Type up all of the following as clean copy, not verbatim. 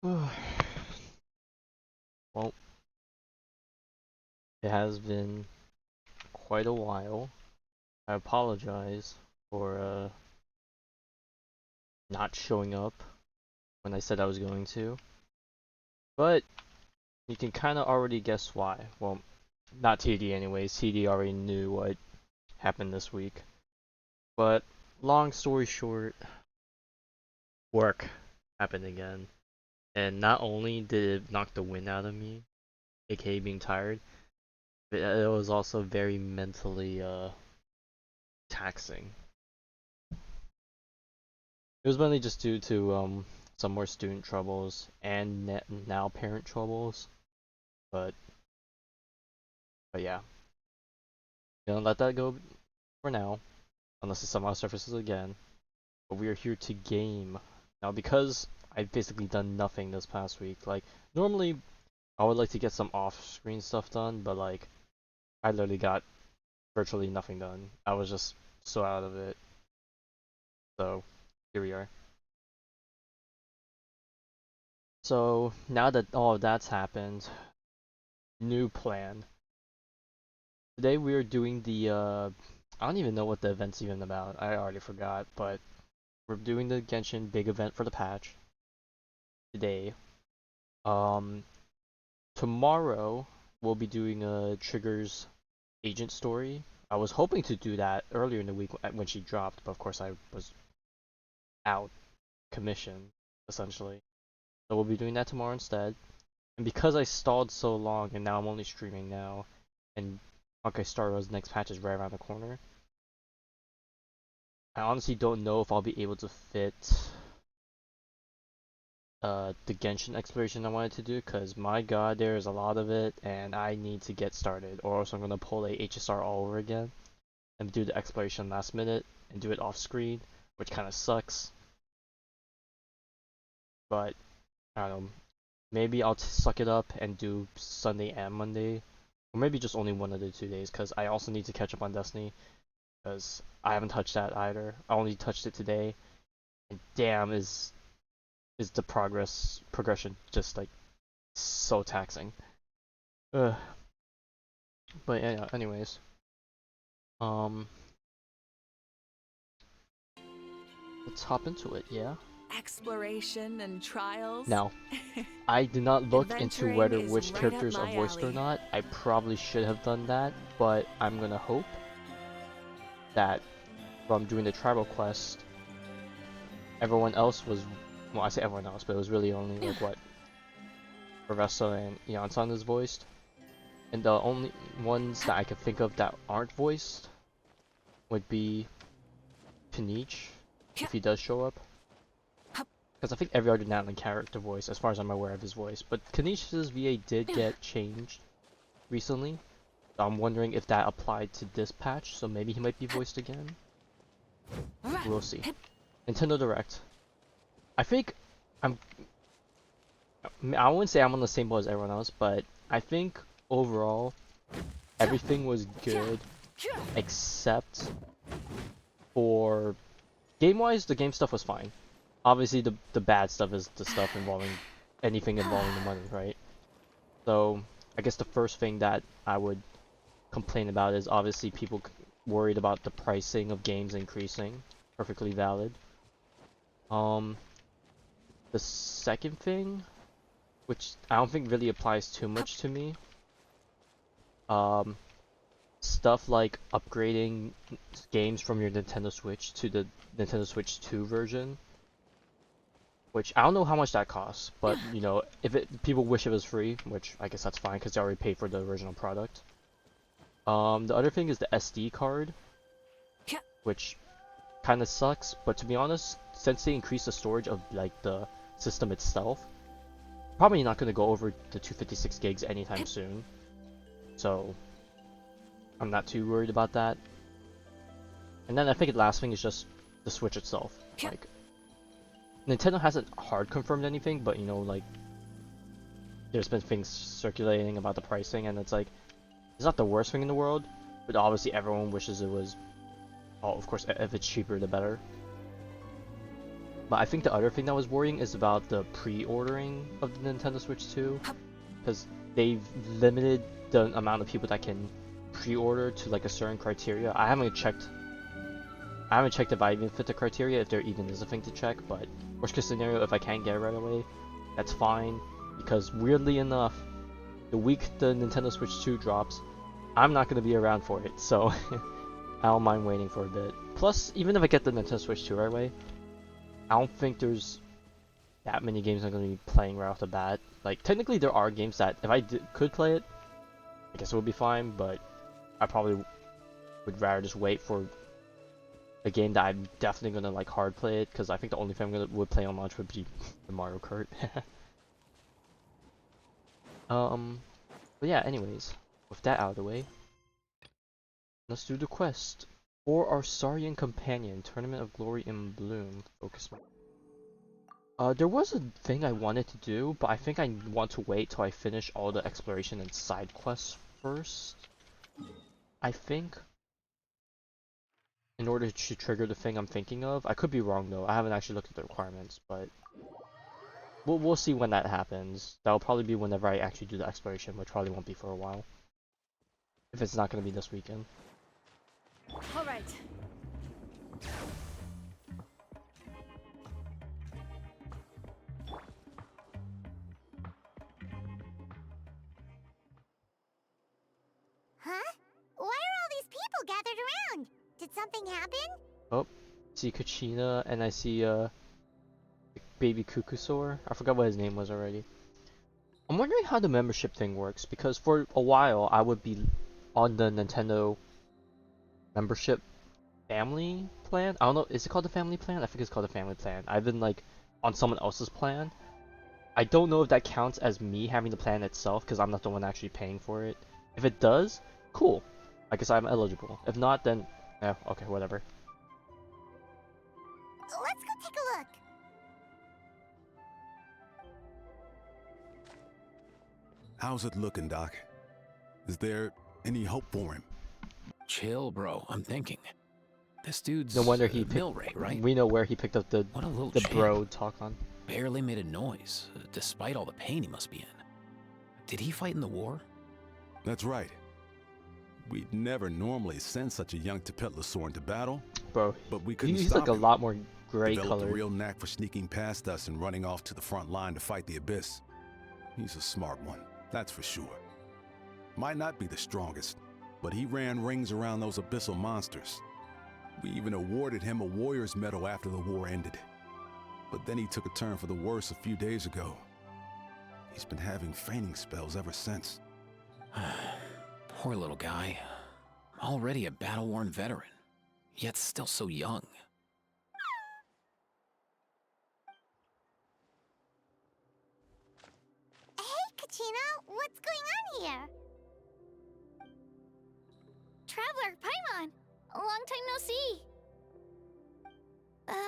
Well, it has been quite a while. I apologize for not showing up when I said I was going to, but you can kind of already guess why. Well, not TD anyways. TD already knew what happened this week. But long story short, work happened again. And not only did it knock the wind out of me, aka being tired, but it was also very mentally taxing. It was mainly just due to some more student troubles and now parent troubles, but yeah, gonna let that go for now, unless it somehow surfaces again. But we are here to game now because I've basically done nothing this past week. Like normally, I would like to get some off-screen stuff done, but like I literally got virtually nothing done. I was just so out of it. So here we are. So now that all of that's happened, new plan. Today we are doing the I don't even know what the event's even about. I already forgot, but we're doing the Genshin big event for the patch today. Um Tomorrow we'll be doing a Trigger's agent story. I was hoping to do that earlier in the week when she dropped, but of course I was out commission essentially. So we'll be doing that tomorrow instead. And because I stalled so long and now I'm only streaming now and okay, Star Wars next patch is right around the corner. I honestly don't know if I'll be able to fit the Genshin exploration I wanted to do, because my god, there is a lot of it and I need to get started, or else I'm gonna pull a HSR all over again and do the exploration last minute and do it off screen, which kind of sucks. But I don't know, maybe I'll suck it up and do Sunday and Monday, or maybe just only one of the 2 days, because I also need to catch up on Destiny, because I haven't touched that either. I only touched it today, and damn, is the progression just like so taxing. Ugh. But yeah, anyways, um, let's hop into it. Yeah. Exploration and trials. Now, I did not look into Adventuring whether is which right up characters are my voiced or alley. not. I probably should have done that, but I'm gonna hope that from doing the tribal quest, everyone else was. Well, I say everyone else, but it was really only like what Professor and Yansan is voiced. And the only ones that I could think of that aren't voiced would be Paniche, if he does show up. Because I think every other Natlan character voice, as far as I'm aware of his voice. But Kaniche's VA did get changed recently. So I'm wondering if that applied to this patch, so maybe he might be voiced again. We'll see. Nintendo Direct. I think I'm. I wouldn't say I'm on the same boat as everyone else, but I think overall everything was good except for game-wise. The game stuff was fine. Obviously, the bad stuff is the stuff involving anything involving the money, right? So I guess the first thing that I would complain about is obviously people worried about the pricing of games increasing. Perfectly valid. Um, the second thing, which I don't think really applies too much to me, um, stuff like upgrading games from your Nintendo Switch to the Nintendo Switch 2 version, which I don't know how much that costs, but you know, if people wish it was free, which I guess that's fine because they already paid for the original product. The other thing is the SD card, which kind of sucks, but to be honest, since they increased the storage of like the system itself, probably not going to go over the 256 gigs anytime soon. So I'm not too worried about that. And then I think the last thing is just the Switch itself. Like Nintendo hasn't hard confirmed anything, but you know, like there's been things circulating about the pricing, and it's like it's not the worst thing in the world, but obviously everyone wishes it was. Oh, of course, if it's cheaper, the better. But I think the other thing that was worrying is about the pre-ordering of the Nintendo Switch 2, because they've limited the amount of people that can pre-order to like a certain criteria. I haven't checked if I even fit the criteria, if there even is a thing to check, but worst case scenario, if I can't get it right away, that's fine, because weirdly enough, the week the Nintendo Switch 2 drops, I'm not going to be around for it, so I don't mind waiting for a bit. Plus, even if I get the Nintendo Switch 2 right away, I don't think there's that many games I'm going to be playing right off the bat. Like, technically there are games that, if I could play it, I guess it would be fine, but I probably would rather just wait for a game that I'm definitely going to like hard play it, because I think the only thing would play on launch would be the Mario Kart. But yeah, anyways, with that out of the way, let's do the quest for our Saurian companion, Tournament of Glory in Bloom. Focus. There was a thing I wanted to do, but I think I want to wait till I finish all the exploration and side quests first. I think, in order to trigger the thing I'm thinking of. I could be wrong though, I haven't actually looked at the requirements, but we'll see when that happens. That'll probably be whenever I actually do the exploration, which probably won't be for a while. If it's not going to be this weekend. Alright. Huh? Why are all these people gathered around? Did something happen? Oh, I see Kachina, and I see baby Kukusaur. I forgot what his name was already. I'm wondering how the membership thing works, because for a while I would be on the Nintendo membership family plan. I don't know, is it called the family plan? I think it's called the family plan. I've been like on someone else's plan. I don't know if that counts as me having the plan itself, because I'm not the one actually paying for it. If it does, cool. I guess I'm eligible. If not, then okay, whatever. Let's go take a look. How's it looking, Doc? Is there any hope for him? Chill, bro. I'm thinking. This dude's No wonder he picked. Milray, right? We know where he picked up the What a little bro talk on. Barely made a noise, despite all the pain he must be in. Did he fight in the war? That's right. We'd never normally send such a young Tepetlosaur into battle, Bro, but we couldn't he's stop like a him. lot more gray Developed colored. a real knack for sneaking past us and running off to the front line to fight the Abyss. He's a smart one, that's for sure. Might not be the strongest, but he ran rings around those abyssal monsters. We even awarded him a Warrior's Medal after the war ended. But then he took a turn for the worse a few days ago. He's been having fainting spells ever since. Poor little guy. Already a battle-worn veteran, yet still so young. Hey, Kachina, what's going on here? Traveler, Paimon, a long time no see.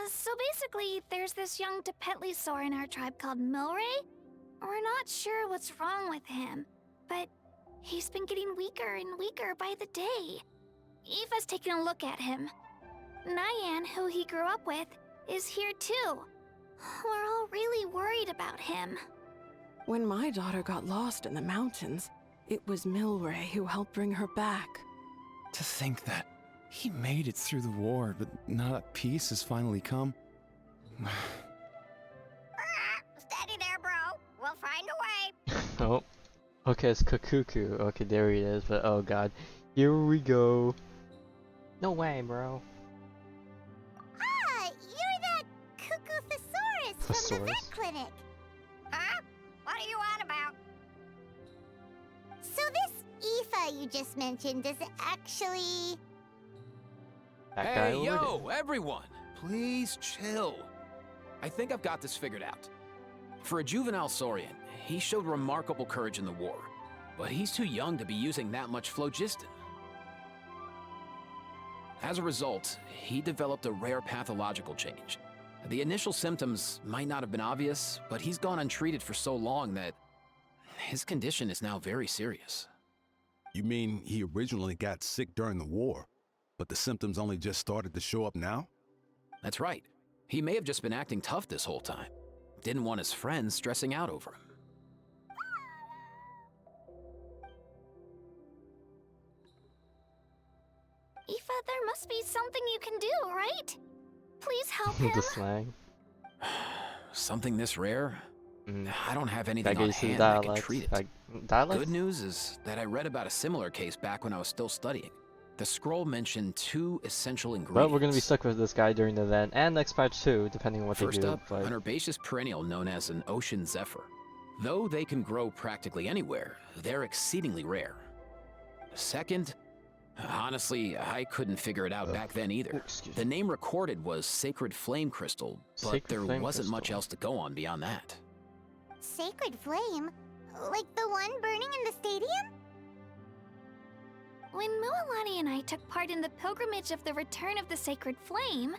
So basically, there's this young Tepetlosaur in our tribe called Milray. We're not sure what's wrong with him, but he's been getting weaker and weaker by the day. Eva's taking a look at him. Nyan, who he grew up with, is here too. We're all really worried about him. When my daughter got lost in the mountains, it was Milray who helped bring her back. To think that he made it through the war, but now that peace has finally come. Steady there, bro. We'll find a way. Oh, okay, it's Kakuku. Okay, there he is. But oh god, here we go. No way, bro. Ah, you're that Cuckoo from the vet Thesaurus? clinic. Huh? What are you on about? So this Aoife you just mentioned is actually... That guy Hey, over yo, everyone! Please chill. I think I've got this figured out. For a juvenile saurian, he showed remarkable courage in the war, but he's too young to be using that much phlogiston. As a result, he developed a rare pathological change. The initial symptoms might not have been obvious, but he's gone untreated for so long that his condition is now very serious. You mean he originally got sick during the war, but the symptoms only just started to show up now? That's right. He may have just been acting tough this whole time. Didn't want his friends stressing out over him. Aoife, there must be something you can do, right? Please help him. The slang. Something this rare? I don't have anything Gotta on get used to the hand that can dialects. treat it. Like, dialects? Good news is that I read about a similar case back when I was still studying. The scroll mentioned 2 essential ingredients. Well, we're gonna be stuck with this guy during the event and next patch too, depending on what First they do. up, But an herbaceous perennial known as an ocean zephyr. Though they can grow practically anywhere, they're exceedingly rare. Second, honestly, I couldn't figure it out back then either. Excuse The name recorded was Sacred Flame Crystal, but Sacred there Flame wasn't much Crystal. else to go on beyond that. Sacred flame? Like the one burning in the stadium? When Mualani and I took part in the pilgrimage of the Return of the Sacred Flame,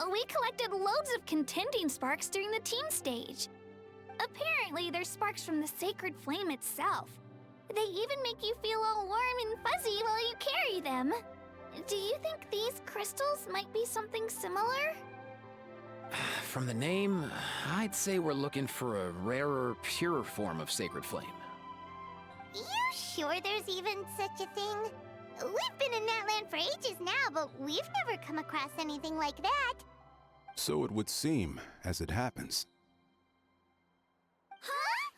we collected loads of contending sparks during the team stage. Apparently, they're sparks from the Sacred Flame itself. They even make you feel all warm and fuzzy while you carry them. Do you think these crystals might be something similar? From the name, I'd say we're looking for a rarer, purer form of Sacred Flame. You sure there's even such a thing? We've been in Natlan for ages now, but we've never come across anything like that. So it would seem, as it happens. Huh?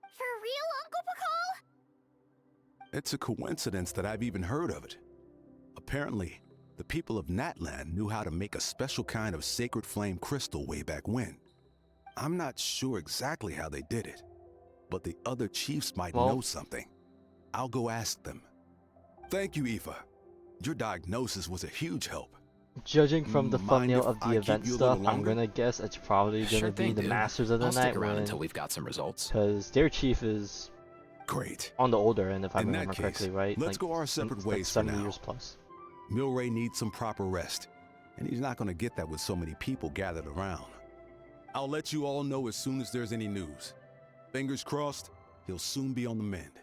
For real, Uncle Pakal? It's a coincidence that I've even heard of it. Apparently, the people of Natlan knew how to make a special kind of sacred flame crystal way back when. I'm not sure exactly how they did it, but the other chiefs might know something. I'll go ask them. Thank you, Aoife. Your diagnosis was a huge help. judging from the Mind thumbnail if of the I keep event you a stuff, little I'm longer? gonna guess it's probably gonna Sure be thing, the dude. Masters of the I'll stick Night around win, until we've got some results. because their chief is Great. on the older end, if I In that remember case, correctly, right? let's Like, go our separate like ways for 70 now. years plus. Milray needs some proper rest, and he's not going to get that with so many people gathered around. I'll let you all know as soon as there's any news. Fingers crossed, he'll soon be on the mend.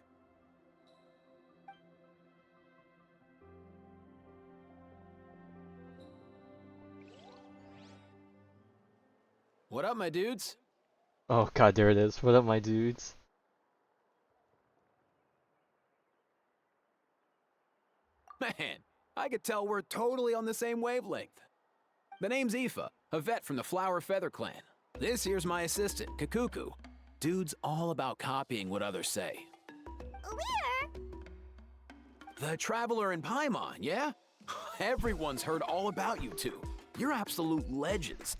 What up, my dudes? Oh god, there it is. What up, my dudes? Man, I could tell we're totally on the same wavelength. The name's Aoife, a vet from the Flower Feather clan. This here's my assistant, Kakuku. Dude's all about copying what others say. Where? The Traveler in Paimon, yeah? Everyone's heard all about you two. You're absolute legends.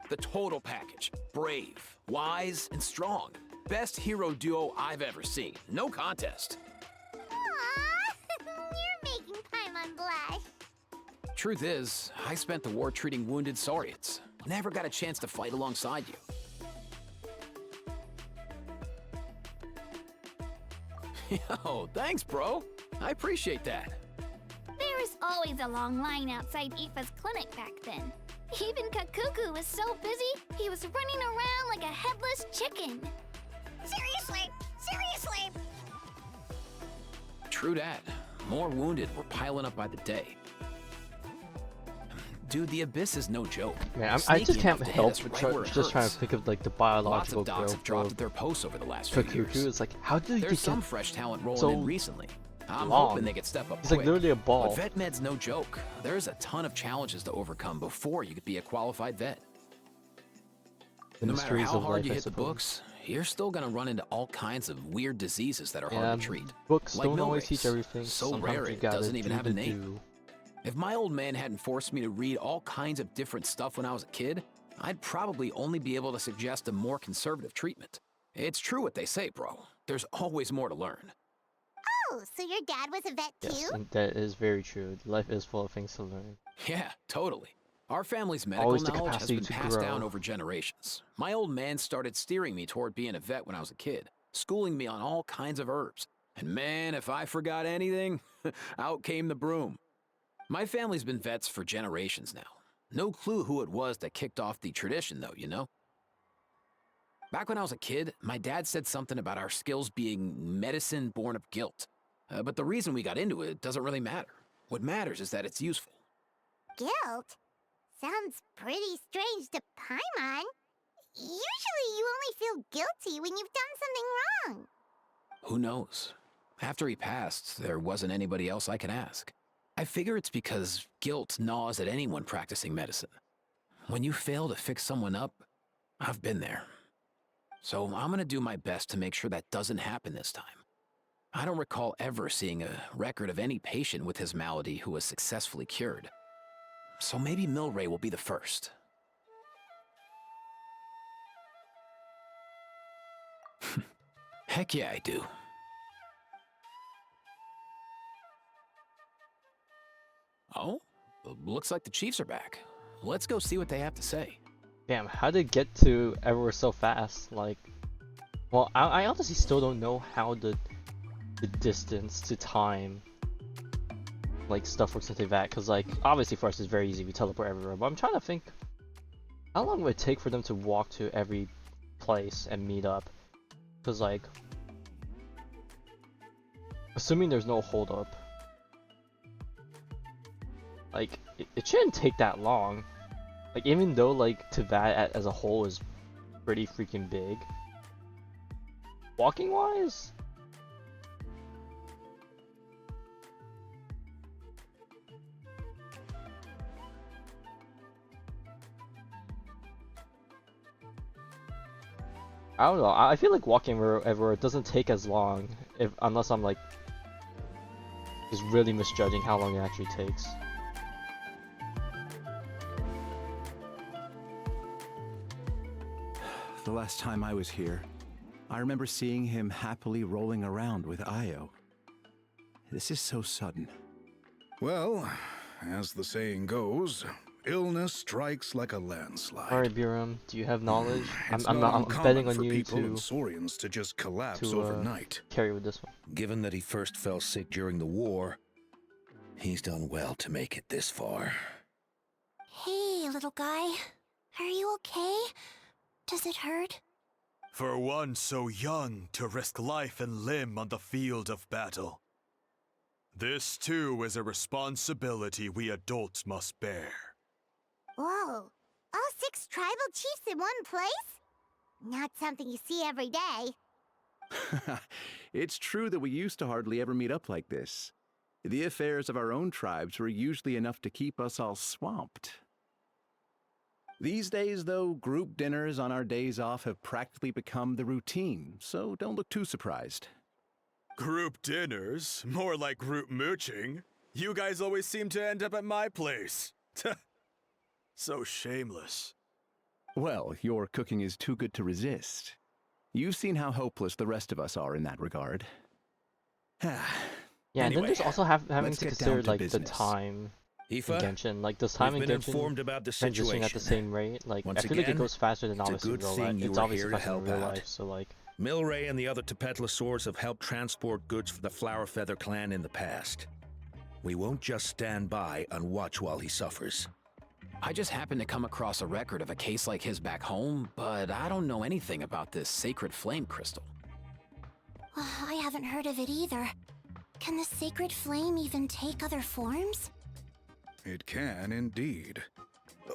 The total package. Brave, wise, and strong. Best hero duo I've ever seen. No contest. Aww, you're making Paimon blush. Truth is, I spent the war treating wounded saurians. Never got a chance to fight alongside you. Yo, thanks, bro. I appreciate that. There was always a long line outside Aoife's clinic back then. Even Kakuku was so busy, he was running around like a headless chicken. Seriously! Seriously! True that. More wounded were piling up by the day. Dude, the Abyss is no joke. Man, I Sneaky just can't enough to hit help us but right where it just trying to hurts. think of like the Lots biological of docs have growth dropped of at their posts over the last few Kakuku. years. It's like, how did you There's get some fresh talent rolling so in recently. I'm long? hoping they get step up He's quick. like literally a ball. But vet med's no joke. There's a ton of challenges to overcome before you could be a qualified vet. The No matter mysteries how of hard life, you I hit the suppose. books, you're still gonna run into all kinds of weird diseases that are Yeah, hard to treat. books Like don't always Milray's. teach everything. So Sometimes rare you it gotta doesn't even do have a the name. do. If my old man hadn't forced me to read all kinds of different stuff when I was a kid, I'd probably only be able to suggest a more conservative treatment. It's true what they say, bro. There's always more to learn. Oh, so your dad was a vet Yes, too? and that is very true. Life is full of things to learn. Yeah, totally. Our family's medical Always the knowledge has capacity been to passed grow. down over generations. My old man started steering me toward being a vet when I was a kid, schooling me on all kinds of herbs. And man, if I forgot anything, out came the broom. My family's been vets for generations now. No clue who it was that kicked off the tradition, though, you know? Back when I was a kid, my dad said something about our skills being medicine born of guilt. But the reason we got into it doesn't really matter. What matters is that it's useful. Guilt? Sounds pretty strange to Paimon. Usually you only feel guilty when you've done something wrong. Who knows? After he passed, there wasn't anybody else I could ask. I figure it's because guilt gnaws at anyone practicing medicine. When you fail to fix someone up, I've been there. So I'm gonna do my best to make sure that doesn't happen this time. I don't recall ever seeing a record of any patient with his malady who was successfully cured. So maybe Milray will be the first. Heck yeah, I do. Oh, looks like the Chiefs are back. Let's go see what they have to say. Damn, how did it get to everywhere so fast? Like, well, I honestly still don't know how the distance to time, like, stuff works into that. Cause like, obviously for us it's very easy, we teleport everywhere. But I'm trying to think, how long would it take for them to walk to every place and meet up? Cause like, assuming there's no hold up, like, it shouldn't take that long. Like, even though, like, Teyvat as a whole is pretty freaking big, walking wise, I don't know. I feel like walking everywhere, it doesn't take as long, unless I'm like just really misjudging how long it actually takes. The last time I was here, I remember seeing him happily rolling around with Io. This is so sudden. Well, as the saying goes, illness strikes like a landslide. Alright, Biram, do you have knowledge? It's I'm not betting uncommon on for you people to and saurians to just collapse overnight. carry with this one. Given that he first fell sick during the war, he's done well to make it this far. Hey, little guy. Are you okay? Does it hurt? For one so young to risk life and limb on the field of battle. This too is a responsibility we adults must bear. Whoa. All 6 tribal chiefs in one place? Not something you see every day. It's true that we used to hardly ever meet up like this. The affairs of our own tribes were usually enough to keep us all swamped. These days, though, group dinners on our days off have practically become the routine, so don't look too surprised. Group dinners? More like group mooching. You guys always seem to end up at my place. So shameless. Well, your cooking is too good to resist. You've seen how hopeless the rest of us are in that regard. Yeah, anyway, and then there's also having let's to get consider down to like business. the time in Aoife, Genshin. Like, does time in we've been Genshin informed about the transition situation. at the same rate? Like, Once I feel like it again, goes faster than it's a obviously good real thing life. you It's were obviously here to faster than help real out. life, so like. Milray and the other Tepetlosaurs have helped transport goods for the Flower Feather clan in the past. We won't just stand by and watch while he suffers. I just happened to come across a record of a case like his back home, but I don't know anything about this sacred flame crystal. I haven't heard of it either. Can the sacred flame even take other forms? It can indeed.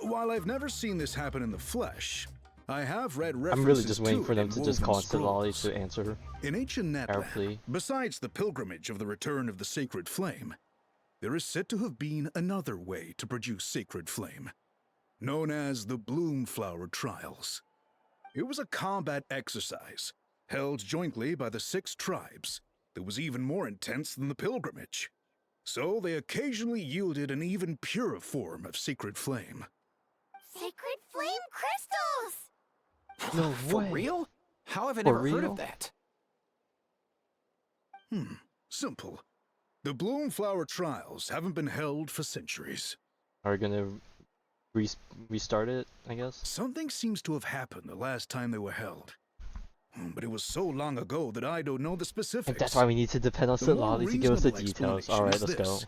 While I've never seen this happen in the flesh, I have read references I'm really just waiting to for it them in to just woven call Silali scrolls. to answer. In ancient Our Natlan, plea. besides the pilgrimage of the return of the sacred flame, there is said to have been another way to produce sacred flame, known as the Bloom Flower Trials. It was a combat exercise, held jointly by the 6 tribes, that was even more intense than the pilgrimage. So they occasionally yielded an even purer form of sacred flame. Sacred flame crystals! No For way. real? How have I For never heard real? of that? Simple. The Bloom Flower Trials haven't been held for centuries. Are we gonna restart it, I guess? Something seems to have happened the last time they were held. But it was so long ago that I don't know the specifics. And that's why we need to depend on The more Silali to give us the reasonable details. explanation Alright, is let's go. this,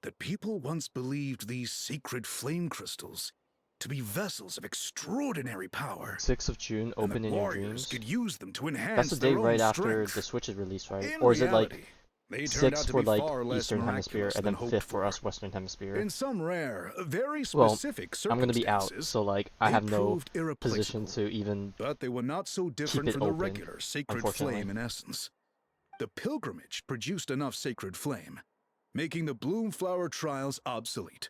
that people once believed these sacred flame crystals to be vessels of extraordinary power. 6th of June, and open that in your warriors dreams. could use them to enhance That's the day their own right after strength. the Switch is released, right? In Or is it like reality, They turned out 6 to for be like far less Eastern Hemisphere, miraculous and than then hoped 5th for for. us Western Hemisphere. In some rare, very Well, specific I'm gonna be out, circumstances, so like I they have no proved position irreplaceable. to even But they were not so different it from the open, regular sacred unfortunately. flame in essence. The pilgrimage produced enough sacred flame, making the Bloomflower trials obsolete,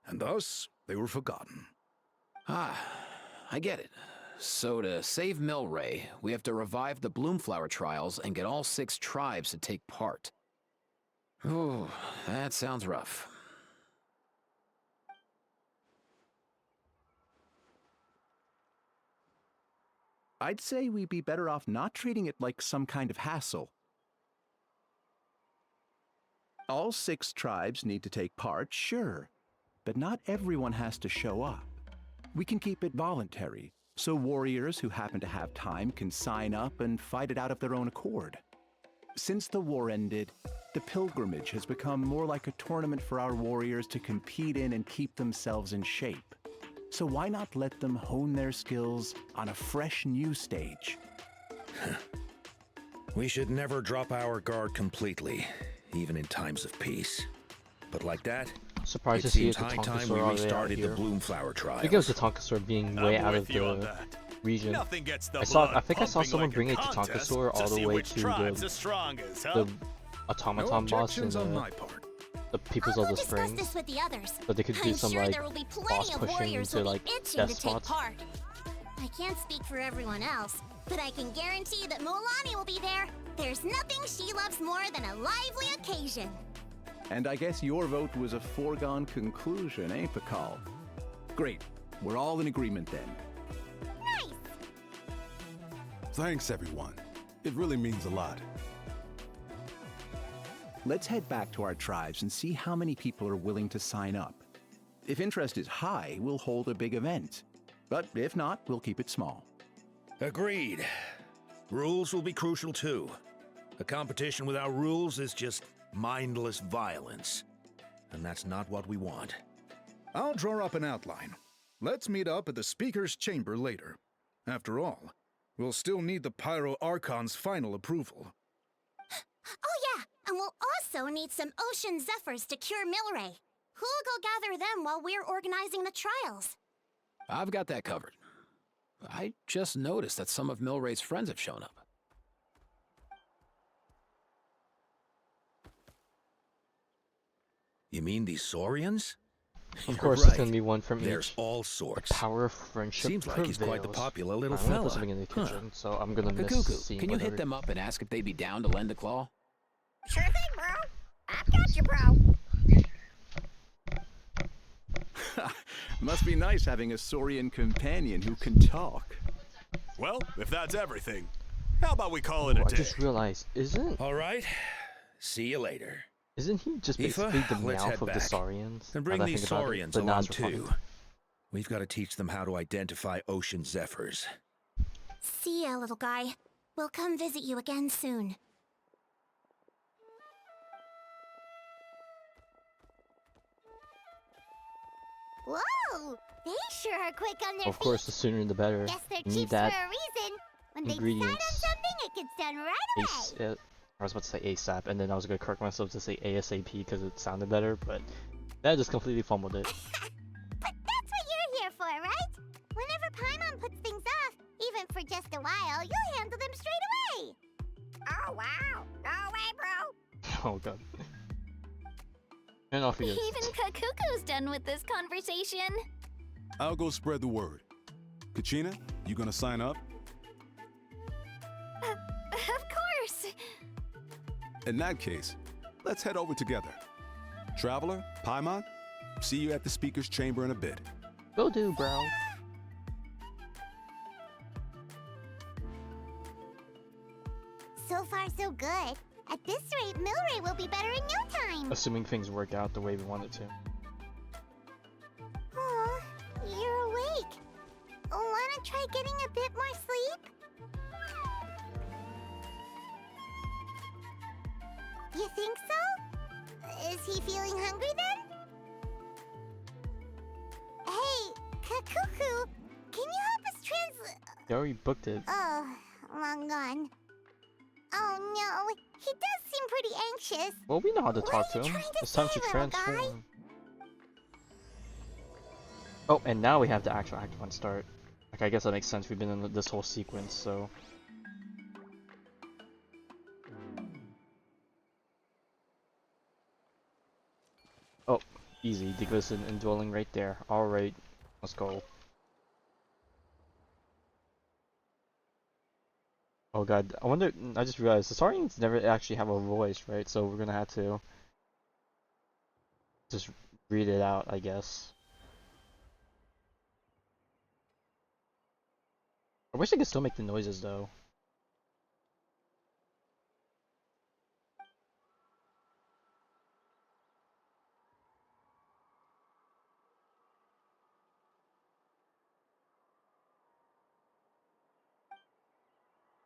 and thus they were forgotten. Ah, I get it. So to save Milray, we have to revive the Bloomflower trials and get all 6 tribes to take part. Ooh, that sounds rough. I'd say we'd be better off not treating it like some kind of hassle. All 6 tribes need to take part, sure, but not everyone has to show up. We can keep it voluntary, so warriors who happen to have time can sign up and fight it out of their own accord. Since the war ended, the pilgrimage has become more like a tournament for our warriors to compete in and keep themselves in shape. So why not let them hone their skills on a fresh new stage? We should never drop our guard completely, even in times of peace. But like that, Surprised it to see seems the high time Tonkasaur we all the way out restarted the here. Bloomflower trials. Because the Tonkasaur being way I'm out with of you on the that. region. Nothing gets the I blood think I saw pumping someone like bring a contest Tonkasaur all the see way which to tribe's the the strongest, huh? automaton No boss in objections on my part. the Peoples I'll of go the discuss Springs. this with the others. So they could do I'm some sure like there will be boss plenty of pushing warriors to who'll like be itching death to take spots. part. I can't speak for everyone else, but I can guarantee that Mualani will be there. There's nothing she loves more than a lively occasion. And I guess your vote was a foregone conclusion, eh, Pakal? Great. We're all in agreement then. Nice! Thanks, everyone. It really means a lot. Let's head back to our tribes and see how many people are willing to sign up. If interest is high, we'll hold a big event. But if not, we'll keep it small. Agreed. Rules will be crucial too. A competition without rules is just mindless violence. And that's not what we want. I'll draw up an outline. Let's meet up at the Speaker's Chamber later. After all, we'll still need the Pyro Archon's final approval. Oh yeah, and we'll also need some Ocean Zephyrs to cure Milray. Who'll go gather them while we're organizing the trials? I've got that covered. I just noticed that some of Milray's friends have shown up. You mean these saurians? Of You're course, right. there's gonna be one from There's each. all sorts. Power of friendship Seems like he's quite the prevails. popular little I don't know if there's fella. something in the Huh. kitchen, so I'm gonna miss Cuckoo, seeing can you hit whatever. them up and ask if they'd be down to lend a claw? Sure thing, bro. I've got you, bro. Must be nice having a saurian companion who can talk. Well, if that's everything, how about we call it Ooh, a I day? just realized, All right. See you later. isn't he just Aoife, basically the let's mouth head of the back. saurians? And Now bring that I these think about it, saurians but now along it's refunny. too. We've got to teach them how to identify ocean zephyrs. See ya, little guy. We'll come visit you again soon. Whoa! They sure are quick on their Of course, the sooner the better. Guess they're You need chiefs that for a reason. When they decide on ingredients. something, it gets done right away. I was about to say ASAP, and then I was gonna correct myself to say ASAP because it sounded better, but that just completely fumbled it. But that's what you're here for, right? Whenever Paimon puts things off, even for just a while, you'll handle them straight away. Oh, wow. No way, bro. Oh god. And off he goes. Even Kakuku's done with this conversation. I'll go spread the word. Kachina, you gonna sign up? Of course. In that case, let's head over together. Traveler, Paimon, see you at the Speaker's Chamber in a bit. Will do, bro. So far, so good. At this rate, Milray will be better in no time. Assuming things work out the way we want it to. Aw, you're awake. Wanna try getting a bit more sleep? You think so? Is he feeling hungry then? Hey, Kakuku, can you help us translate? They already booked it. Oh, long gone. Oh no, he does seem seem pretty anxious. Well, we know how to What talk are to you him. trying to It's time say, to little guy? transform. Oh, and now we have the actual Act 1 start. Like, I guess that makes sense. We've been in this whole sequence, so. Oh, easy. Declisten indwelling right there. Alright, let's go. Oh god, I wonder, I just realized the saurians never actually have a voice, right? So we're gonna have to just read it out, I guess. I wish I could still make the noises though.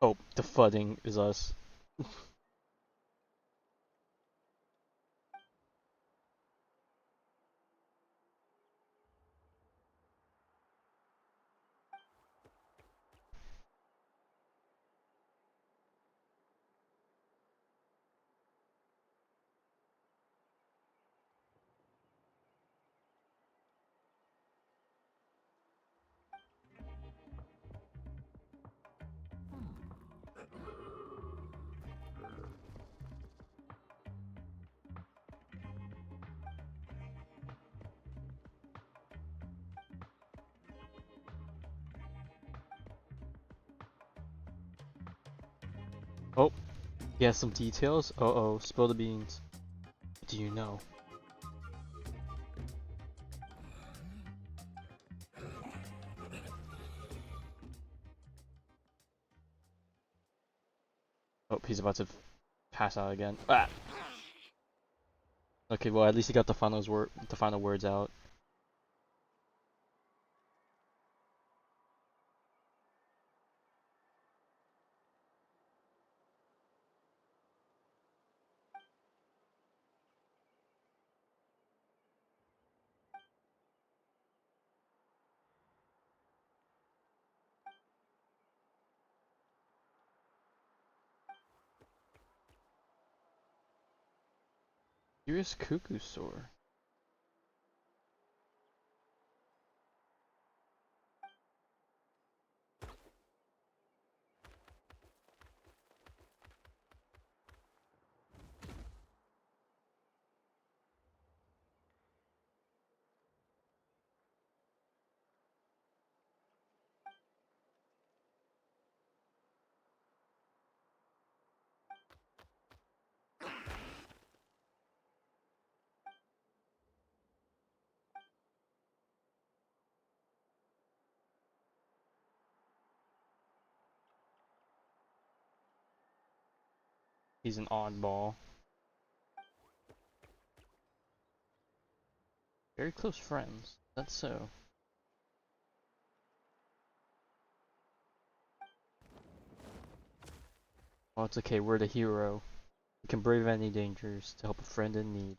Oh, the fudding is us. Oh, he has some details? Uh-oh, spill the beans. What do you know? Oh, he's about to pass out again. Ah! Okay, well at least he got the final words out. Here's Cuckoo Soar. He's an oddball. Very close friends. That's so. Well, it's okay. We're the hero. We can brave any dangers to help a friend in need.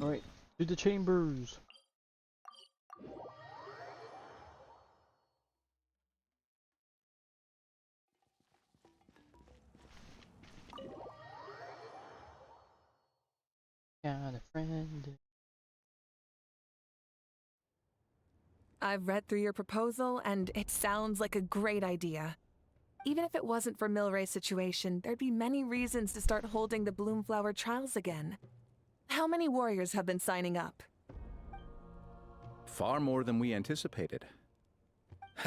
Alright, to the chambers! Got a friend. I've read through your proposal, and it sounds like a great idea. Even if it wasn't for Milray's situation, there'd be many reasons to start holding the Bloomflower trials again. How many warriors have been signing up? Far more than we anticipated.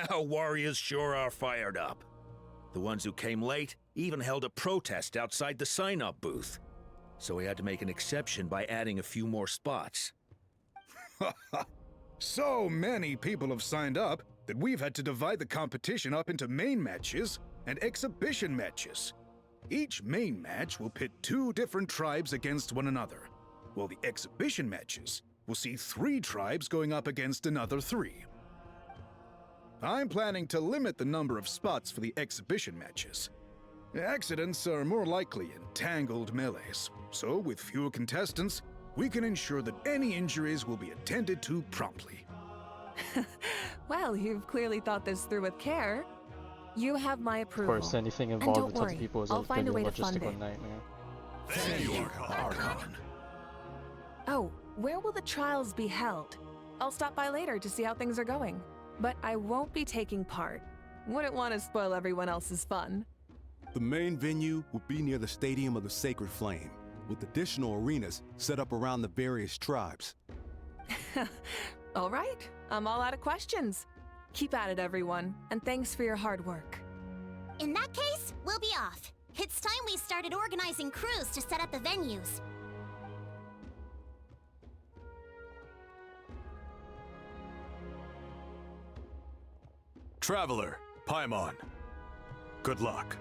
Our warriors sure are fired up. The ones who came late even held a protest outside the sign-up booth. So we had to make an exception by adding a few more spots. So many people have signed up that we've had to divide the competition up into main matches and exhibition matches. Each main match will pit 2 different tribes against one another, while the exhibition matches will see 3 tribes going up against another 3. I'm planning to limit the number of spots for the exhibition matches. Accidents are more likely in tangled melees, so with fewer contestants, we can ensure that any injuries will be attended to promptly. Well, you've clearly thought this through with care. You have my Of approval. course, anything And involved don't with tons worry, of people is I'll going find to a be a way to fund logistical it. nightmare. Thank you, Archon. Oh, where will the trials be held? I'll stop by later to see how things are going. But I won't be taking part. Wouldn't want to spoil everyone else's fun. The main venue will be near the Stadium of the Sacred Flame, with additional arenas set up around the various tribes. All right, I'm all out of questions. Keep at it, everyone, and thanks for your hard work. In that case, we'll be off. It's time we started organizing crews to set up the venues. Traveler, Paimon. Good luck.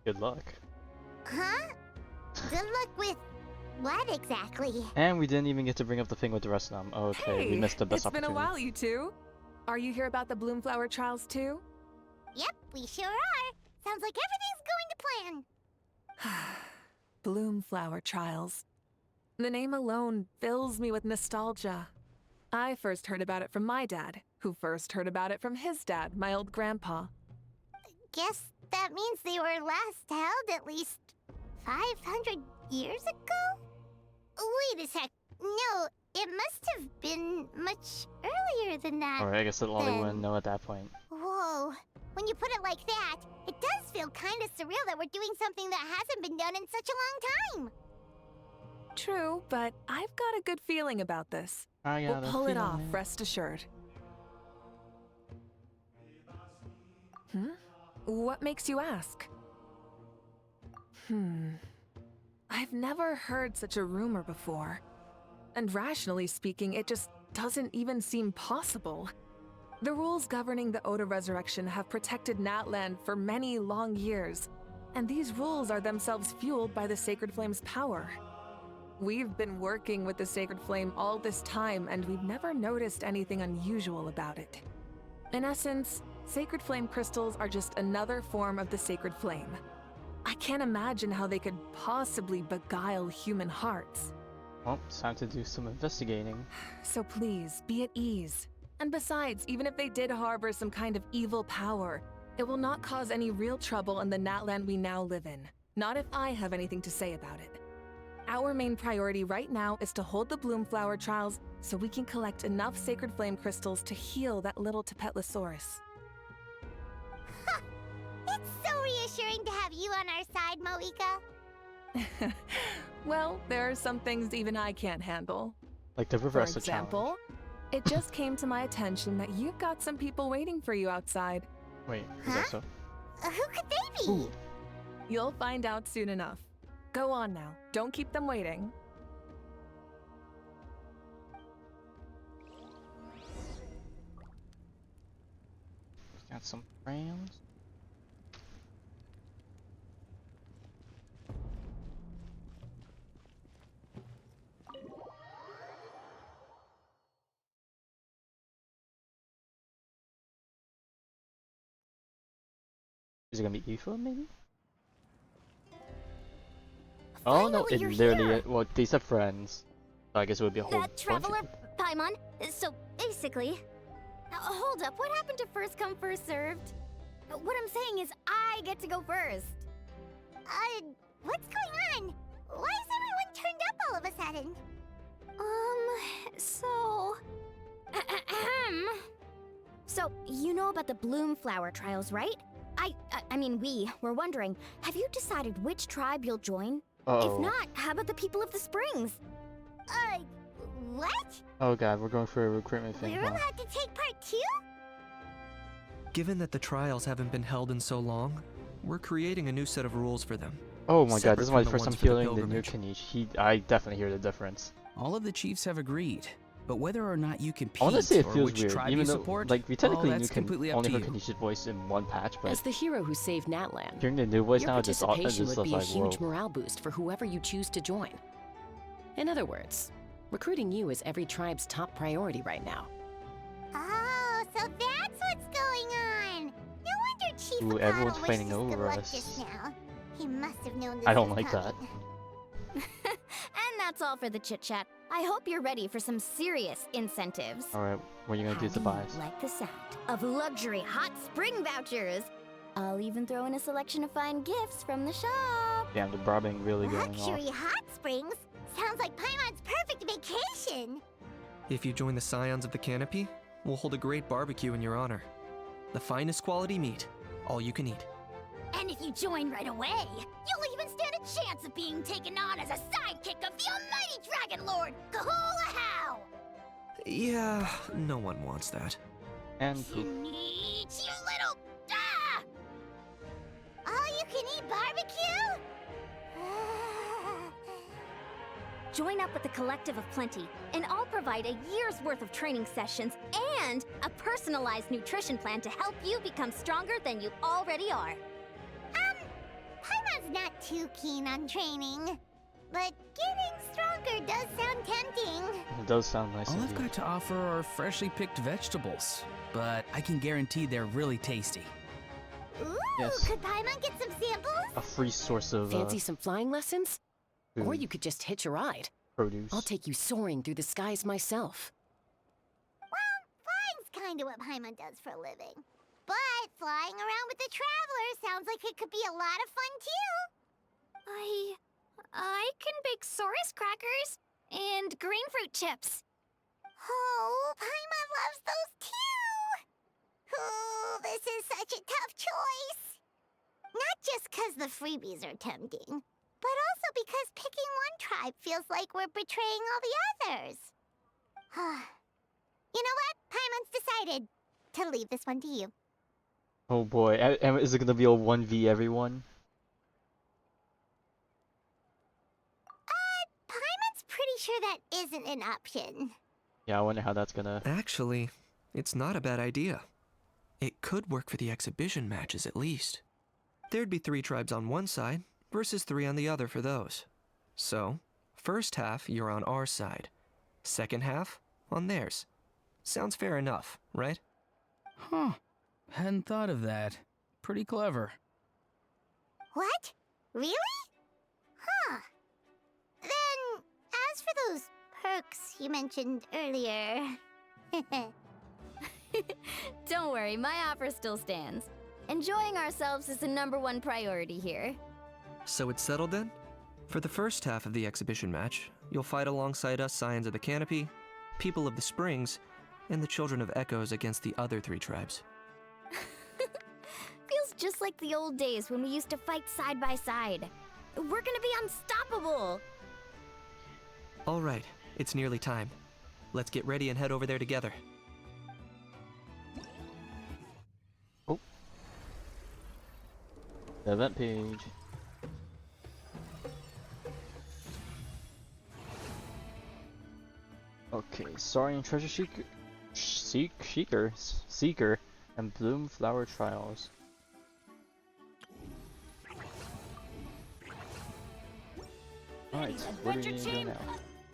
Good luck. Huh? Good luck with what exactly? And we didn't even get to bring up the thing with the rest of them. Okay, Hey, we missed the best it's opportunity. been a while, you two. Are you here about the Bloomflower trials too? Yep, we sure are. Sounds like everything's going to plan. Bloomflower trials. The name alone fills me with nostalgia. I first heard about it from my dad, who first heard about it from his dad, my old grandpa. Guess that means they were last held at least 500 years ago? Wait a sec. No, it must have been much earlier than that. Alright, I guess that's all they want to then. know at that point. Whoa. When you put it like that, it does feel kind of surreal that we're doing something that hasn't been done in such a long time. True, but I've got a good feeling about this. I We'll got a pull it off, feeling. rest assured. What makes you ask? I've never heard such a rumor before. And rationally speaking, it just doesn't even seem possible. The rules governing the Oda resurrection have protected Natlan for many long years, and these rules are themselves fueled by the Sacred Flame's power. We've been working with the Sacred Flame all this time, and we've never noticed anything unusual about it. In essence, Sacred Flame crystals are just another form of the Sacred Flame. I can't imagine how they could possibly beguile human hearts. Well, it's time to do some investigating. So please, be at ease. And besides, even if they did harbor some kind of evil power, it will not cause any real trouble in the Natlan we now live in. Not if I have anything to say about it. Our main priority right now is to hold the Bloomflower trials so we can collect enough Sacred Flame crystals to heal that little Tapetlosaurus. It's so reassuring to have you on our side, Moika. Well, there are some things even I can't handle. Like the For reverse example, it just came to my attention that you've got some people waiting for you outside. Wait, is that so? Who could they be? Ooh. You'll find out soon enough. Go on now. Don't keep them waiting. Got some crayons. Is it gonna be Aoife, maybe? Oh no, Finally, it you're literally, here. well, these are friends. So I guess it would be a whole That bunch traveler, of... Paimon. So basically, hold up. What happened to first come, first served? What I'm saying is, I get to go first. What's going on? Why is everyone turned up all of a sudden? So you know about the Bloomflower trials, right? I mean, we were wondering, have you decided which tribe you'll join? Uh-oh. If not, how about the people of the springs? What? Oh god, we're going for a recruitment thing. We're Huh? allowed to take part too? Given that the trials haven't been held in so long, we're creating a new set of rules for them. Oh my god, separate this is from my the first time ones for the feeling the new pilgrimage. Kanish. I definitely hear the difference. All of the chiefs have agreed, but whether or not you compete I want to say it or feels which weird, tribe even you though, support, like, we technically well, that's completely up only to heard you. Kanish's voice in one patch, but As the hero who saved Natlan, hearing the new voice your now, just participation just would be a like, huge whoa. morale boost for whoever you choose to join. In other words, recruiting you is every tribe's top priority right now. Oh, so He Ooh, forgot everyone's to wish fighting us good over luck us. just now. He must have known this I don't was like that. coming. And that's all for the chit chat. I hope you're ready for some serious incentives. Alright, what are you gonna do to How buy? do you like the sound of luxury hot spring vouchers? I'll even throw in a selection of fine gifts from the shop. Damn, the bribing really going off. Luxury hot springs? Sounds like Paimon's perfect vacation. If you join the Scions of the Canopy, we'll hold a great barbecue in your honor. The finest quality meat, all you can eat. And if you join right away, you'll even stand a chance of being taken on as a sidekick of the almighty Dragon Lord, Kahula! Yeah, no one wants that. And poop. Neat, you little... Ah! All you can eat barbecue? Join up with the Collective of Plenty, and I'll provide a year's worth of training sessions and a personalized nutrition plan to help you become stronger than you already are. Paimon's not too keen on training. But getting stronger does sound tempting. It does sound nice. All I've indeed. got to offer are freshly picked vegetables, but I can guarantee they're really tasty. Ooh, Yes. could Paimon get some samples? A free source of Fancy some flying lessons? Or food, you could just hitch a ride. produce. I'll take you soaring through the skies myself. Well, flying's kind of what Paimon does for a living. But flying around with the Traveler sounds like it could be a lot of fun too. I can bake Saurus crackers and green fruit chips. Oh, Paimon loves those too. Oh, this is such a tough choice. Not just because the freebies are tempting, but also because picking one tribe feels like we're betraying all the others. You know what? Paimon's decided to leave this one to you. Oh boy, is it gonna be a 1v everyone? Paimon's pretty sure that isn't an option. Yeah, I wonder how that's gonna... Actually, it's not a bad idea. It could work for the exhibition matches at least. There'd be 3 tribes on one side versus 3 on the other for those. So, first half you're on our side, second half on theirs. Sounds fair enough, right? Huh. Hadn't thought of that. Pretty clever. What? Really? Huh. Then, as for those perks you mentioned earlier... Don't worry, my offer still stands. Enjoying ourselves is the #1 priority here. So it's settled then? For the first half of the exhibition match, you'll fight alongside us Scions of the Canopy, People of the Springs, and the Children of Echoes against the other 3 tribes. Feels just like the old days when we used to fight side by side. We're gonna be unstoppable! All right, it's nearly time. Let's get ready and head over there together. Oh. The event page. Okay, Saurian Treasure Seeker, and Bloom Flower Trials. Alright, where do we need to go now?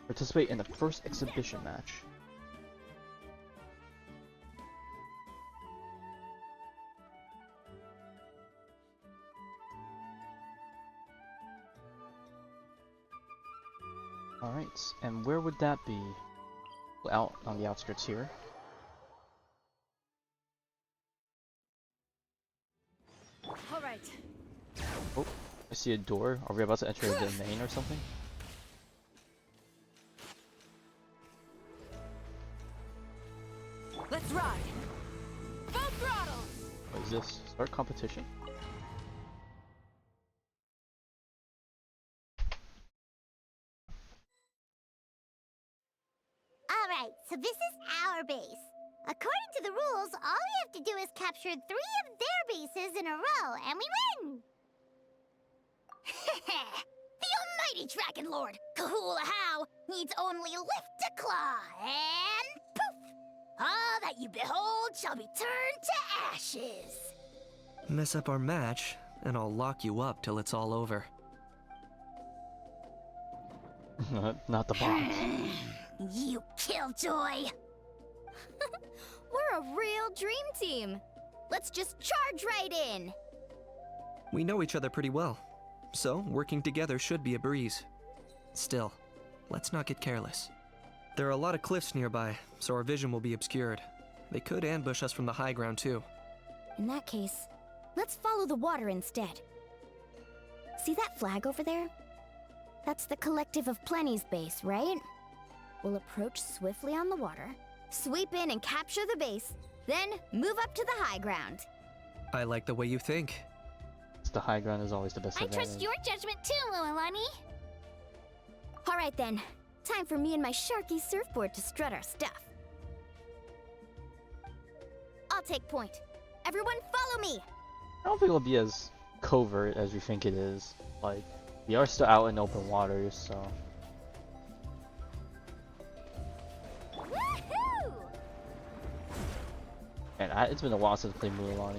Participate in the first exhibition match. Alright, and where would that be? Out on the outskirts here. Alright. Oh, I see a door. Are we about to enter the domain or something? Let's ride! Full throttle! What is this? Start competition? Alright, so this is our base. According to the rules, all we have to do is capture 3 of their bases in a row, and we win! The almighty Dragon Lord, Kahula How, needs only lift a claw, and poof! All that you behold shall be turned to ashes. Mess up our match, and I'll lock you up till it's all over. Not the box. You killjoy! We're a real dream team. Let's just charge right in! We know each other pretty well, so working together should be a breeze. Still, let's not get careless. There are a lot of cliffs nearby, so our vision will be obscured. They could ambush us from the high ground too. In that case, let's follow the water instead. See that flag over there? That's the Collective of Plenty's base, right? We'll approach swiftly on the water, sweep in and capture the base, then move up to the high ground. I like the way you think. The high ground is always the best I advantage. trust your judgment too, Loalani. Alright then, time for me and my Sharky surfboard to strut our stuff. I'll take point. Everyone follow me! I don't think it'll be as covert as you think it is. Like, we are still out in open waters, so... Woohoo! And it's been a while since I played Mulan.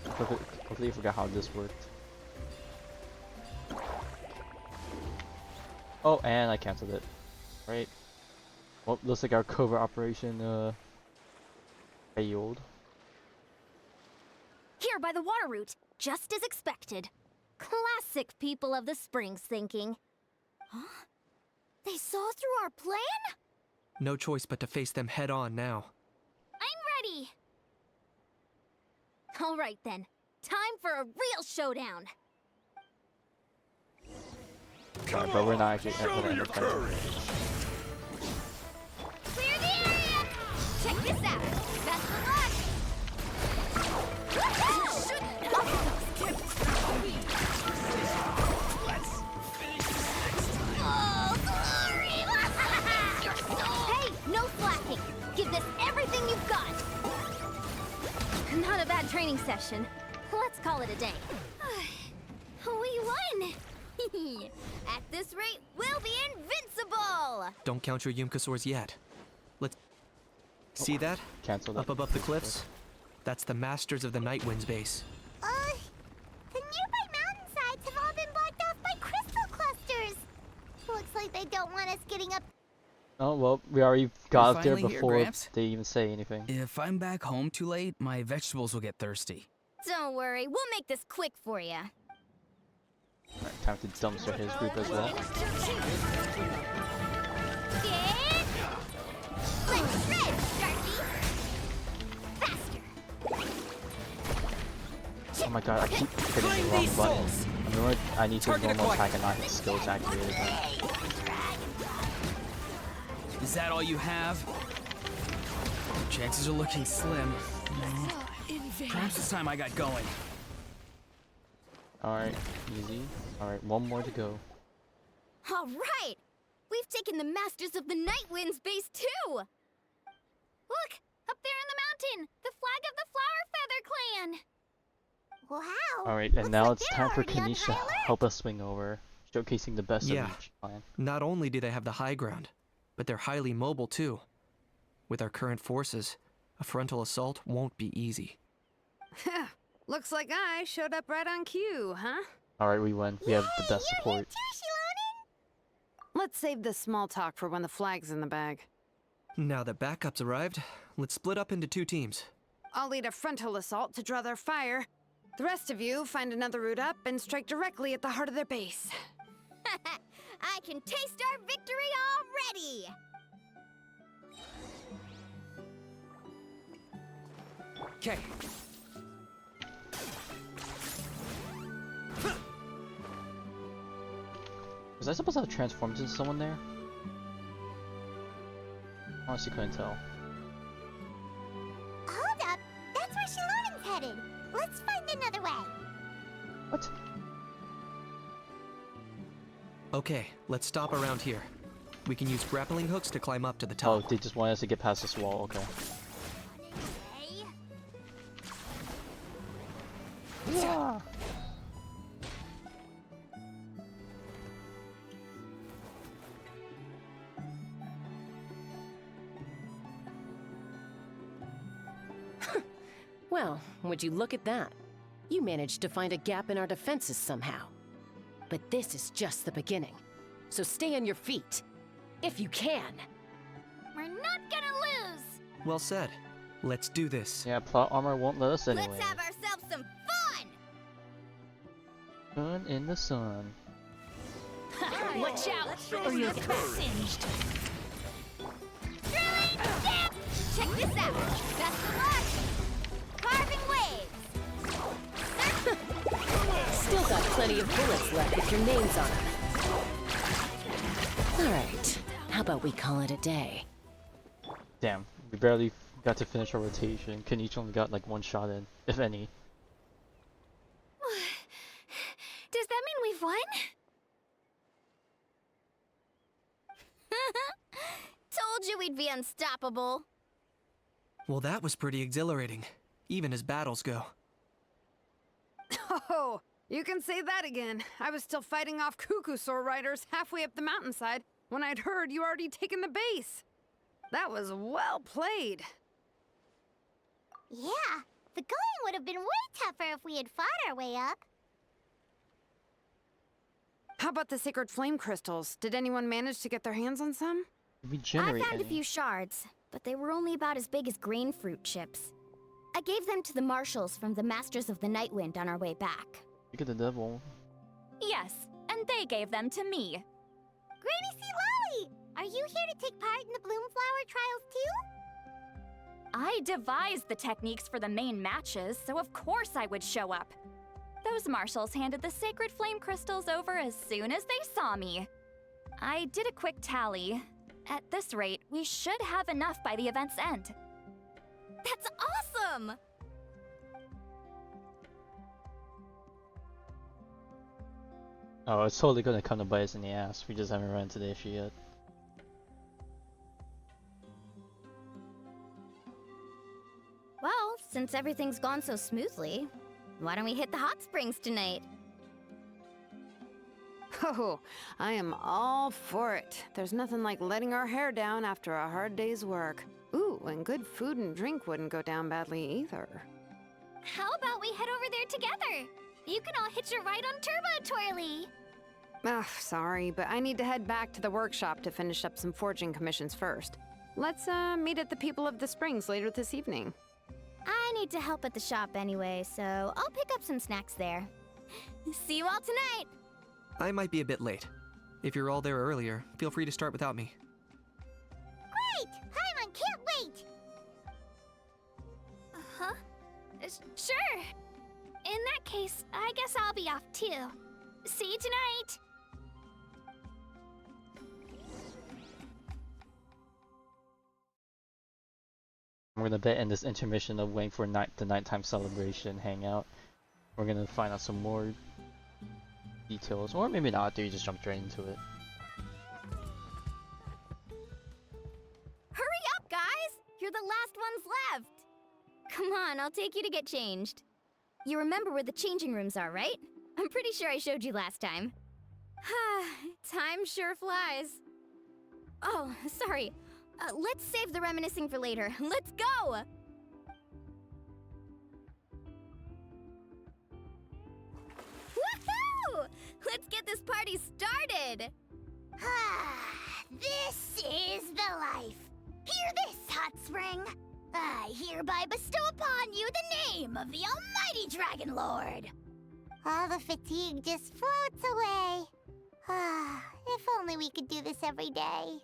I completely forgot how this worked. Oh, and I canceled it. Right. Well, looks like our covert operation, failed. Here by the water route, just as expected. Classic people of the Springs thinking. Huh? They saw through our plan? No choice but to face them head on now. I'm ready! Alright then, time for a real showdown! Alright, but we're not actually Show your courage! Clear the area! Check this out! Best of luck! Oh, glory! Hey, no slacking! Give this everything you've got! Not a bad training session. Let's call it a day. We won! At this rate, we'll be invincible! Don't count your Yumkasaurs yet. Let's... See that? Cancel that. Up above the cliffs? That's the Masters of the Night Wind's base. The nearby mountainsides have all been blocked off by crystal clusters. Looks like they don't want us getting up. Oh, well, we already got up there finally here, before Gramps. they even say anything. If I'm back home too late, my vegetables will get thirsty. Don't worry, we'll make this quick for you. Alright, time to dumpster his group as well. Let's shred, Sharky! Faster! Oh my god, I keep hitting the wrong button. I remember I need to normal attack and not hit skills activated. Is that all you have? Chances are looking slim. Perhaps this time I got going. Alright, easy. Alright, one more to go. Alright! We've taken the Masters of the Night Wind's base too! Look! Up there in the mountain! The flag of the Flower Feather Clan! Wow! Alright, and now like it's they're time for already on Kanisha to high alert. help us swing over, showcasing the best Yeah. of each clan. Not only do they have the high ground, but they're highly mobile too. With our current forces, a frontal assault won't be easy. Looks like I showed up right on cue, huh? Alright, we win. We have the best support. Let's save the small talk for when the flag's in the bag. Now that backup's arrived, let's split up into two teams. I'll lead a frontal assault to draw their fire. The rest of you find another route up and strike directly at the heart of their base. I can taste our victory already! Okay. Was I supposed to have transformed into someone there? Honestly, couldn't tell. Hold up! That's where Shalonen's headed. Let's find another way. What? Okay, let's stop around here. We can use grappling hooks to climb up to the top. Oh, they just wanted us to get past this wall, okay. Yeah. Well, would you look at that? You managed to find a gap in our defenses somehow. But this is just the beginning. So stay on your feet. If you can. We're not gonna lose! Well said. Let's do this. Yeah, plot armor won't let us anyway. Let's have ourselves some fun! Fun in the sun. Watch out, or you'll get singed. Check this out! Best of luck! Carving waves! Still got plenty of bullets left with your names on them. Alright, how about we call it a day? Damn, we barely got to finish our rotation. Kenichi only got like one shot in, if any. Does that mean we've won? Told you we'd be unstoppable. Well, that was pretty exhilarating, even as battles go. Oh, you can say that again. I was still fighting off Cuckoosaur riders halfway up the mountainside when I'd heard you already taken the base. That was well played. Yeah, the going would have been way tougher if we had fought our way up. How about the sacred flame crystals? Did anyone manage to get their hands on some? We generate I found a few shards, but they were only about as big as grain fruit chips. I gave them to the marshals from the Masters of the Nightwind on our way back. Look at the devil. Yes, and they gave them to me. Granny C. Lolly! Are you here to take part in the Bloomflower trials too? I devised the techniques for the main matches, so of course I would show up. Those marshals handed the sacred flame crystals over as soon as they saw me. I did a quick tally. At this rate, we should have enough by the event's end. That's awesome! Oh, it's totally gonna come to bite us in the ass. We just haven't run into the issue yet. Well, since everything's gone so smoothly, why don't we hit the hot springs tonight? Oh, I am all for it. There's nothing like letting our hair down after a hard day's work. Ooh, and good food and drink wouldn't go down badly either. How about we head over there together? You can all hitch a ride on Turbo Twirly. Ugh, sorry, but I need to head back to the workshop to finish up some forging commissions first. Let's meet at the People of the Springs later this evening. I need to help at the shop anyway, so I'll pick up some snacks there. See you all tonight! I might be a bit late. If you're all there earlier, feel free to start without me. Great! Paimon can't wait! Huh? Sure. In that case, I guess I'll be off too. See you tonight! I'm gonna bet in this intermission of waiting for the nighttime celebration hangout, we're gonna find out some more details, or maybe not. Do you just jump straight into it? Hurry up, guys! You're the last ones left! Come on, I'll take you to get changed. You remember where the changing rooms are, right? I'm pretty sure I showed you last time. Time sure flies. Oh, sorry. Let's save the reminiscing for later. Let's go! Woohoo! Let's get this party started! This is the life. Hear this, Hot Spring. I hereby bestow upon you the name of the Almighty Dragon Lord. All the fatigue just floats away. If only we could do this every day.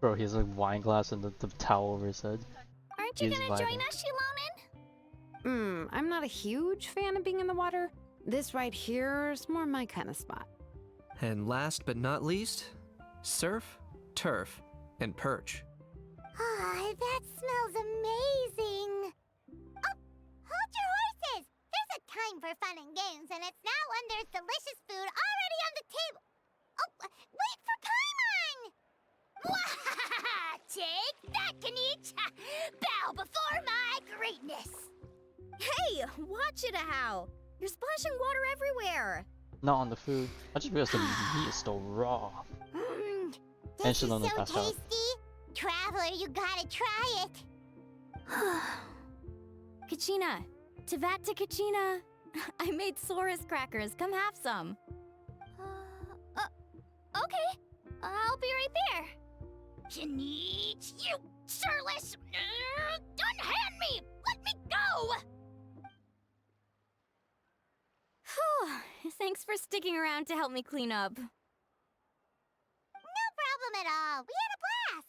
Bro, he has a wine glass and the towel over his head. Aren't you He's gonna join vibing. us, Shilonen? I'm not a huge fan of being in the water. This right here is more my kind of spot. And last but not least, surf, turf, and perch. That smells amazing. Oh, hold your horses. There's a time for fun and games, and it's now when there's delicious food already on the table. Oh, wait for Paimon! Take that, Kanich! Bow before my greatness! Hey, watch it, how! You're splashing water everywhere! Not on the food. I just realized the meat is still raw. And This she's is on the so passed out. tasty! Traveler, you gotta try it! Kachina! Tavat to Kachina! I made Saurus crackers. Come have some. Okay. I'll be right there. can eat, you surless... unhand me! Let me go! Whew. Thanks for sticking around to help me clean up. No problem at all. We had a blast!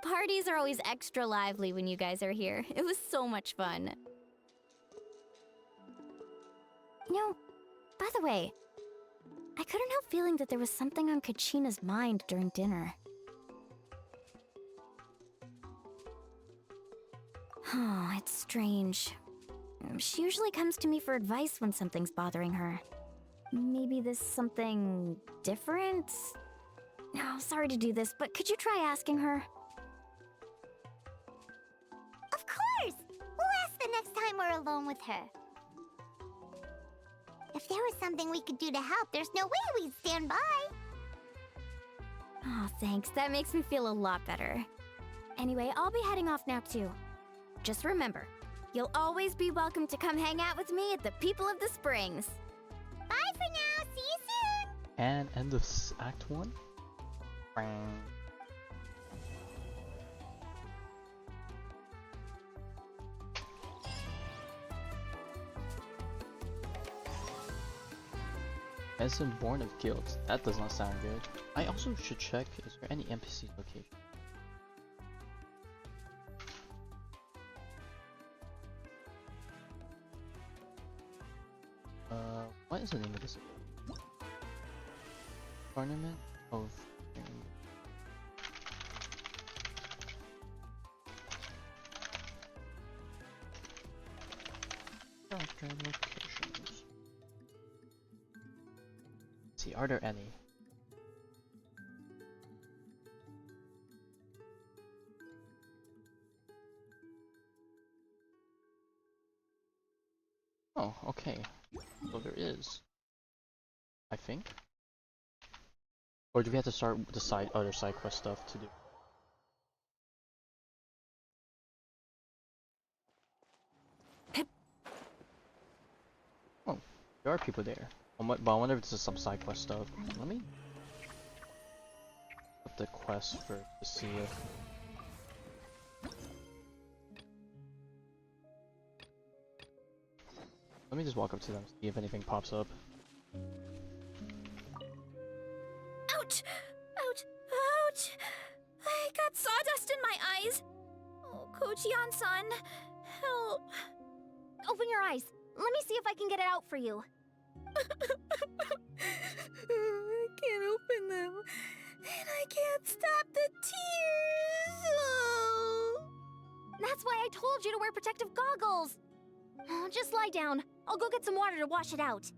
Parties are always extra lively when you guys are here. It was so much fun. You know, by the way, I couldn't help feeling that there was something on Kachina's mind during dinner. Oh, it's strange. She usually comes to me for advice when something's bothering her. Maybe this something different? No, sorry to do this, but could you try asking her? Of course! We'll ask the next time we're alone with her. If there was something we could do to help, there's no way we'd stand by. Oh, thanks. That makes me feel a lot better. Anyway, I'll be heading off now too. Just remember, you'll always be welcome to come hang out with me at the People of the Springs. Bye for now. See you soon. And end of Act 1. Medicine born of guilt. That does not sound good. I also should check, is there any NPC location? What is the name of this? Tournament of... Character locations. Let's see, are there any? Oh, okay. So there is. I think. Or do we have to start with the other side quest stuff to do? Oh, there are people there. But I wonder if this is some side quest stuff. Let me put the quest first to see if... Let me just walk up to them, see if anything pops up. Ouch! Ouch! Ouch! I got sawdust in my eyes! Oh, Kochian-san, help! Open your eyes. Let me see if I can get it out for you. I can't open them, and I can't stop the tears! Oh. That's why I told you to wear protective goggles. Oh, just lie down. I'll go get some water to wash it out.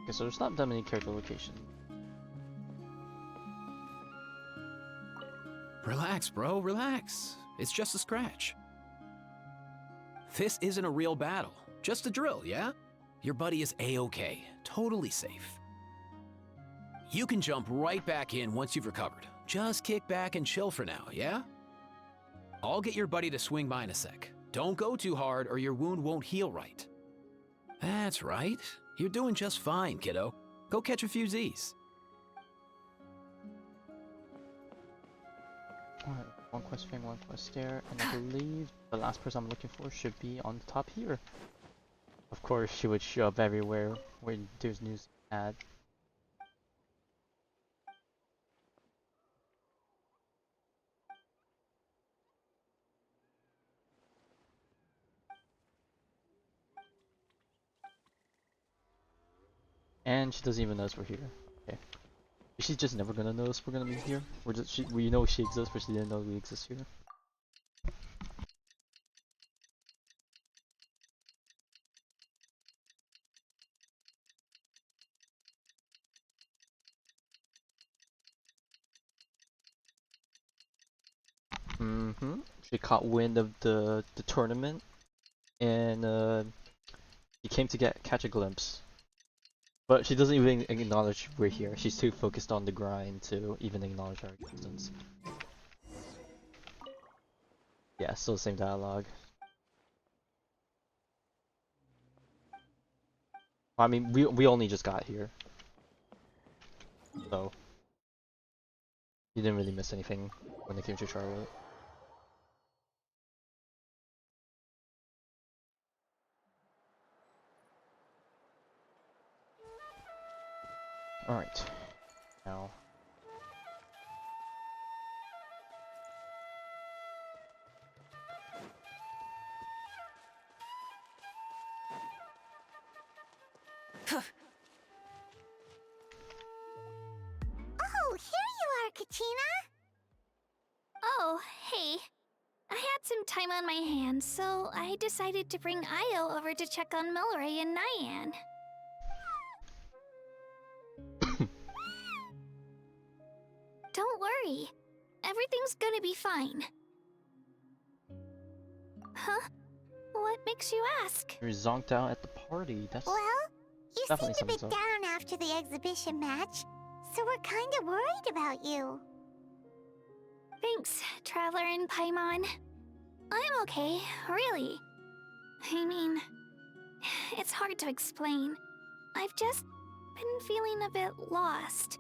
Okay, so there's not that many character locations. Relax, bro, relax. It's just a scratch. This isn't a real battle, just a drill, yeah? Your buddy is A-okay, totally safe. You can jump right back in once you've recovered. Just kick back and chill for now, yeah? I'll get your buddy to swing by in a sec. Don't go too hard or your wound won't heal right. That's right. You're doing just fine, kiddo. Go catch a few Z's. Alright, one quest thing, one quest there, and I believe the last person I'm looking for should be on the top here. Of course, she would show up everywhere where there's news ad. And she doesn't even notice we're here. Okay. She's just never gonna notice we're gonna be here. We know she exists, but she didn't know we exist here. She caught wind of the tournament, and she came to catch a glimpse. But she doesn't even acknowledge we're here. She's too focused on the grind to even acknowledge our existence. Yeah, still the same dialogue. I mean, we only just got here, so you didn't really miss anything when it came to Charlotte. All right, now. Oh, here you are, Katrina! Oh, hey. I had some time on my hands, so I decided to bring Io over to check on Milray and Nyan. Don't worry. Everything's gonna be fine. Huh? What makes you ask? You're zonked out at the party. That's Well, you definitely seemed a bit something's up. down after the exhibition match, so we're kinda worried about you. Thanks, Traveler and Paimon. I'm okay, really. I mean, it's hard to explain. I've just been feeling a bit lost.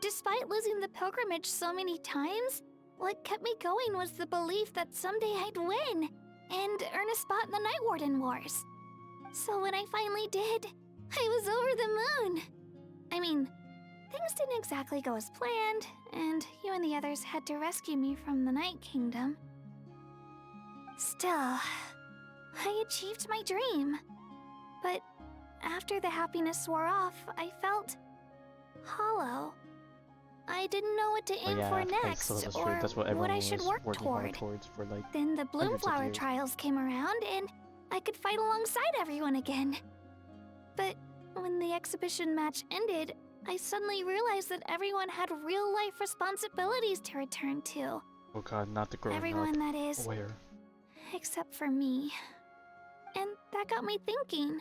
Despite losing the pilgrimage so many times, what kept me going was the belief that someday I'd win and earn a spot in the Night Warden Wars. So when I finally did, I was over the moon. I mean, things didn't exactly go as planned, and you and the others had to rescue me from the Night Kingdom. Still, I achieved my dream. But after the happiness wore off, I felt hollow. I didn't know what to aim for next, that's or true. That's what what everyone I should was work working hard toward. towards for like Then the hundreds of Bloomflower years. trials came around, and I could fight alongside everyone again. But when the exhibition match ended, I suddenly realized that everyone had real-life responsibilities to return to. Oh god, not the growing Everyone, up. that is. Where? Except for me. And that got me thinking.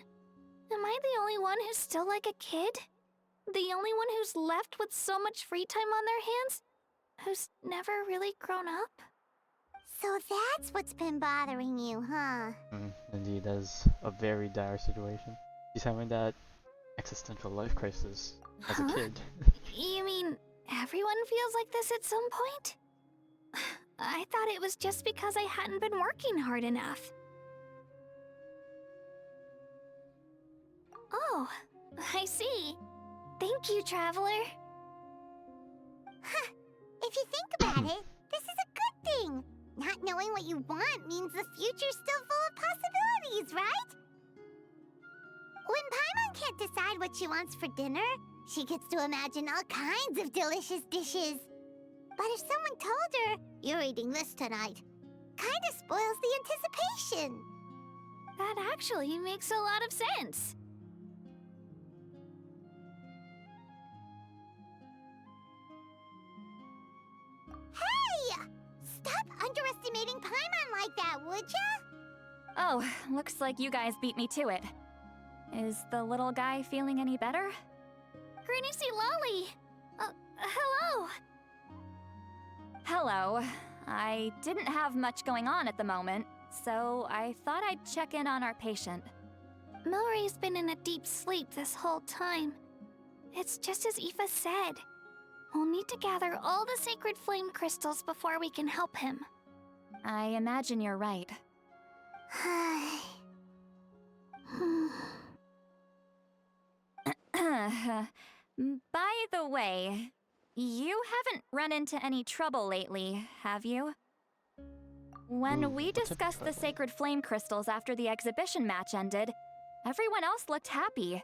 Am I the only one who's still like a kid? The only one who's left with so much free time on their hands? Who's never really grown up? So that's what's been bothering you, huh? Indeed, that is a very dire situation. She's having that existential life crisis as a kid. You mean everyone feels like this at some point? I thought it was just because I hadn't been working hard enough. Oh, I see. Thank you, Traveler. Huh. If you think about it, this is a good thing. Not knowing what you want means the future's still full of possibilities, right? When Paimon can't decide what she wants for dinner, she gets to imagine all kinds of delicious dishes. But if someone told her, "You're eating this tonight," kinda spoils the anticipation. That actually makes a lot of sense. Hey! Stop underestimating Paimon like that, would ya? Oh, looks like you guys beat me to it. Is the little guy feeling any better? Granny Lolly! Hello! Hello. I didn't have much going on at the moment, so I thought I'd check in on our patient. Milray's been in a deep sleep this whole time. It's just as Aoife said. We'll need to gather all the sacred flame crystals before we can help him. I imagine you're right. By the way, you haven't run into any trouble lately, have you? When we discussed the sacred flame crystals after the exhibition match ended, everyone else looked happy.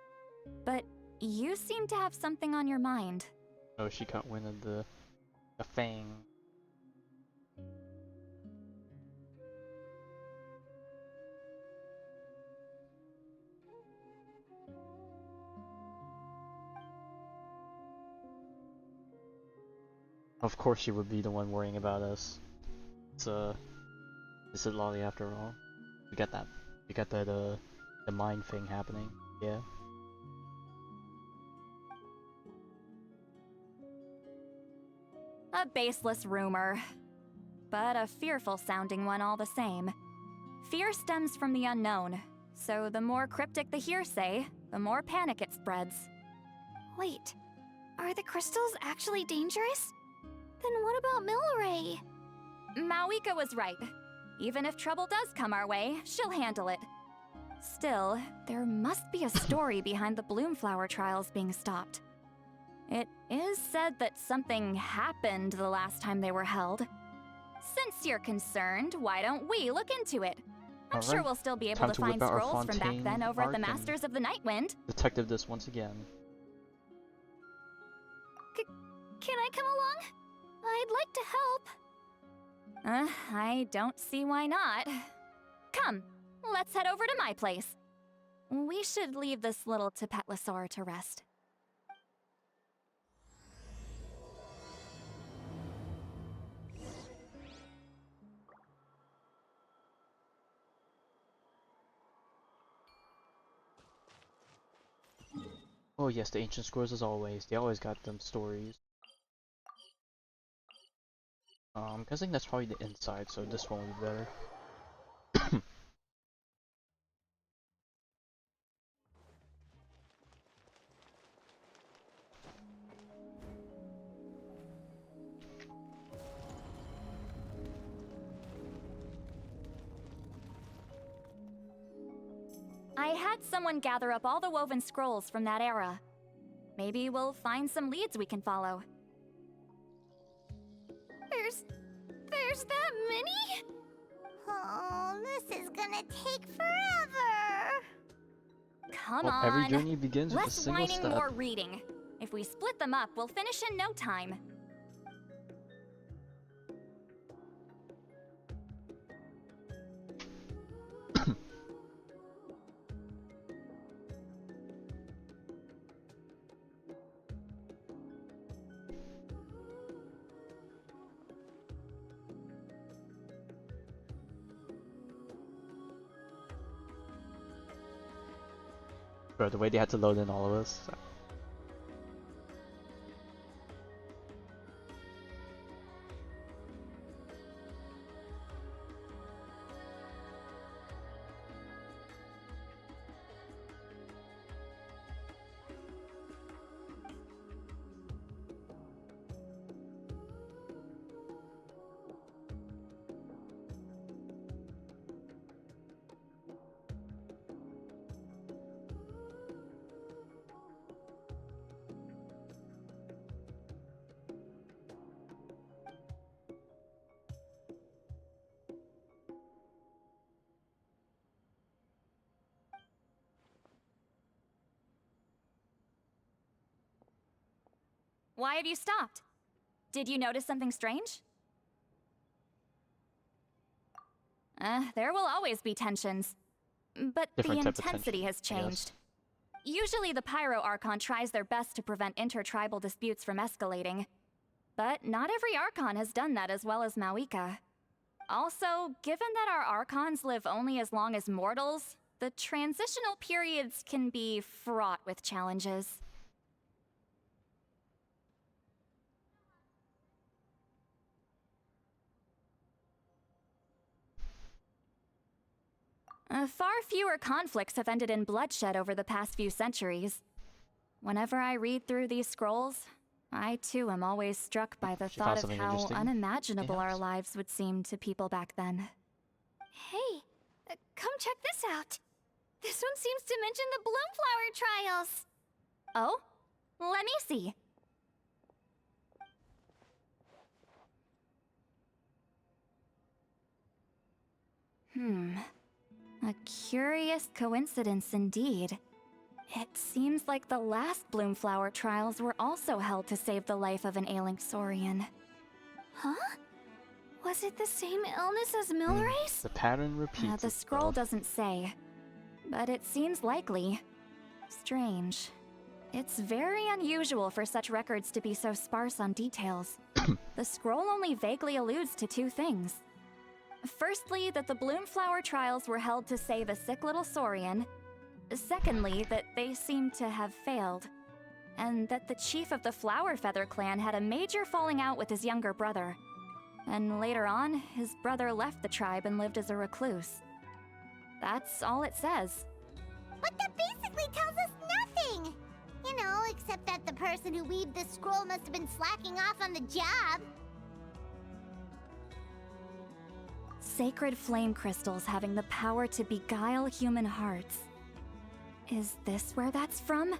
But you seem to have something on your mind. Oh, she can't win at the Fang. Of course she would be the one worrying about us. It's Lolly after all. You got that. You got that the mind thing happening. Yeah. A baseless rumor. but a fearful sounding one all the same. Fear stems from the unknown, so the more cryptic the hearsay, the more panic it spreads. Wait, are the crystals actually dangerous? Then what about Milray? Mawika was right. Even if trouble does come our way, she'll handle it. Still, there must be a story behind the Bloomflower trials being stopped. It is said that something happened the last time they were held. Since you're concerned, why don't we look into it? I'm sure we'll still be able to find scrolls from back then over at the Masters of the Nightwind. Detective this once again. Can I come along? I'd like to help. I don't see why not. Come, let's head over to my place. We should leave this little Tapetlosaur to rest. Oh yes, the ancient scrolls as always. They always got them stories. I'm guessing that's probably the inside, so this one will be better. I had someone gather up all the woven scrolls from that era. Maybe we'll find some leads we can follow. There's that many? Oh, this is gonna take forever. Come well, on. every journey begins with a Less single whining, step. more reading. If we split them up, we'll finish in no time. Bro, the way they had to load in all of us. Why have you stopped? Did you notice something strange? There will always be tensions. But Different the type of intensity tension, has changed. Usually the Pyro Archon tries their best to prevent intertribal disputes from escalating. But not every Archon has done that as well as Mawika. Also, given that our Archons live only as long as mortals, the transitional periods can be fraught with challenges. Far fewer conflicts have ended in bloodshed over the past few centuries. Whenever I read through these scrolls, I too am always struck by the thought of how unimaginable our lives would seem to people back then. Hey, come check this out. This one seems to mention the Bloomflower trials. Oh? Let me see. A curious coincidence indeed. It seems like the last Bloomflower trials were also held to save the life of an ailing saurian. Huh? Was it the same illness as Milray's? The pattern repeats The scroll doesn't say, but it seems likely. Strange. It's very unusual for such records to be so sparse on details. The scroll only vaguely alludes to two things. Firstly, that the Bloomflower trials were held to save a sick little saurian. Secondly, that they seem to have failed. And that the chief of the Flower Feather clan had a major falling out with his younger brother. And later on, his brother left the tribe and lived as a recluse. That's all it says. But that basically tells us nothing! You know, except that the person who weaved this scroll must have been slacking off on the job. Sacred flame crystals having the power to beguile human hearts. Is this where that's from?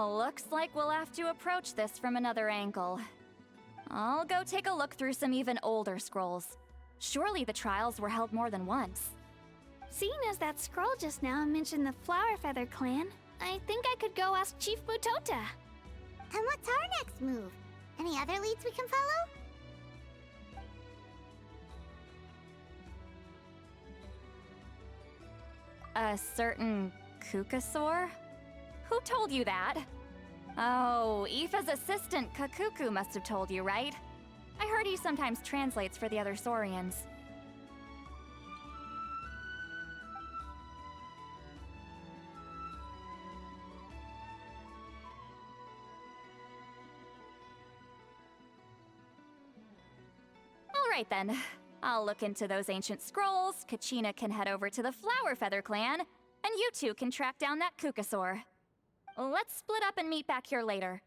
Looks like we'll have to approach this from another angle. I'll go take a look through some even older scrolls. Surely the trials were held more than once. Seeing as that scroll just now mentioned the Flower Feather clan, I think I could go ask Chief Mutota. And what's our next move? Any other leads we can follow? A certain Kukasaur? Who told you that? Oh, Aoife's assistant Kakuku must have told you, right? I heard he sometimes translates for the other saurians. Alright then. I'll look into those ancient scrolls, Kachina can head over to the Flower Feather clan, and you two can track down that Kukasaur. Let's split up and meet back here later.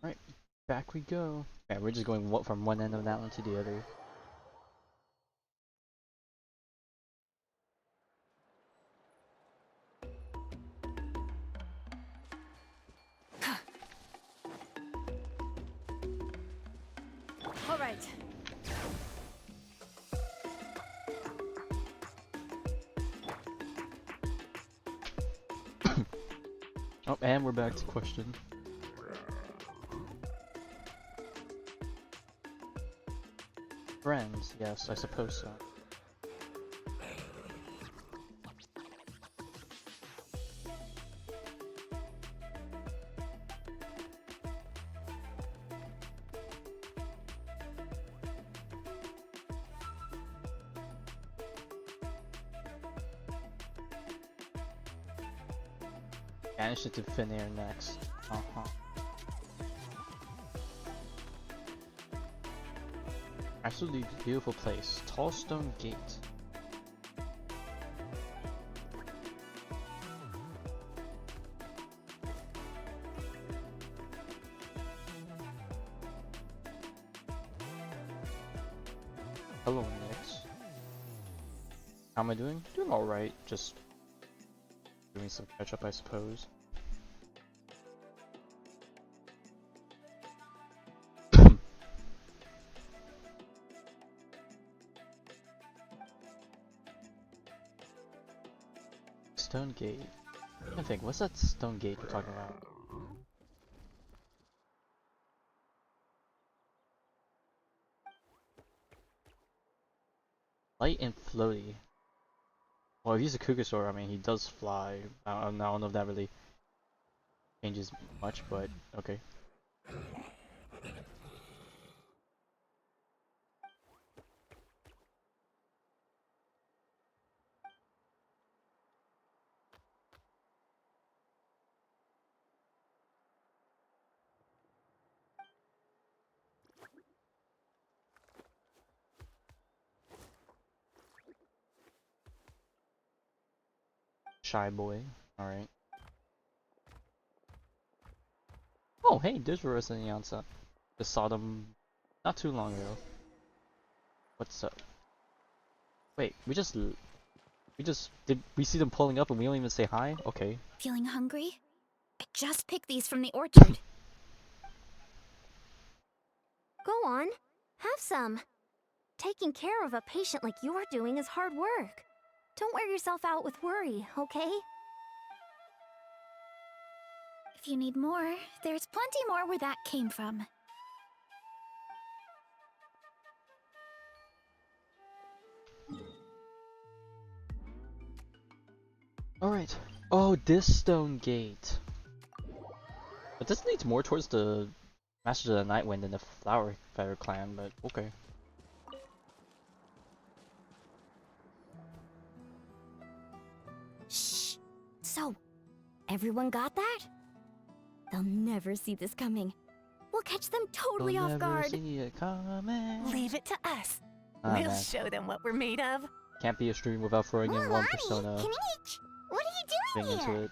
Alright, back we go. Yeah, we're just going from one end of Natlan to the other. All right. Oh, and we're back to question. Friends, yes, I suppose so. Banish it to thin air next. Absolutely beautiful place. Tall stone gate. Hello, Nix. How am I doing? Doing alright. Just doing some catch up, I suppose. Stone gate. I think, what's that stone gate we're talking about? Light and floaty. Well, if he's a Kugasaur, I mean, he does fly. I don't know if that really changes much, but okay. Shy boy. Alright. Oh, hey, there's Rosa and Yansa. Just saw them not too long ago. What's up? Wait, did we see them pulling up and we don't even say hi? Okay. Feeling hungry? I just picked these from the orchard. Go on, have some. Taking care of a patient like you're doing is hard work. Don't wear yourself out with worry, okay? If you need more, there's plenty more where that came from. Alright. Oh, this stone gate. But this leads more towards the Masters of the Nightwind than the Flower Feather clan, but okay. Everyone got that? They'll never see this coming. We'll catch them totally They'll off never guard. see it coming. Leave it to us. Ah, We'll man. show them what we're made of. Can't be a stream without throwing in one persona Kinich, what are you thing doing into here? it.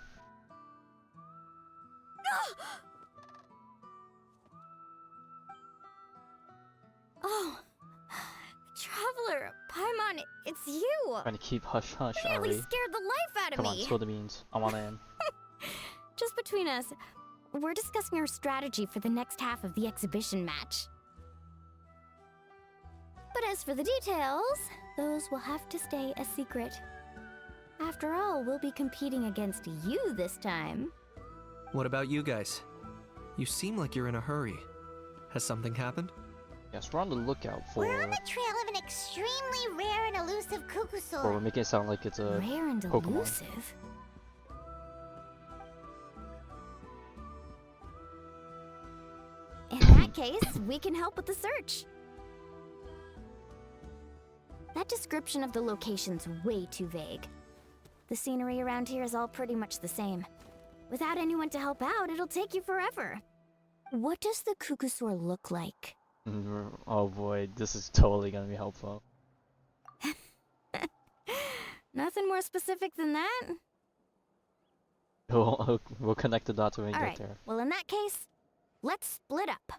Oh, Traveler, Paimon, it's you! Trying to keep hush hush, Nearly Ari. scared the life out of Come on, me! spill the beans. I want in. Just between us, we're discussing our strategy for the next half of the exhibition match. But as for the details, those will have to stay a secret. After all, we'll be competing against you this time. What about you guys? You seem like you're in a hurry. Has something happened? Yes, we're on the lookout for. We're on the trail of an extremely rare and elusive Kukusaur. Or we're making it sound like it's a Rare and Pokemon. elusive? In that case, we can help with the search. That description of the location's way too vague. The scenery around here is all pretty much the same. Without anyone to help out, it'll take you forever. What does the Kukusaur look like? Oh boy, this is totally gonna be helpful. Nothing more specific than that? We'll connect the dots when we get Alright, there. well in that case, let's split up.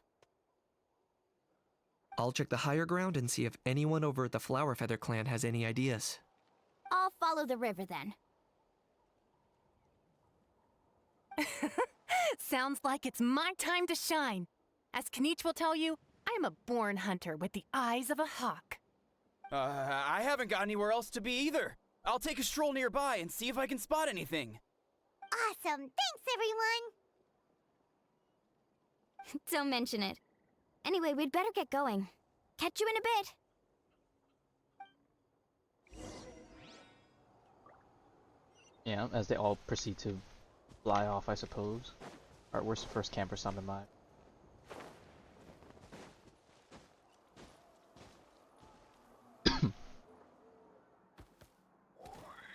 I'll check the higher ground and see if anyone over at the Flower Feather clan has any ideas. I'll follow the river then. Sounds like it's my time to shine. As Kinich will tell you, I am a born hunter with the eyes of a hawk. I haven't got anywhere else to be either. I'll take a stroll nearby and see if I can spot anything. Awesome. Thanks, everyone. Don't mention it. Anyway, we'd better get going. Catch you in a bit. Yeah, as they all proceed to fly off, I suppose. Alright, where's the first camper stopping by?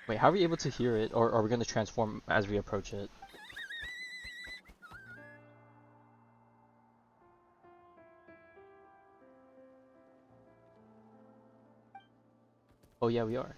Wait, how are we able to hear it? Or are we going to transform as we approach it? Oh yeah, we are.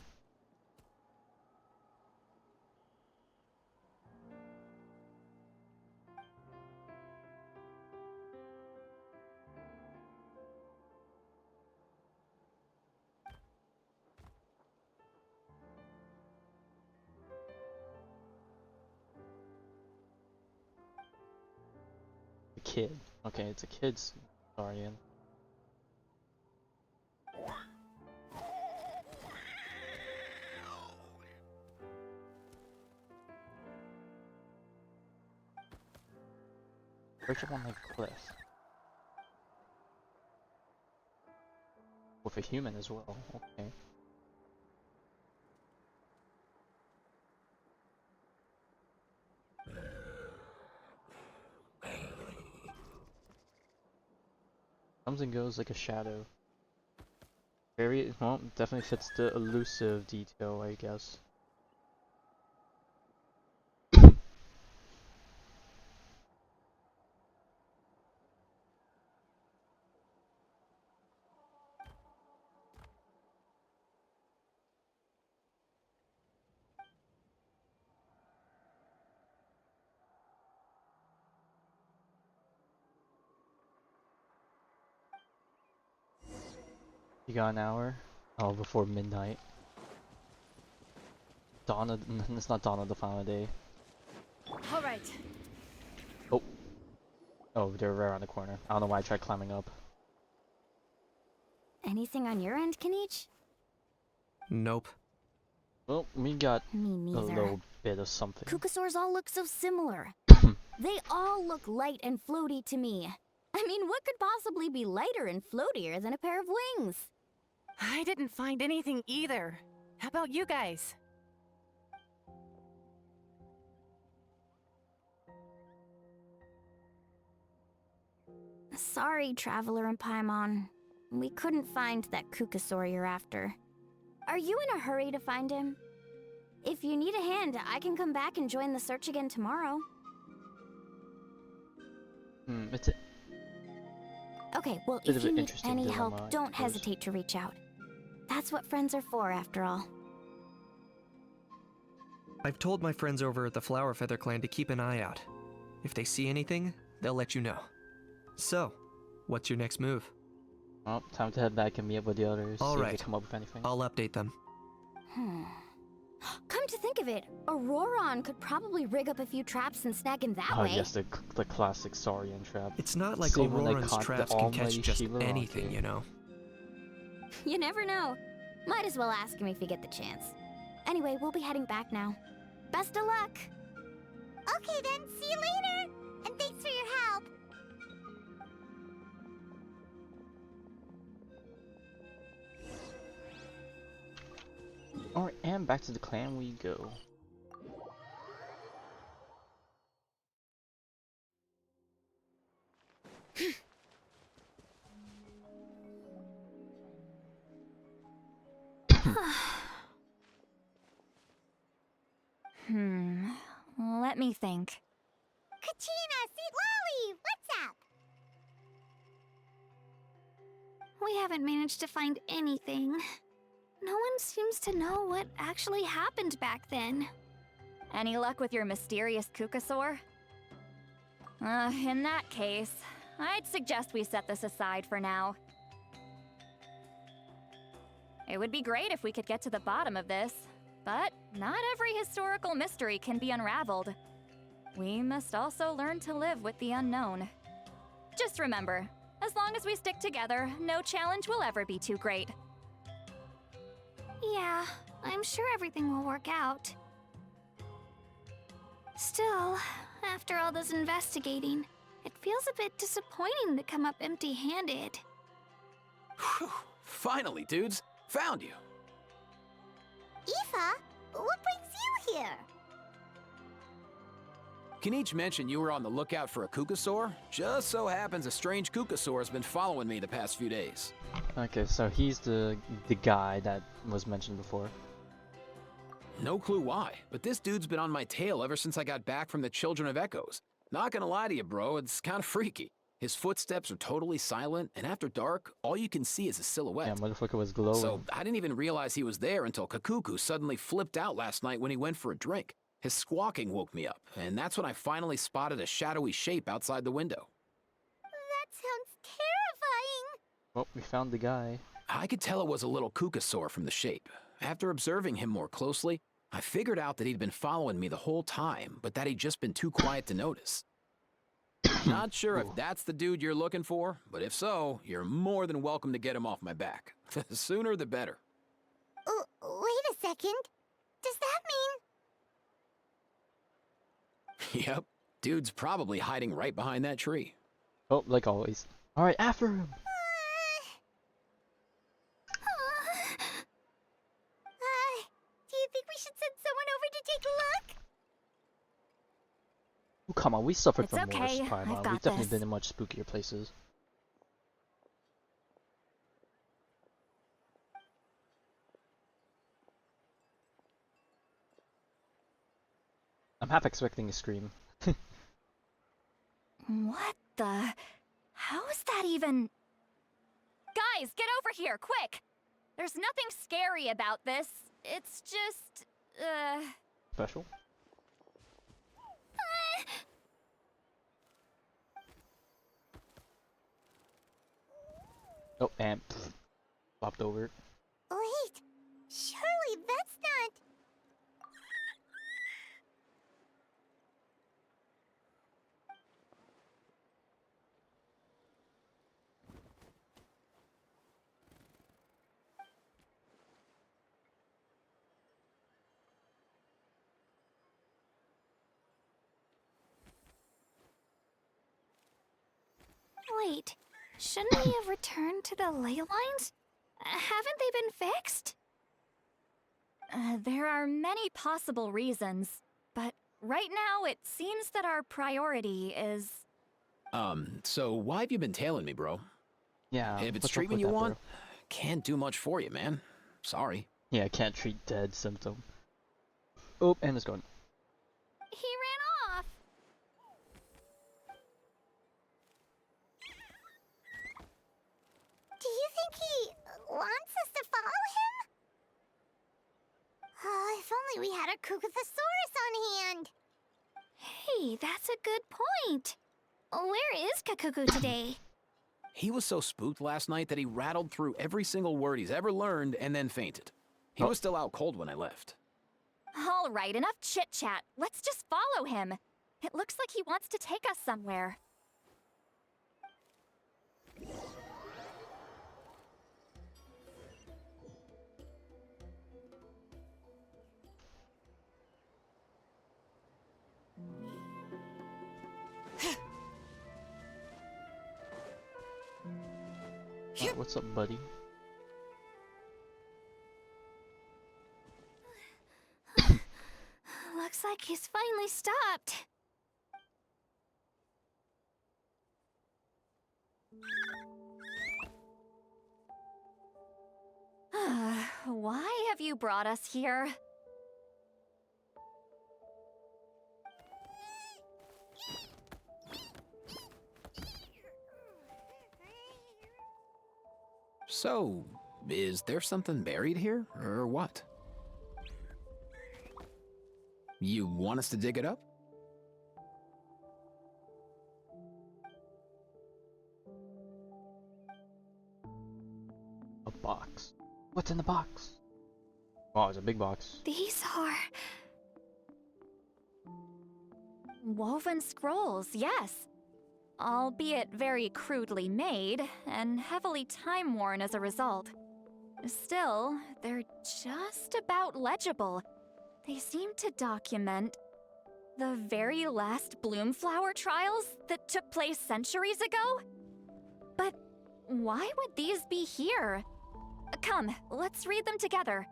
A kid. Okay, it's a kid's saurian. Perch up on the cliff. With a human as well, okay. Comes and goes like a shadow. Very, well, definitely fits the elusive detail, I guess. You got an hour? Oh, before midnight. Dawn of, it's not dawn of the final day. All right. Oh. Oh, they're right around the corner. I don't know why I tried climbing up. Anything on your end, Kinich? Nope. Well, we got Me a neither. little bit of something. Kukusaurs all look so similar. They all look light and floaty to me. I mean, what could possibly be lighter and floatier than a pair of wings? I didn't find anything either. How about you guys? Sorry, Traveler and Paimon. We couldn't find that Kukusaur you're after. Are you in a hurry to find him? If you need a hand, I can come back and join the search again tomorrow. It's a Okay, well, bit if of you an need interesting any dilemma, help, I don't suppose. hesitate to reach out. That's what friends are for, after all. I've told my friends over at the Flower Feather Clan to keep an eye out. If they see anything, they'll let you know. So, what's your next move? Well, time to head back and meet up with the others, All see if right. they come up with anything. I'll update them. Come to think of it, Auroron could probably rig up a few traps and snag him that Oh way. yes, the classic saurian trap. It's not like Same when they Auroron's caught the traps can catch almighty just Sheila anything, Rocky. you know. You never know. Might as well ask him if you get the chance. Anyway, we'll be heading back now. Best of luck! Okay then, see you later! And thanks for your help! Alright, and back to the clan we go. Let me think. Kachina, Sweet Lolly, what's up? We haven't managed to find anything. No one seems to know what actually happened back then. Any luck with your mysterious Kukasaur? In that case, I'd suggest we set this aside for now. It would be great if we could get to the bottom of this, but not every historical mystery can be unraveled. We must also learn to live with the unknown. Just remember, as long as we stick together, no challenge will ever be too great. Yeah, I'm sure everything will work out. Still, after all this investigating, it feels a bit disappointing to come up empty-handed. Whew. Finally, dudes. Found you. Aoife, what brings you here? Can each mention you were on the lookout for a Kukasaur? Just so happens a strange Kukasaur has been following me the past few days. Okay, so he's the guy that was mentioned before. No clue why, but this dude's been on my tail ever since I got back from the Children of Echoes. Not gonna lie to you, bro, it's kinda freaky. His footsteps are totally silent, and after dark, all you can see is a silhouette. Yeah, motherfucker was glowing. So I didn't even realize he was there until Kakuku suddenly flipped out last night when he went for a drink. His squawking woke me up, and that's when I finally spotted a shadowy shape outside the window. That sounds terrifying! Well, we found the guy. I could tell it was a little Kukasaur from the shape. After observing him more closely, I figured out that he'd been following me the whole time, but that he'd just been too quiet to notice. Not sure if that's the dude you're looking for, but if so, you're more than welcome to get him off my back. The sooner the better. Wait a second. Does that mean... Yep, dude's probably hiding right behind that tree. Oh, like always. Alright, after him! Do you think we should send someone over to take a look? Oh, come on, we suffered It's from okay, worse, I've Paimon. got We've definitely this. been in much spookier places. I'm half expecting a scream. What the? How is that even? Guys, get over here, quick! There's nothing scary about this. It's just, Special? Oh, and flopped over. Wait, surely that's not... Wait, shouldn't we have returned to the ley lines? Haven't they been fixed? there are many possible reasons, but right now it seems that our priority is... So why have you been tailing me, bro? Yeah, If it's what's up treatment with you that, want, bro? can't do much for you, man. Sorry. Yeah, I can't treat dead symptom. Oh, and it's gone. He ran off. Do you think he wants us to follow him? Oh, if only we had a Kukathosaurus on hand. Hey, that's a good point. Where is Kakuku today? He was so spooked last night that he rattled through every single word he's ever learned and then fainted. He was still out cold when I left. All right, enough chit-chat. Let's just follow him. It looks like he wants to take us somewhere. What's up, buddy? Looks like he's finally stopped. Why have you brought us here? So, is there something buried here, or what? You want us to dig it up? A box. What's in the box? Oh, it's a big box. These are... Woven scrolls, yes. Albeit very crudely made, and heavily time-worn as a result. Still, they're just about legible. They seem to document the very last Bloomflower trials that took place centuries ago? But why would these be here? Come, let's read them together.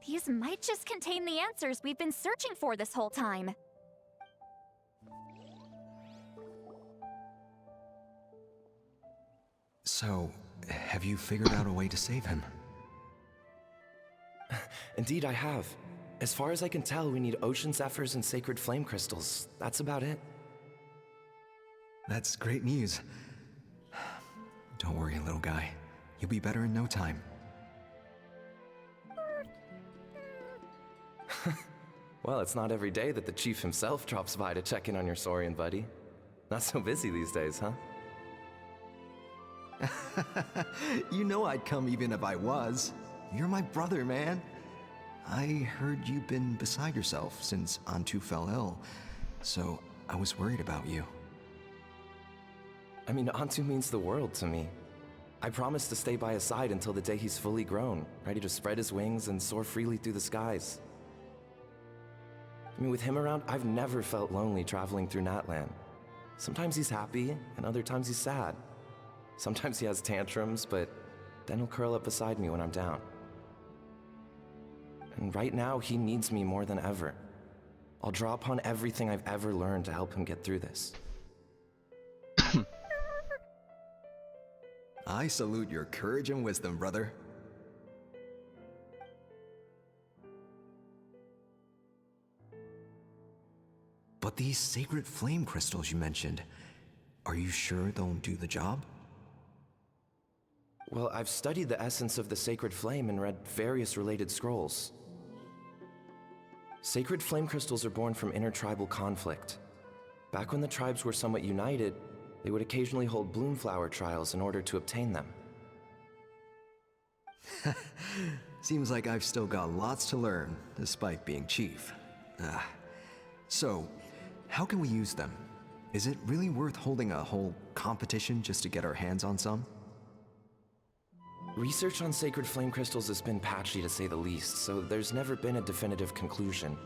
These might just contain the answers we've been searching for this whole time. So, have you figured out a way to save him? Indeed, I have. As far as I can tell, we need ocean zephyrs and sacred flame crystals. That's about it. That's great news. Don't worry, little guy. You'll be better in no time. Well, it's not every day that the chief himself drops by to check in on your saurian buddy. Not so busy these days, huh? You know I'd come even if I was. You're my brother, man. I heard you've been beside yourself since Antu fell ill, so I was worried about you. I mean, Antu means the world to me. I promised to stay by his side until the day he's fully grown, ready to spread his wings and soar freely through the skies. I mean, with him around, I've never felt lonely traveling through Natlan. Sometimes he's happy, and other times he's sad. Sometimes he has tantrums, but then he'll curl up beside me when I'm down. And right now, he needs me more than ever. I'll draw upon everything I've ever learned to help him get through this. I salute your courage and wisdom, brother. But these sacred flame crystals you mentioned, are you sure they'll do the job? Well, I've studied the essence of the sacred flame and read various related scrolls. Sacred flame crystals are born from intertribal conflict. Back when the tribes were somewhat united, they would occasionally hold Bloomflower trials in order to obtain them. Seems like I've still got lots to learn, despite being chief. So, how can we use them? Is it really worth holding a whole competition just to get our hands on some? Research on sacred flame crystals has been patchy to say the least, so there's never been a definitive conclusion.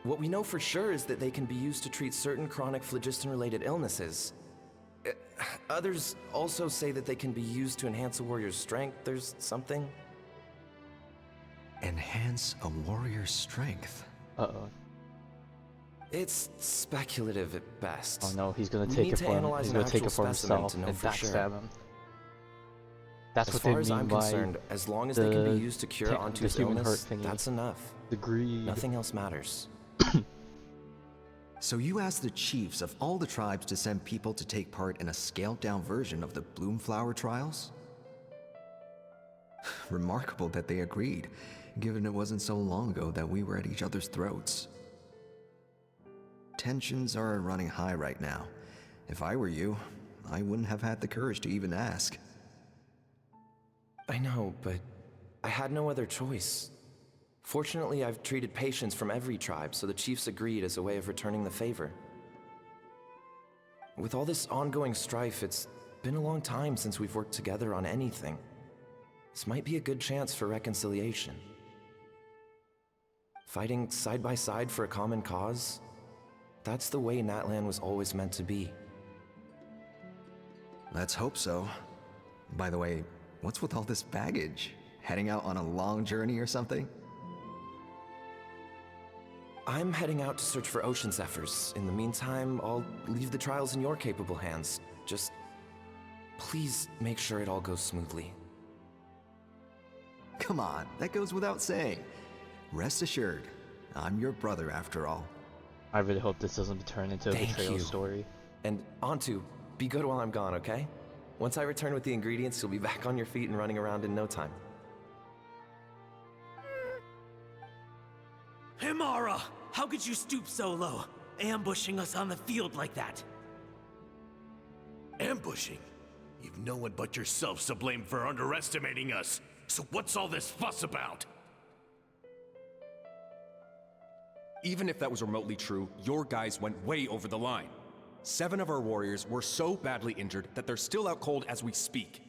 What we know for sure is that they can be used to treat certain chronic phlogiston-related illnesses. Others also say that they can be used to enhance a warrior's strength. There's something. Enhance a warrior's strength? Uh-oh. It's speculative at best. Oh no, he's gonna take it for him. He's gonna take it for himself and backstab him. That's As what far they as mean I'm by concerned, as long as they can be the used to cure the Antu's human hurt illness, thingy. that's enough. The greed. Nothing else matters. So you asked the chiefs of all the tribes to send people to take part in a scaled-down version of the Bloomflower trials? Remarkable that they agreed, given it wasn't so long ago that we were at each other's throats. Tensions are running high right now. If I were you, I wouldn't have had the courage to even ask. I know, but I had no other choice. Fortunately, I've treated patients from every tribe, so the chiefs agreed as a way of returning the favor. With all this ongoing strife, it's been a long time since we've worked together on anything. This might be a good chance for reconciliation. Fighting side by side for a common cause, that's the way Natlan was always meant to be. Let's hope so. By the way, what's with all this baggage? Heading out on a long journey or something? I'm heading out to search for ocean zephyrs. In the meantime, I'll leave the trials in your capable hands. Just please make sure it all goes smoothly. Come on, that goes without saying. Rest assured, I'm your brother after all. I really hope this doesn't turn into a Thank betrayal you. story. And Antu, be good while I'm gone, okay? Once I return with the ingredients, you'll be back on your feet and running around in no time. Himara! How could you stoop so low, ambushing us on the field like that? Ambushing? You've no one but yourself to blame for underestimating us. So what's all this fuss about? Even if that was remotely true, your guys went way over the line. 7 of our warriors were so badly injured that they're still out cold as we speak.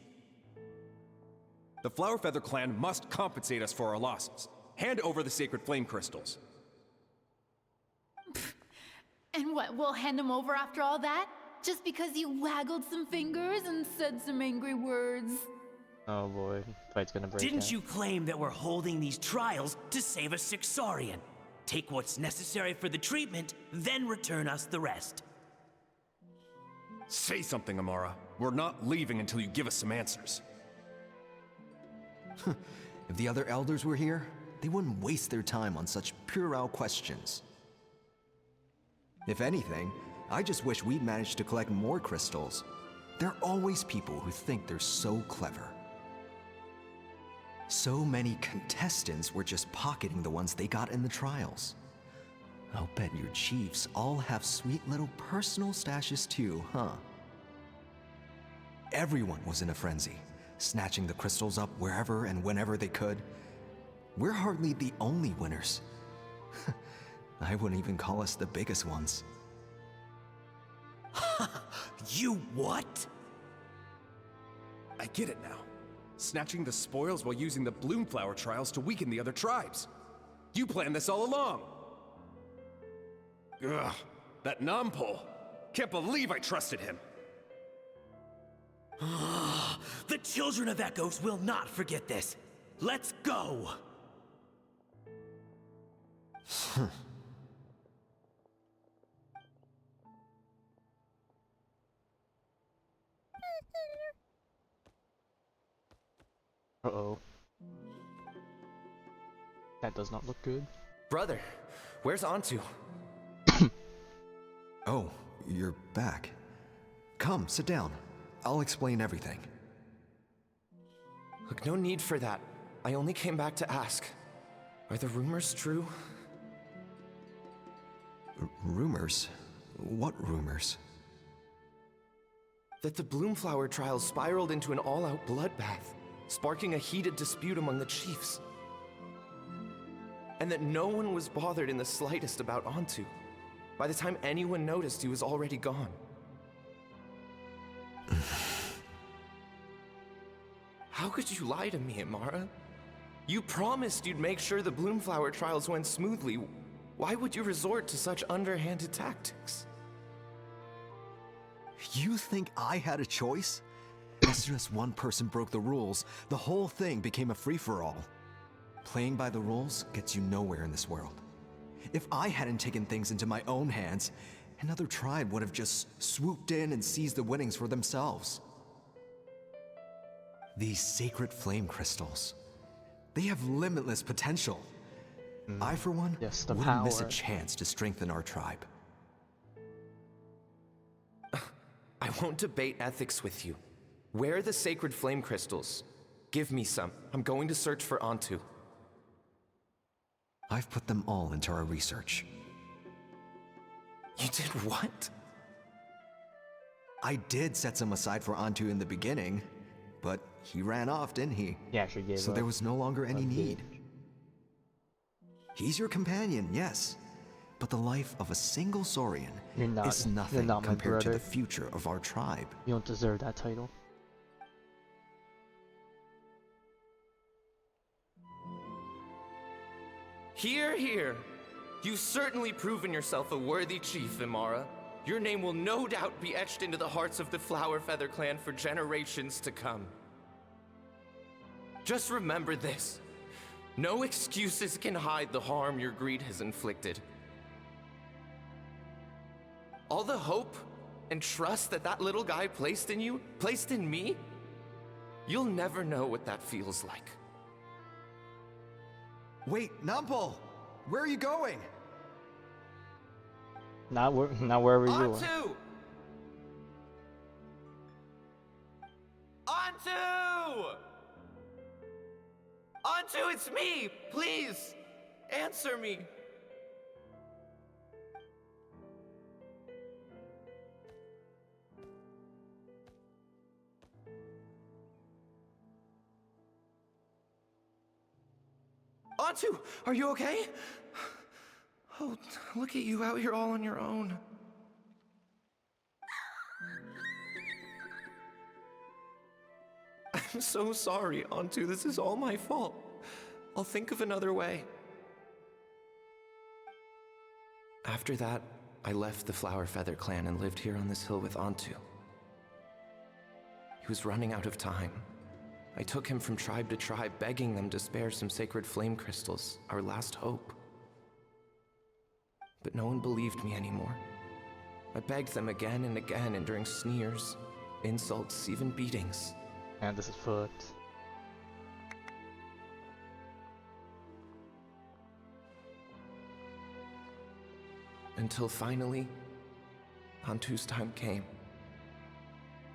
The Flower Feather clan must compensate us for our losses. Hand over the sacred flame crystals. And what, we'll hand them over after all that? Just because you waggled some fingers and said some angry words? Oh boy, fight's gonna break Didn't out. you claim that we're holding these trials to save a sick saurian? Take what's necessary for the treatment, then return us the rest. Say something, Amara. We're not leaving until you give us some answers. If the other elders were here, they wouldn't waste their time on such puerile questions. If anything, I just wish we'd managed to collect more crystals. There are always people who think they're so clever. So many contestants were just pocketing the ones they got in the trials. I'll bet your chiefs all have sweet little personal stashes too, huh? Everyone was in a frenzy, snatching the crystals up wherever and whenever they could. We're hardly the only winners. I wouldn't even call us the biggest ones. You what? I get it now. Snatching the spoils while using the Bloomflower trials to weaken the other tribes. You planned this all along. Ugh, that Nampole. Can't believe I trusted him. The children of Echoes will not forget this. Let's go! Uh-oh. That does not look good. Brother, where's Antu? Oh, you're back. Come, sit down. I'll explain everything. Look, no need for that. I only came back to ask. Are the rumors true? Rumors? What rumors? That the Bloomflower trials spiraled into an all-out bloodbath, sparking a heated dispute among the chiefs. And that no one was bothered in the slightest about Antu. By the time anyone noticed, he was already gone. How could you lie to me, Amara? You promised you'd make sure the Bloomflower trials went smoothly. Why would you resort to such underhanded tactics? You think I had a choice? As soon as one person broke the rules, the whole thing became a free-for-all. Playing by the rules gets you nowhere in this world. If I hadn't taken things into my own hands, another tribe would have just swooped in and seized the winnings for themselves. These sacred flame crystals. They have limitless potential. I, for one, Yes, the wouldn't miss a power. chance to strengthen our tribe. I won't debate ethics with you. Where are the sacred flame crystals? Give me some. I'm going to search for Antu. I've put them all into our research. You did what? I did set some aside for Antu in the beginning, but he ran off, didn't he? He actually gave So up. there was no longer any He need. He's your companion, yes, but the life of a single saurian is nothing not my compared to brother. the future of our tribe. You don't deserve that title. Hear, hear. You've certainly proven yourself a worthy chief, Imara. Your name will no doubt be etched into the hearts of the Flower Feather clan for generations to come. Just remember this. No excuses can hide the harm your greed has inflicted. All the hope and trust that that little guy placed in you, placed in me, you'll never know what that feels like. Wait, Nampal! Where are you going? Not wherever you are. Antu! Antu! Antu, it's me! Please! Answer me! Antu, are you okay? Oh, look at you out here all on your own. I'm so sorry, Antu. This is all my fault. I'll think of another way. After that, I left the Flower Feather clan and lived here on this hill with Antu. He was running out of time. I took him from tribe to tribe, begging them to spare some sacred flame crystals, our last hope. But no one believed me anymore. I begged them again and again, enduring sneers, insults, even beatings. And this is fucked. Until finally, Antu's time came.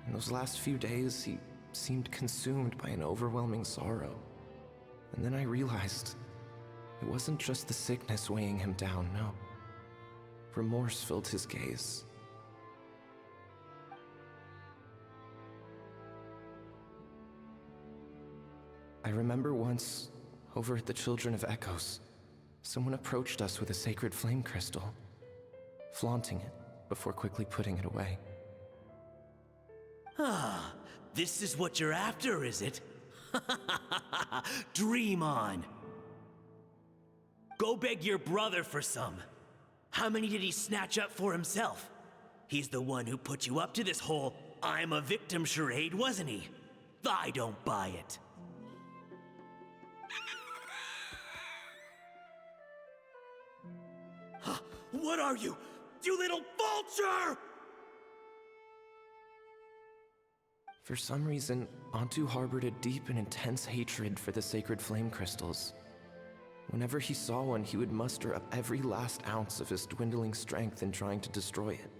In those last few days, he seemed consumed by an overwhelming sorrow. And then I realized it wasn't just the sickness weighing him down, no. Remorse filled his gaze. I remember once, over at the Children of Echoes, someone approached us with a sacred flame crystal, flaunting it before quickly putting it away. Ah, this is what you're after, is it? Dream on. Go beg your brother for some. How many did he snatch up for himself? He's the one who put you up to this whole I'm a victim charade, wasn't he? I don't buy it. What are you, you little vulture? For some reason, Antu harbored a deep and intense hatred for the sacred flame crystals. Whenever he saw one, he would muster up every last ounce of his dwindling strength in trying to destroy it.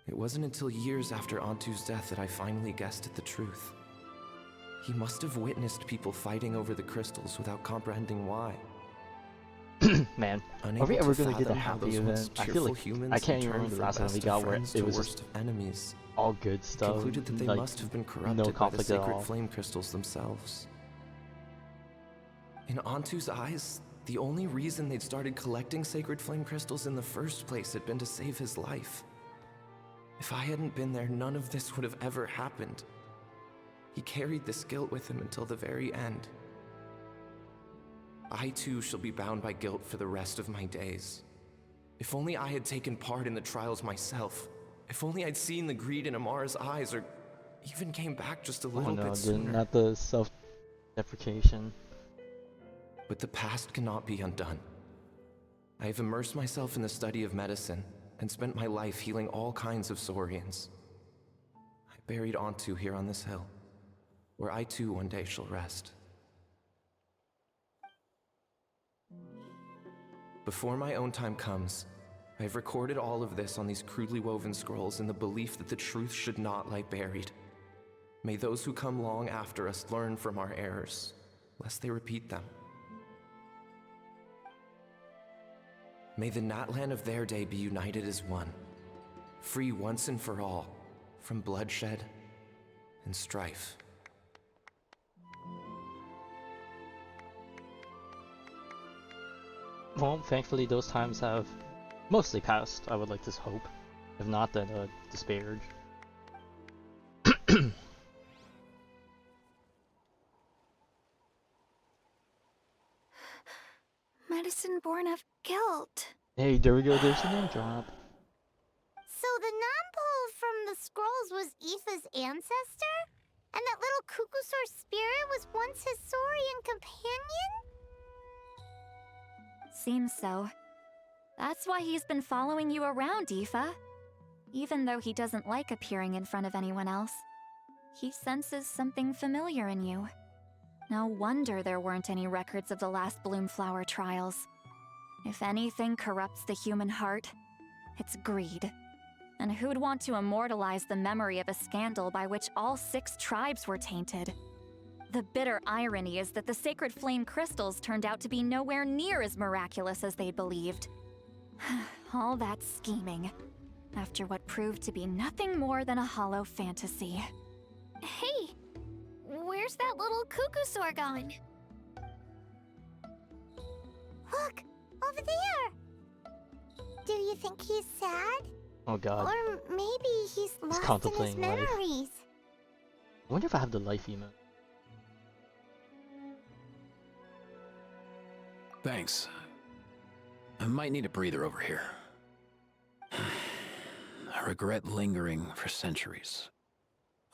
It wasn't until years after Antu's death that I finally guessed at the truth. He must have witnessed people fighting over the crystals without comprehending why. Man, Unable are we ever to gonna get a fathom how happy those once event? I feel cheerful like humans I can't even turned remember the from last one we best of got where friends it to was worst just of enemies. all good stuff. Concluded that they like, must have been no corrupted by the conflict at sacred all. flame crystals themselves. In Antu's eyes, the only reason they'd started collecting sacred flame crystals in the first place had been to save his life. If I hadn't been there, none of this would have ever happened. He carried this guilt with him until the very end. I too shall be bound by guilt for the rest of my days. If only I had taken part in the trials myself. If only I'd seen the greed in Amara's eyes, or even came back just a little bit sooner. Not the self-deprecation. But the past cannot be undone. I have immersed myself in the study of medicine and spent my life healing all kinds of saurians. I buried Antu here on this hill, where I too one day shall rest. Before my own time comes, I have recorded all of this on these crudely woven scrolls in the belief that the truth should not lie buried. May those who come long after us learn from our errors, lest they repeat them. May the Natlan of their day be united as one, free once and for all from bloodshed and strife. Well, thankfully those times have mostly passed, I would like to hope. If not, then disparage. Medicine born of guilt. Hey, there we go, there's a name drop. So the non-pole from the scrolls was Aoife's ancestor? And that little Cuckoosaur spirit was once his saurian companion? Seems so. That's why he's been following you around, Aoife. Even though he doesn't like appearing in front of anyone else, he senses something familiar in you. No wonder there weren't any records of the last Bloomflower trials. If anything corrupts the human heart, it's greed. And who'd want to immortalize the memory of a scandal by which all 6 tribes were tainted? The bitter irony is that the sacred flame crystals turned out to be nowhere near as miraculous as they'd believed. All that scheming, after what proved to be nothing more than a hollow fantasy. Hey, where's that little Cuckoosaur going? Look, over there! Do you think he's sad? Oh god. Or maybe he's lost in his contemplating life. memories. I wonder if I have the life emote. Thanks. I might need a breather over here. I regret lingering for centuries,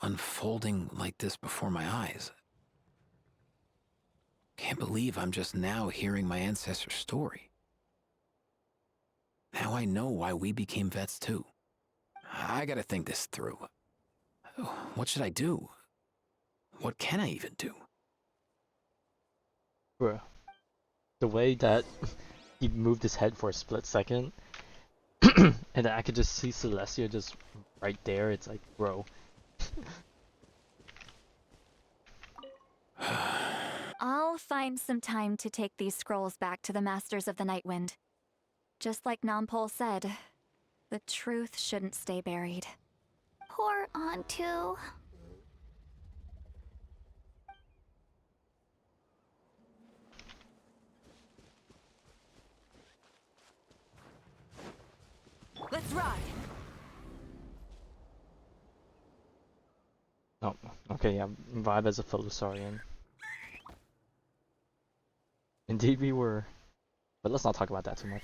unfolding like this before my eyes. Can't believe I'm just now hearing my ancestor's story. Now I know why we became vets too. I gotta think this through. What should I do? What can I even do? Bruh. The way that he moved his head for a split second, and then I could just see Celestia just right there, it's like, bro. I'll find some time to take these scrolls back to the Masters of the Nightwind. Just like Nompole said, the truth shouldn't stay buried. Poor Antu. Let's ride! Oh, okay, yeah, vibe as a fellow saurian. Indeed we were. But let's not talk about that too much.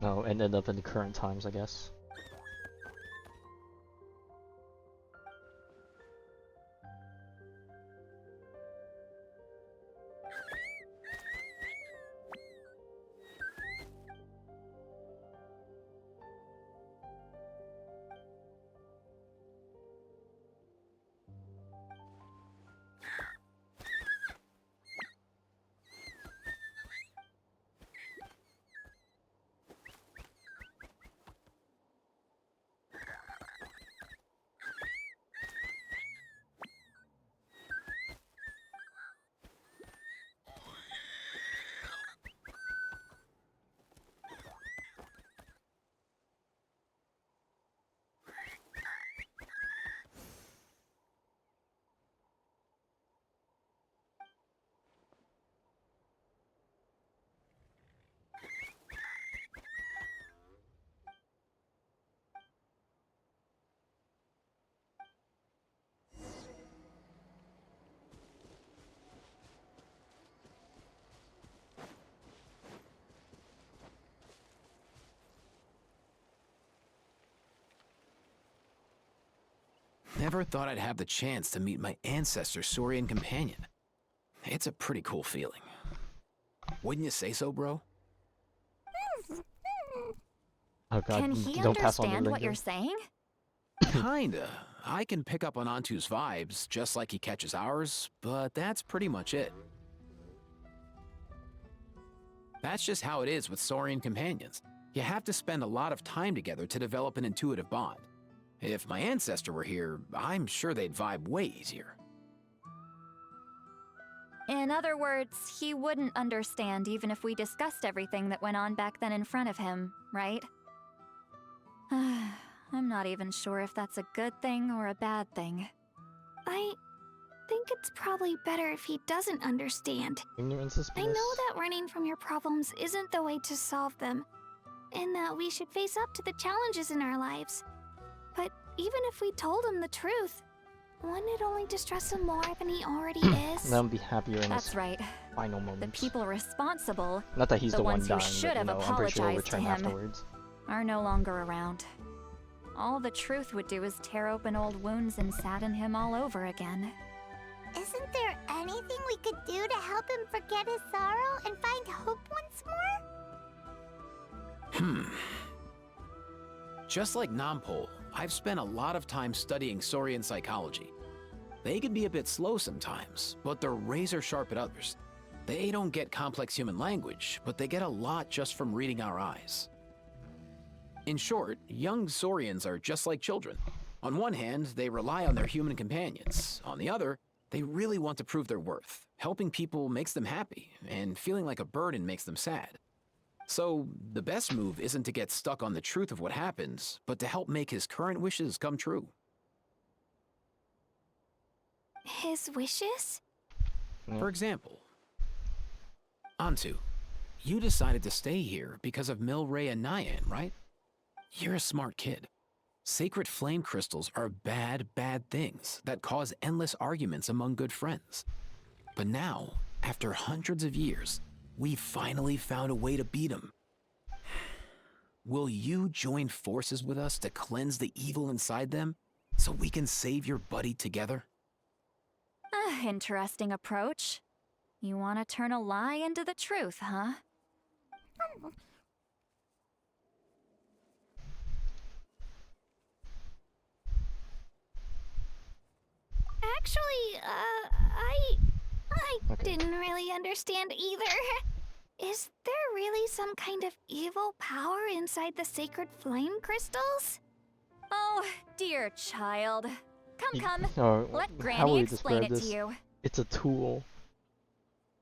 No, and end up in the current times, I guess. Never thought I'd have the chance to meet my ancestor's saurian companion. It's a pretty cool feeling. Wouldn't you say so, bro? Oh god, Can he don't pass on the understand what lingo. you're saying? Kinda. I can pick up on Antu's vibes, just like he catches ours, but that's pretty much it. That's just how it is with saurian companions. You have to spend a lot of time together to develop an intuitive bond. If my ancestor were here, I'm sure they'd vibe way easier. In other words, he wouldn't understand even if we discussed everything that went on back then in front of him, right? I'm not even sure if that's a good thing or a bad thing. I think it's probably better if he doesn't understand. Ignorance is I bliss. know that running from your problems isn't the way to solve them, and that we should face up to the challenges in our lives. But even if we told him the truth, wouldn't it only distress him more than he already is? Let him be happier in That's his right. final The moments. people responsible, Not that he's the one ones dying, who should but, have I'm pretty sure he'll apologized to return him, afterwards. are no longer around. All the truth would do is tear open old wounds and sadden him all over again. Isn't there anything we could do to help him forget his sorrow and find hope once more? Just like Nampol, I've spent a lot of time studying saurian psychology. They can be a bit slow sometimes, but they're razor sharp at others. They don't get complex human language, but they get a lot just from reading our eyes. In short, young saurians are just like children. On one hand, they rely on their human companions. On the other, they really want to prove their worth. Helping people makes them happy, and feeling like a burden makes them sad. So, the best move isn't to get stuck on the truth of what happens, but to help make his current wishes come true. His wishes? For example, Antu, you decided to stay here because of Milray and Nyan, right? You're a smart kid. Sacred flame crystals are bad, bad things that cause endless arguments among good friends. But now, after hundreds of years, we finally found a way to beat them. Will you join forces with us to cleanse the evil inside them so we can save your buddy together? Interesting approach. You want to turn a lie into the truth, huh? Actually, I didn't really understand either. Is there really some kind of evil power inside the sacred flame crystals? Oh, dear child. Come. Or Let how Granny would you explain describe it to this? you. It's a tool.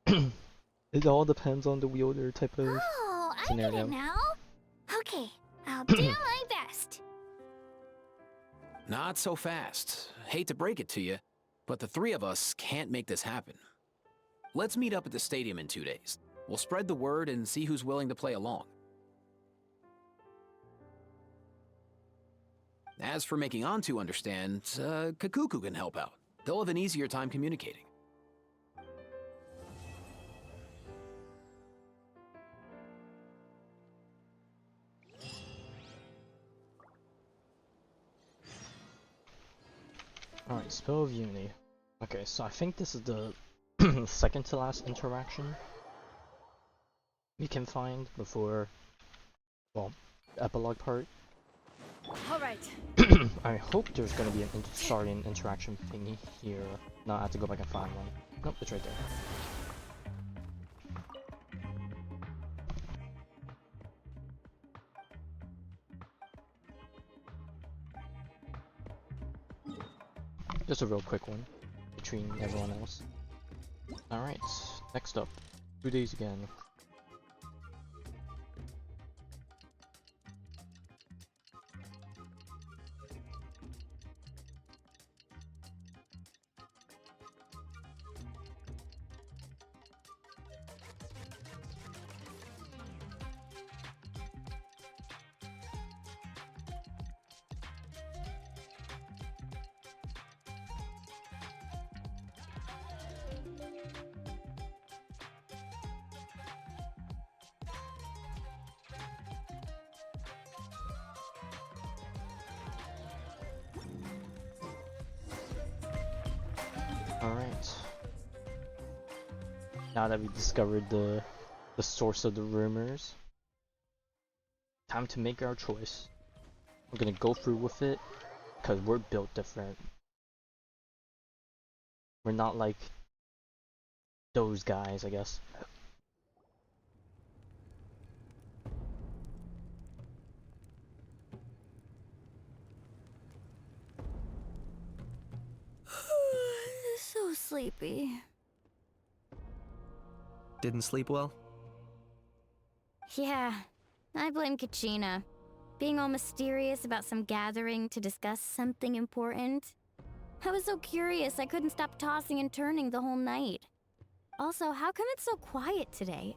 It all depends on the wielder type of Oh, I scenario. get it now. Okay, I'll do my best. Not so fast. Hate to break it to you, but the three of us can't make this happen. Let's meet up at the stadium in 2 days. We'll spread the word and see who's willing to play along. As for making Antu understand, Kakuku can help out. They'll have an easier time communicating. Alright, Spell of Unity. Okay, so I think this is the second to last interaction we can find before, well, the epilogue part. Alright. I hope there's gonna be an saurian interaction thingy here. No, I have to go back and find one. Nope, it's right there. Just a real quick one between everyone else. Alright, next up, 2 days again. Alright. Now that we discovered the source of the rumors, time to make our choice. We're gonna go through with it because we're built different. We're not like those guys, I guess. So sleepy. Didn't sleep well? Yeah, I blame Kachina. Being all mysterious about some gathering to discuss something important. I was so curious I couldn't stop tossing and turning the whole night. Also, how come it's so quiet today?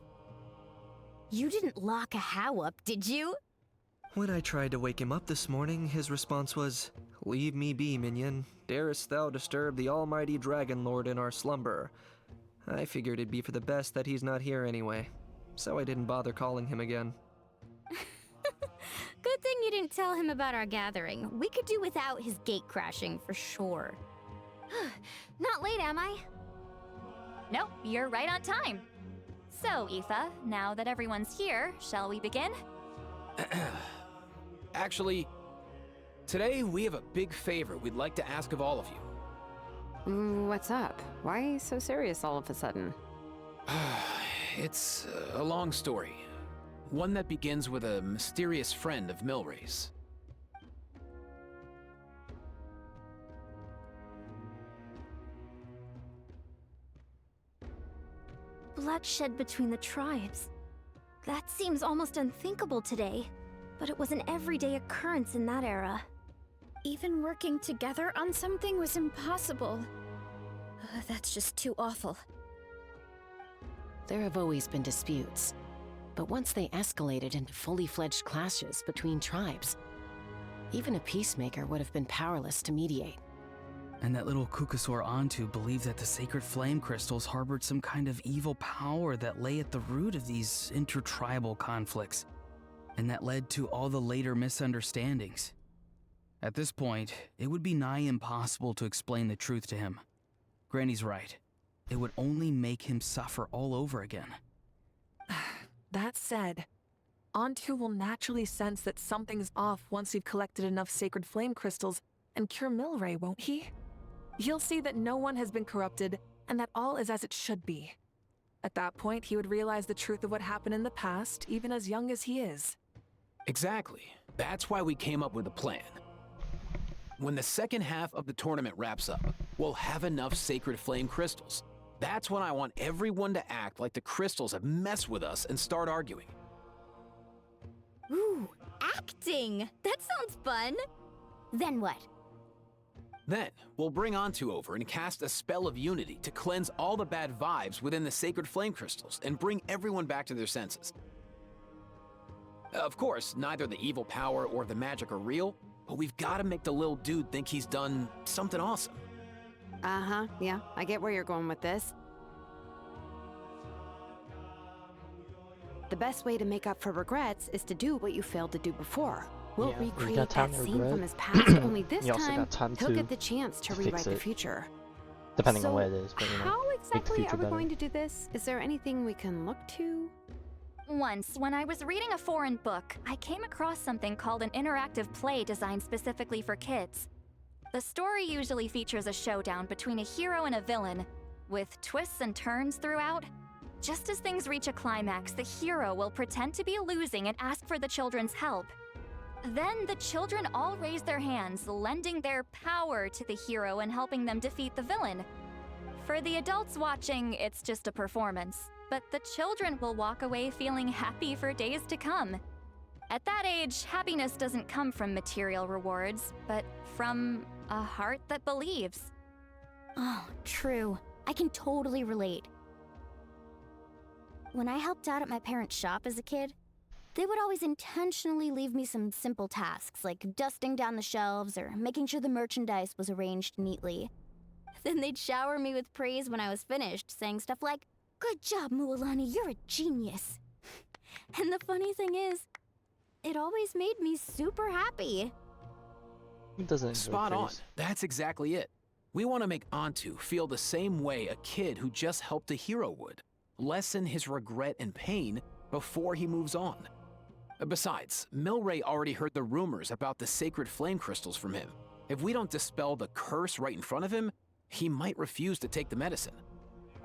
You didn't lock a How up, did you? When I tried to wake him up this morning, his response was, "Leave me be, minion. Darest thou disturb the almighty Dragon Lord in our slumber?" I figured it'd be for the best that he's not here anyway, so I didn't bother calling him again. Good thing you didn't tell him about our gathering. We could do without his gate crashing for sure. Not late, am I? Nope, you're right on time. So, Aoife, now that everyone's here, shall we begin? Actually, today we have a big favor we'd like to ask of all of you. What's up? Why so serious all of a sudden? It's a long story. One that begins with a mysterious friend of Milray's. Bloodshed between the tribes. That seems almost unthinkable today, but it was an everyday occurrence in that era. Even working together on something was impossible. That's just too awful. There have always been disputes, but once they escalated into fully fledged clashes between tribes, even a peacemaker would have been powerless to mediate. And that little Kukusor Antu believed that the sacred flame crystals harbored some kind of evil power that lay at the root of these intertribal conflicts, and that led to all the later misunderstandings. At this point, it would be nigh impossible to explain the truth to him. Granny's right. It would only make him suffer all over again. That said, Antu will naturally sense that something's off once we've collected enough sacred flame crystals and cure Milray, won't he? He'll see that no one has been corrupted and that all is as it should be. At that point, he would realize the truth of what happened in the past, even as young as he is. Exactly. That's why we came up with a plan. When the second half of the tournament wraps up, we'll have enough sacred flame crystals. That's when I want everyone to act like the crystals have messed with us and start arguing. Ooh, acting! That sounds fun! Then what? Then, we'll bring Antu over and cast a spell of unity to cleanse all the bad vibes within the sacred flame crystals and bring everyone back to their senses. Of course, neither the evil power or the magic are real, but we've got to make the little dude think he's done something awesome. Uh-huh, yeah, I get where you're going with this. The best way to make up for regrets is to do what you failed to do before. We'll recreate that scene from his past, only this time he'll get the chance to rewrite the future. Depending on what it is, but you know, how make the exactly future are we better. going to do this? Is there anything we can look to? Once, when I was reading a foreign book, I came across something called an interactive play designed specifically for kids. The story usually features a showdown between a hero and a villain, with twists and turns throughout. Just as things reach a climax, the hero will pretend to be losing and ask for the children's help. Then the children all raise their hands, lending their power to the hero and helping them defeat the villain. For the adults watching, it's just a performance, but the children will walk away feeling happy for days to come. At that age, happiness doesn't come from material rewards, but from a heart that believes. Oh, true. I can totally relate. When I helped out at my parents' shop as a kid, they would always intentionally leave me some simple tasks, like dusting down the shelves or making sure the merchandise was arranged neatly. Then they'd shower me with praise when I was finished, saying stuff like, "Good job, Mualani, you're a genius." And the funny thing is, it always made me super happy. Who doesn't enjoy Spot on. praise? That's exactly it. We want to make Antu feel the same way a kid who just helped a hero would. Lessen his regret and pain before he moves on. Besides, Milray already heard the rumors about the sacred flame crystals from him. If we don't dispel the curse right in front of him, he might refuse to take the medicine.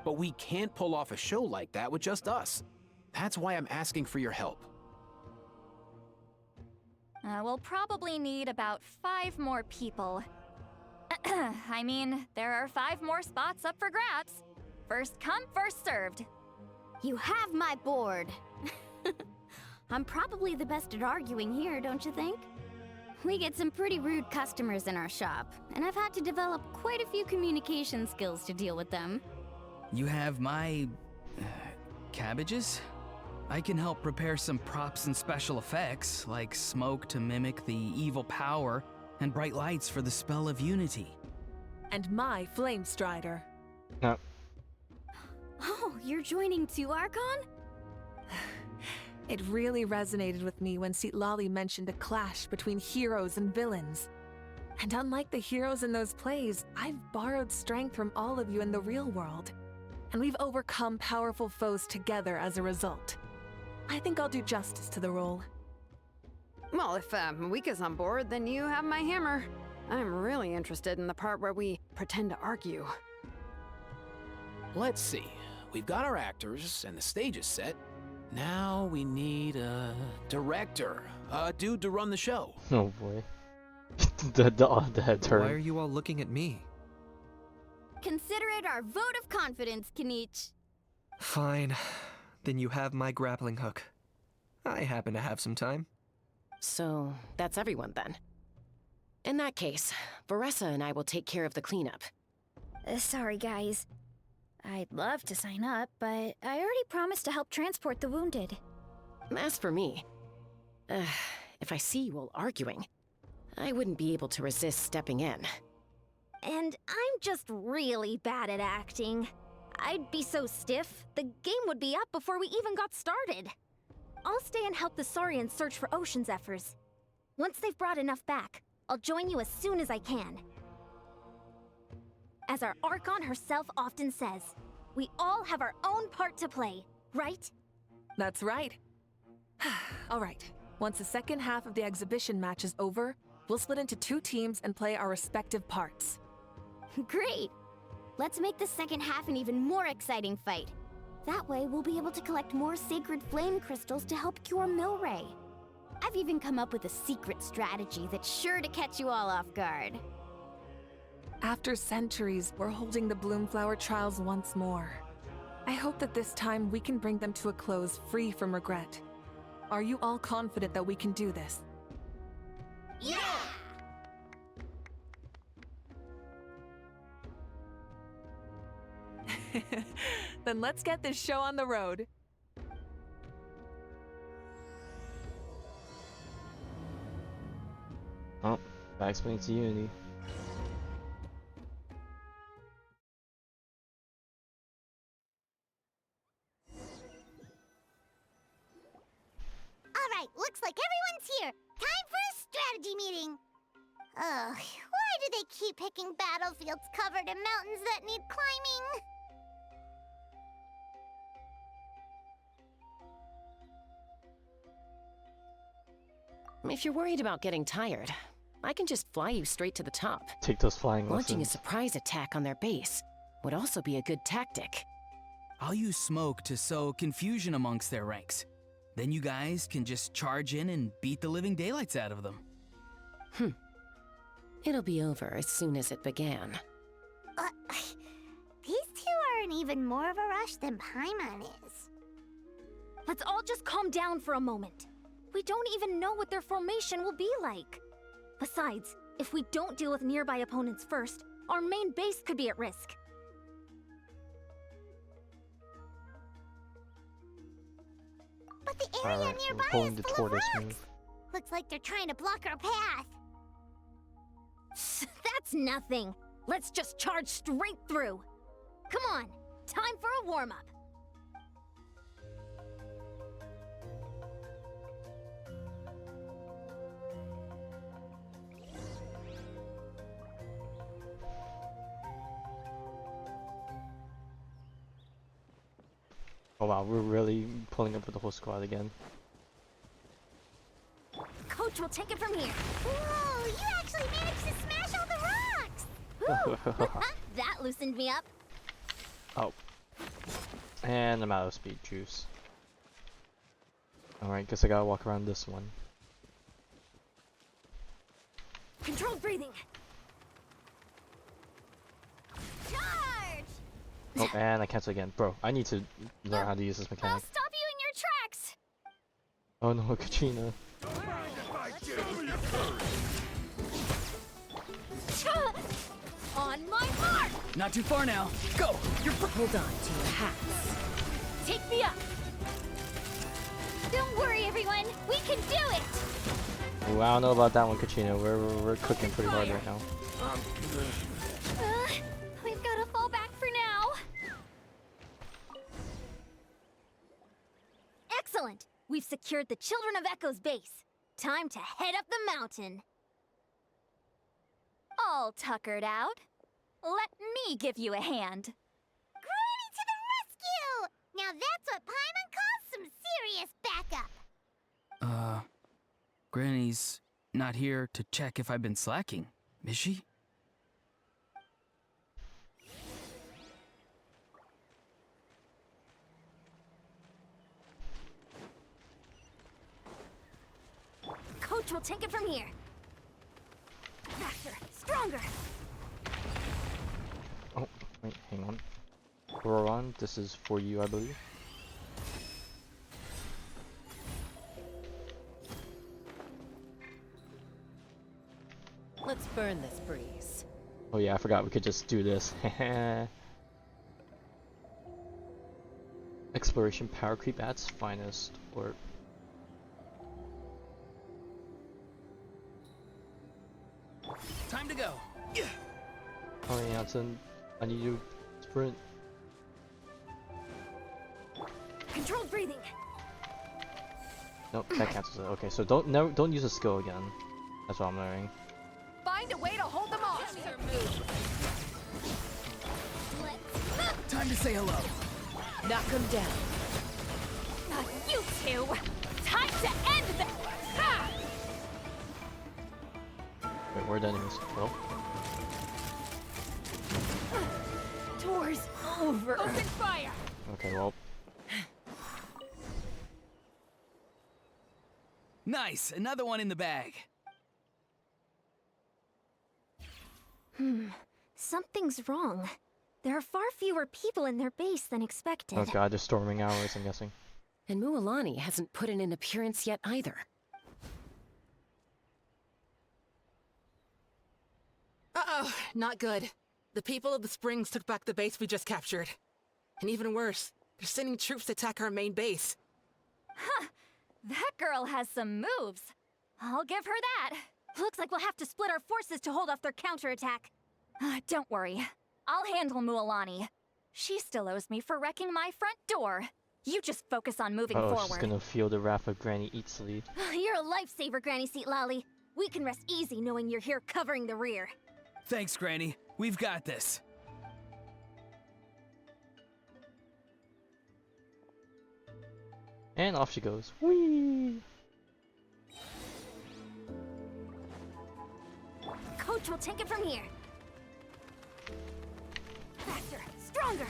But we can't pull off a show like that with just us. That's why I'm asking for your help. We'll probably need about 5 more people. I mean, there are 5 more spots up for grabs. First come, first served. You have my board. I'm probably the best at arguing here, don't you think? We get some pretty rude customers in our shop, and I've had to develop quite a few communication skills to deal with them. You have my... cabbages? I can help prepare some props and special effects, like smoke to mimic the evil power, and bright lights for the spell of unity. And my flame strider. No. Oh, you're joining too, Archon? It really resonated with me when Citlali mentioned a clash between heroes and villains. And unlike the heroes in those plays, I've borrowed strength from all of you in the real world. And we've overcome powerful foes together as a result. I think I'll do justice to the role. Well, if Mika's on board, then you have my hammer. I'm really interested in the part where we pretend to argue. Let's see. We've got our actors and the stage is set. Now we need a director. A dude to run the show. Oh boy. the head turn. Why are you all looking at me? Consider it our vote of confidence, Kanich. Fine. Then you have my grappling hook. I happen to have some time. So, that's everyone then. In that case, Varessa and I will take care of the cleanup. Sorry, guys. I'd love to sign up, but I already promised to help transport the wounded. As for me, if I see you all arguing, I wouldn't be able to resist stepping in. And I'm just really bad at acting. I'd be so stiff, the game would be up before we even got started. I'll stay and help the Saurians search for ocean zephyrs. Once they've brought enough back, I'll join you as soon as I can. As our Archon herself often says, we all have our own part to play, right? That's right. All right, once the second half of the exhibition match is over, we'll split into 2 teams and play our respective parts. Great! Let's make the second half an even more exciting fight. That way, we'll be able to collect more sacred flame crystals to help cure Milray. I've even come up with a secret strategy that's sure to catch you all off guard. After centuries, we're holding the Bloomflower trials once more. I hope that this time we can bring them to a close free from regret. Are you all confident that we can do this? Yeah! Then let's get this show on the road. Oh, back swing to Unity. Alright, looks like everyone's here. Time for a strategy meeting. Ugh, why do they keep picking battlefields covered in mountains that need climbing? If you're worried about getting tired, I can just fly you straight to the top. Take those flying Launching lessons. a surprise attack on their base would also be a good tactic. I'll use smoke to sow confusion amongst their ranks. Then you guys can just charge in and beat the living daylights out of them. It'll be over as soon as it began. These 2 are in even more of a rush than Paimon is. Let's all just calm down for a moment. We don't even know what their formation will be like. Besides, if we don't deal with nearby opponents first, our main base could be at risk. But the area Alright, nearby we're pulling is the full of tortoise rocks. move. Looks like they're trying to block our path. That's nothing. Let's just charge straight through. Come on, time for a warm-up. Oh wow, we're really pulling up with the whole squad again. Coach will take it from here. Whoa, you actually managed to smash all the rocks! Woo! That loosened me up. Oh. And I'm out of speed juice. Alright, guess I gotta walk around this one. Controlled breathing. Charge! Oh, and I cancel again. Bro, I need to learn how to use this I'll mechanic. stop you in your tracks! Oh no, Katrina. On my mark! Not too far now. Go! Hold on to your hats. Take me up! Don't worry, everyone. We can do it! Ooh, I don't know about that one, Katrina. We're cooking pretty hard right now. We've got to fall back for now. Excellent! We've secured the Children of Echo's base. Time to head up the mountain. All tuckered out. Let me give you a hand. Granny to the rescue! Now that's what Paimon calls some serious backup. Granny's not here to check if I've been slacking, is she? Coach will take it from here. Faster, stronger. Oh, wait, hang on. Roran, this is for you, I believe. Let's burn this breeze. Oh yeah, I forgot we could just do this. Exploration power creep at its finest, or Time to go. oh yeah, I need you to sprint. Controlled breathing. Nope, that cancels it. Okay, so don't use a skill again. That's what I'm learning. Find a way to hold them off. Time to say hello. Knock them down. Not you two! Time to end this! Ha! Wait, where are the enemies? Oh. Doors over. Open fire! Okay, well. Nice, another one in the bag. Something's wrong. There are far fewer people in their base than expected. Oh god, they're storming ours, I'm guessing. And Mualani hasn't put in an appearance yet either. Uh-oh, not good. The people of the Springs took back the base we just captured. And even worse, they're sending troops to attack our main base. Huh. That girl has some moves. I'll give her that. Looks like we'll have to split our forces to hold off their counterattack. Don't worry. I'll handle Mualani. She still owes me for wrecking my front door. You just focus on moving forward. She's gonna feel the wrath of Granny Eatsley. You're a lifesaver, Granny Seat Lolly. We can rest easy knowing you're here covering the rear. Thanks, Granny. We've got this. And off she goes. Whee! Coach will take it from here. Faster, stronger.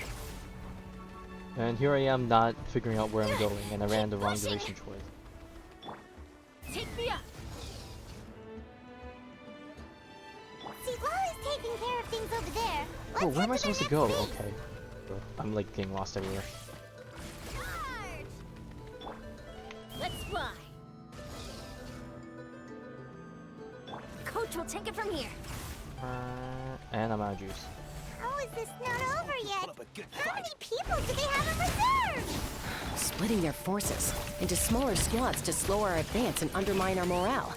And here I am not figuring out where I'm going, and I ran the wrong direction choice. Take me up. See, Lolly's taking care of things over there. Oh, where am I supposed to go? Okay. I'm like getting lost everywhere. Let's fly. Coach will take it from here. And I'm out of juice. How is this not over yet? How many people do they have in reserve? Splitting their forces into smaller squads to slow our advance and undermine our morale.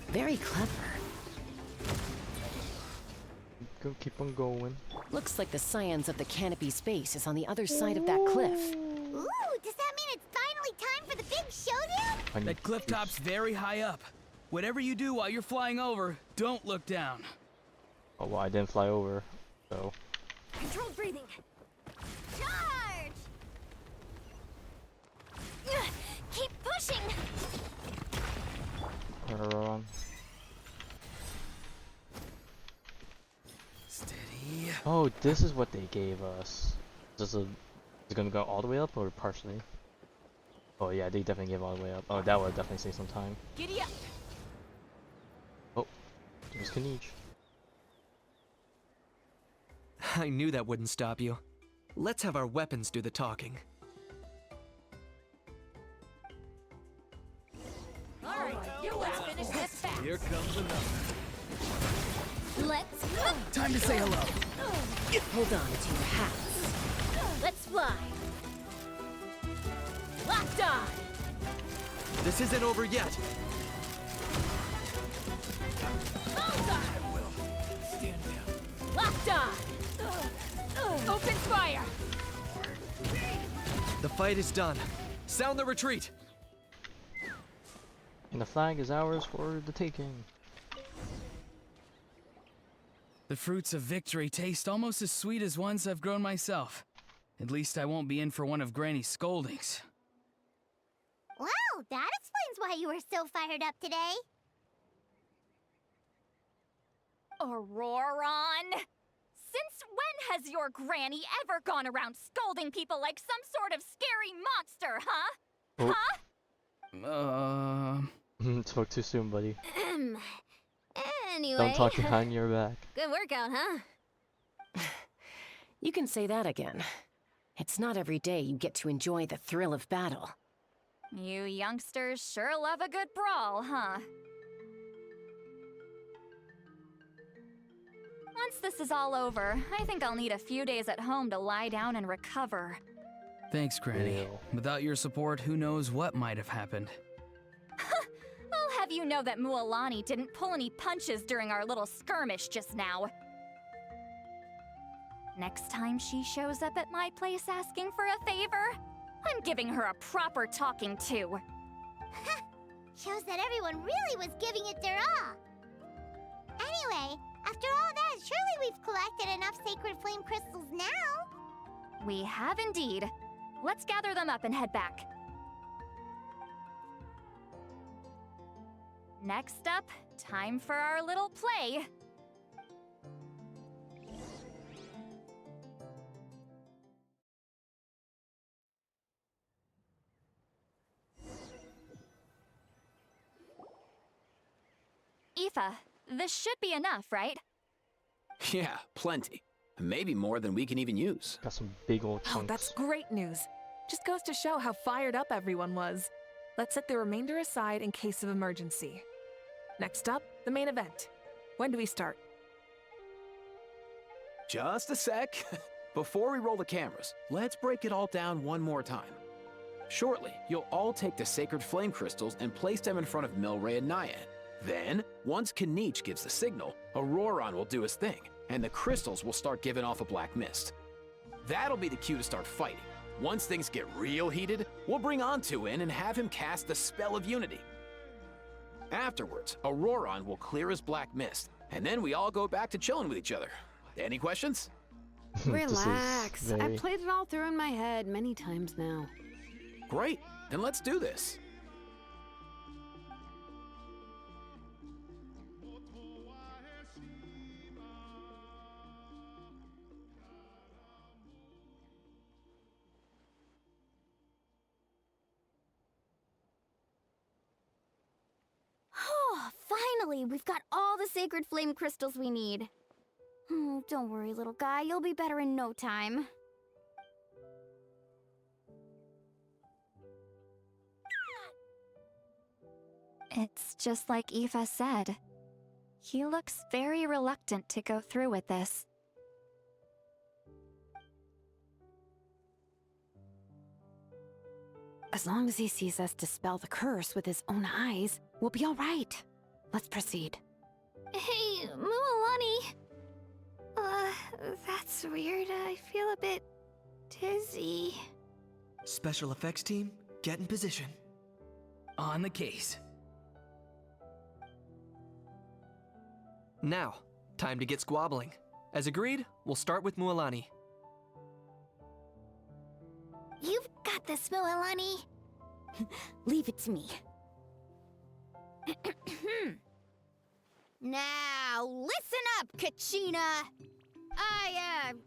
Very clever. Keep on going. Looks like the scions of the canopy space is on the other side of that cliff. Ooh, does that mean it's finally time for the big showdown? That cliff top's very high up. Whatever you do while you're flying over, don't look down. Oh well, I didn't fly over, so. Controlled breathing. Charge! Oh, this is what they gave us. Is it gonna go all the way up or partially? Oh yeah, they definitely gave all the way up. Oh, that would definitely save some time. Giddy up! Oh, there's Kaniche. I knew that wouldn't stop you. Let's have our weapons do the talking. Alright, let's finish this fast. Here comes another. Let's Time to say hello. hold on to your hats. Let's fly. Locked on. This isn't over yet. Stand down. Locked on. Open fire. The fight is done. Sound the retreat. And the flag is ours for the taking. The fruits of victory taste almost as sweet as ones I've grown myself. At least I won't be in for one of Granny's scoldings. Wow, that explains why you were so fired up today. Auroron! Since when has your granny ever gone around scolding people like some sort of scary monster, huh? Oh. Huh? Spoke too soon, buddy. Anyway. Don't talk behind your back. Good workout, huh? You can say that again. It's not every day you get to enjoy the thrill of battle. You youngsters sure love a good brawl, huh? Once this is all over, I think I'll need a few days at home to lie down and recover. Thanks, Granny. Ew. Without your support, who knows what might have happened. I'll have you know that Mualani didn't pull any punches during our little skirmish just now. Next time she shows up at my place asking for a favor, I'm giving her a proper talking to. Shows that everyone really was giving it their all. Anyway, after all that, surely we've collected enough sacred flame crystals now. We have indeed. Let's gather them up and head back. Next up, time for our little play. Aoife, this should be enough, right? Yeah, plenty. Maybe more than we can even use. Got some big old chunks. Oh, that's great news. Just goes to show how fired up everyone was. Let's set the remainder aside in case of emergency. Next up, the main event. When do we start? Just a sec. Before we roll the cameras, let's break it all down one more time. Shortly, you'll all take the sacred flame crystals and place them in front of Milray and Nyan. Then, once Kaniche gives the signal, Auroron will do his thing, and the crystals will start giving off a black mist. That'll be the cue to start fighting. Once things get real heated, we'll bring Antu in and have him cast the spell of unity. Afterwards, Auroron will clear his black mist, and then we all go back to chilling with each other. Any questions? Relax. I've played it all through in my head many times now. Great, then let's do this. Oh, finally! We've got all the sacred flame crystals we need. Oh, don't worry, little guy. You'll be better in no time. It's just like Aoife said. He looks very reluctant to go through with this. As long as he sees us dispel the curse with his own eyes, we'll be all right. Let's proceed. Hey, Mualani. That's weird. I feel a bit dizzy. Special effects team, get in position. On the case. Now, time to get squabbling. As agreed, we'll start with Mualani. You've got this, Mualani. Leave it to me. Now, listen up, Kachina! I'm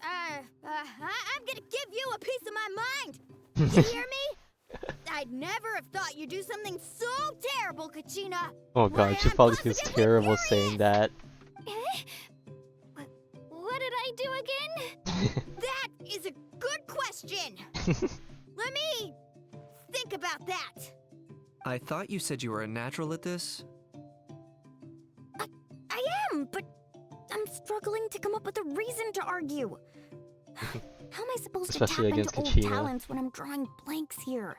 gonna give you a piece of my mind. You hear me? I'd never have thought you'd do something so terrible, Kachina. Oh god, she probably feels terrible saying that. What did I do again? That is a good question. Let me think about that. I thought you said you were a natural at this. I am, but I'm struggling to come up with a reason to argue. How am I supposed to tap Especially into against old Kachina. talents when I'm drawing blanks here?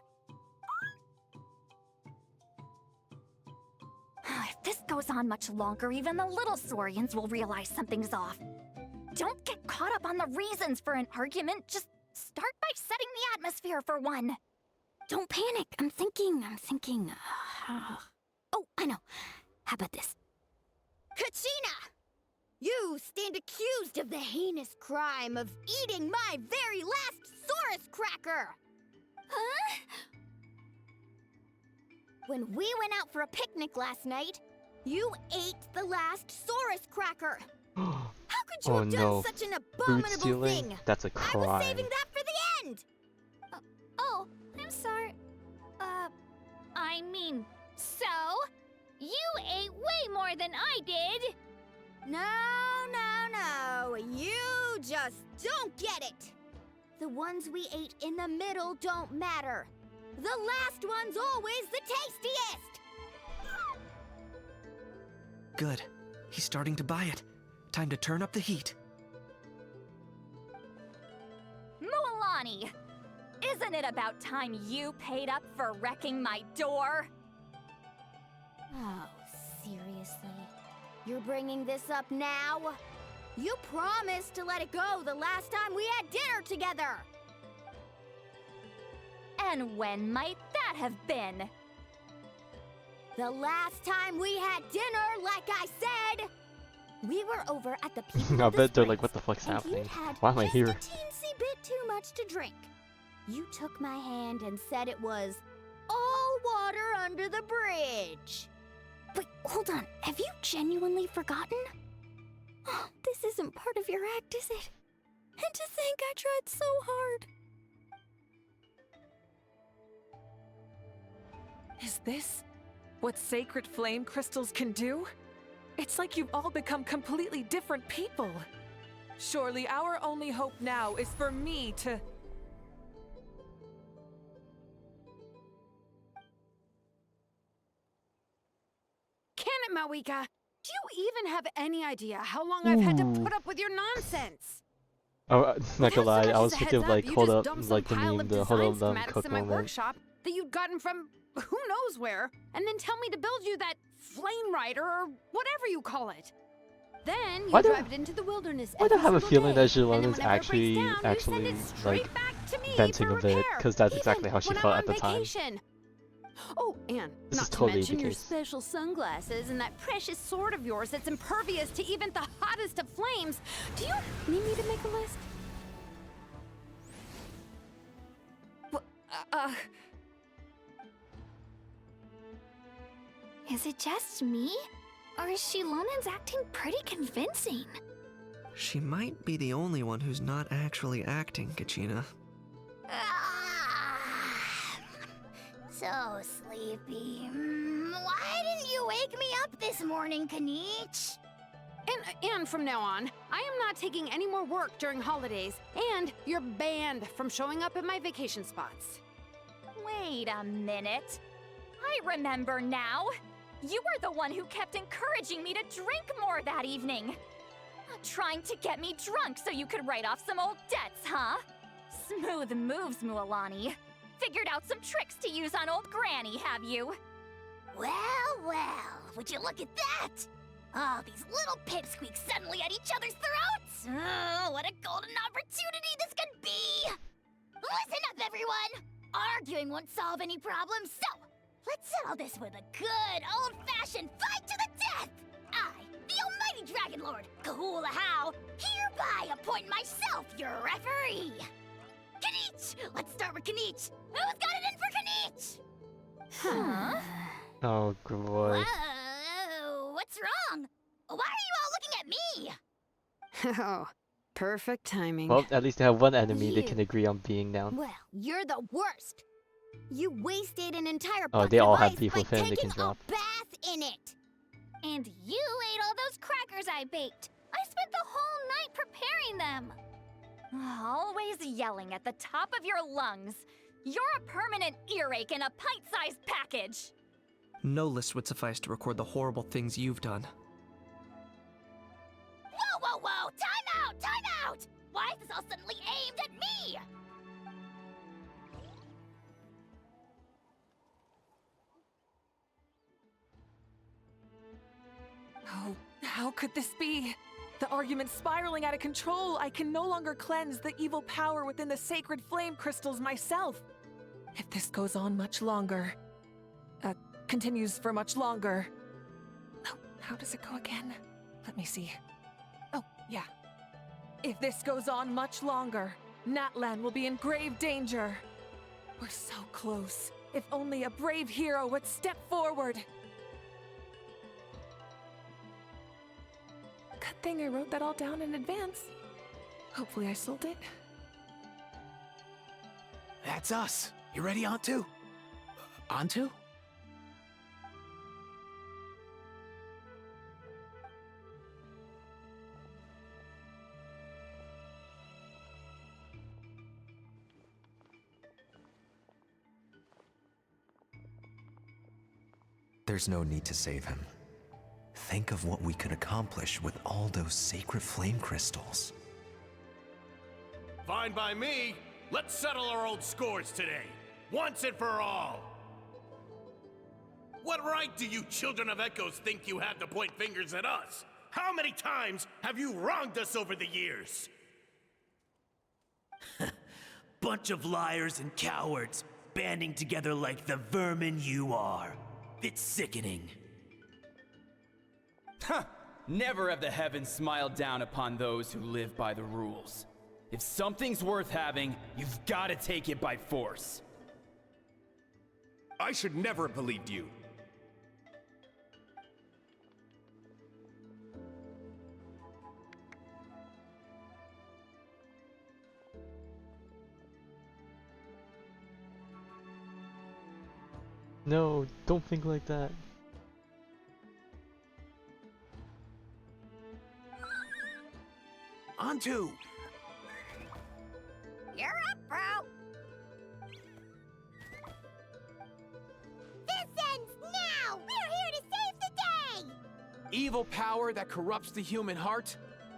If this goes on much longer, even the little saurians will realize something's off. Don't get caught up on the reasons for an argument. Just start by setting the atmosphere for one. Don't panic. I'm thinking. Oh, I know. How about this? Kachina! You stand accused of the heinous crime of eating my very last Saurus cracker! Huh? When we went out for a picnic last night, you ate the last Saurus cracker! How could you have done such an abominable stealing? thing? That's a I crime. was saving that for the end! Oh, I'm sorry. I mean, so? You ate way more than I did! No. You just don't get it! The ones we ate in the middle don't matter. The last one's always the tastiest! Good. He's starting to buy it. Time to turn up the heat. Mualani! Isn't it about time you paid up for wrecking my door? Oh, seriously? You're bringing this up now? You promised to let it go the last time we had dinner together! And when might that have been? The last time we had dinner, like I said! We were over at the People I of the bet they're Springs, like, what the fuck's and happening? you'd had Why am I just here? a teensy bit too much to drink. You took my hand and said it was all water under the bridge. Wait, hold on. Have you genuinely forgotten? Oh, this isn't part of your act, is it? And to think I tried so hard. Is this what sacred flame crystals can do? It's like you've all become completely different people. Surely our only hope now is for me to... Can it, Mawika? Do you even have any idea how long I've had to put up with your nonsense? Oh, not gonna lie, I was As a thinking of heads like, up, hold you up, just dumped like the some pile meme, of the hold design up, schematics cook in my moment. workshop that you'd gotten from who knows where, and then tell me to build you that flame rider or whatever you call it. Then you Why do- drive it into the wilderness Why do I every have a single feeling day, that Jalon and then is whenever it breaks down, you actually send it straight like back to me venting for a bit, repair, because that's even exactly how she when felt I'm at the on time. vacation. Oh, and This is not to totally the mention your case. special sunglasses and that precious sword of yours that's impervious to even the hottest of flames. Do you need me to make a list? Is it just me? Or is Shilonen's acting pretty convincing? She might be the only one who's not actually acting, Kachina. So sleepy. Why didn't you wake me up this morning, Kanich? And from now on, I am not taking any more work during holidays, and you're banned from showing up at my vacation spots. Wait a minute. I remember now. You were the one who kept encouraging me to drink more that evening. Trying to get me drunk so you could write off some old debts, huh? Smooth moves, Mualani. Figured out some tricks to use on old Granny, have you? Well, would you look at that? Oh, these little pipsqueaks suddenly at each other's throats! Oh, what a golden opportunity this could be! Listen up, everyone! Arguing won't solve any problems, so let's settle this with a good, old-fashioned fight to the death! I, the almighty Dragon Lord, Kahula How, hereby appoint myself your referee! Kanich! Let's start with Kanich! Who's got it in for Kanich? Huh? Oh, good boy. Whoa, what's wrong? Why are you all looking at me? Oh, Perfect timing. Well, at least they have one enemy they can agree on being down. Well, you're the worst. You wasted an entire Oh, bucket they all of have ice beef by with him, they taking can drop. a bath in it. And you ate all those crackers I baked. I spent the whole night preparing them. Always yelling at the top of your lungs. You're a permanent earache in a pint-sized package. No list would suffice to record the horrible things you've done. Whoa, whoa, whoa! Time out! Time out! Why is this all suddenly aimed at me? Oh, how could this be? The argument's spiraling out of control. I can no longer cleanse the evil power within the sacred flame crystals myself. If this goes on much longer, continues for much longer. Oh, how does it go again? Let me see. Oh, yeah. If this goes on much longer, Natlan will be in grave danger. We're so close. If only a brave hero would step forward. Good thing I wrote that all down in advance. Hopefully I sold it. That's us. You ready, Antu? Antu? There's no need to save him. Think of what we could accomplish with all those sacred flame crystals. Fine by me. Let's settle our old scores today, once and for all. What right do you children of Echoes think you have to point fingers at us? How many times have you wronged us over the years? Bunch of liars and cowards, banding together like the vermin you are. It's sickening. Huh! Never have the heavens smiled down upon those who live by the rules. If something's worth having, you've got to take it by force. I should never have believed you. No, don't think like that. Antu! You're up, bro! This ends now! We're here to save the day! Evil power that corrupts the human heart?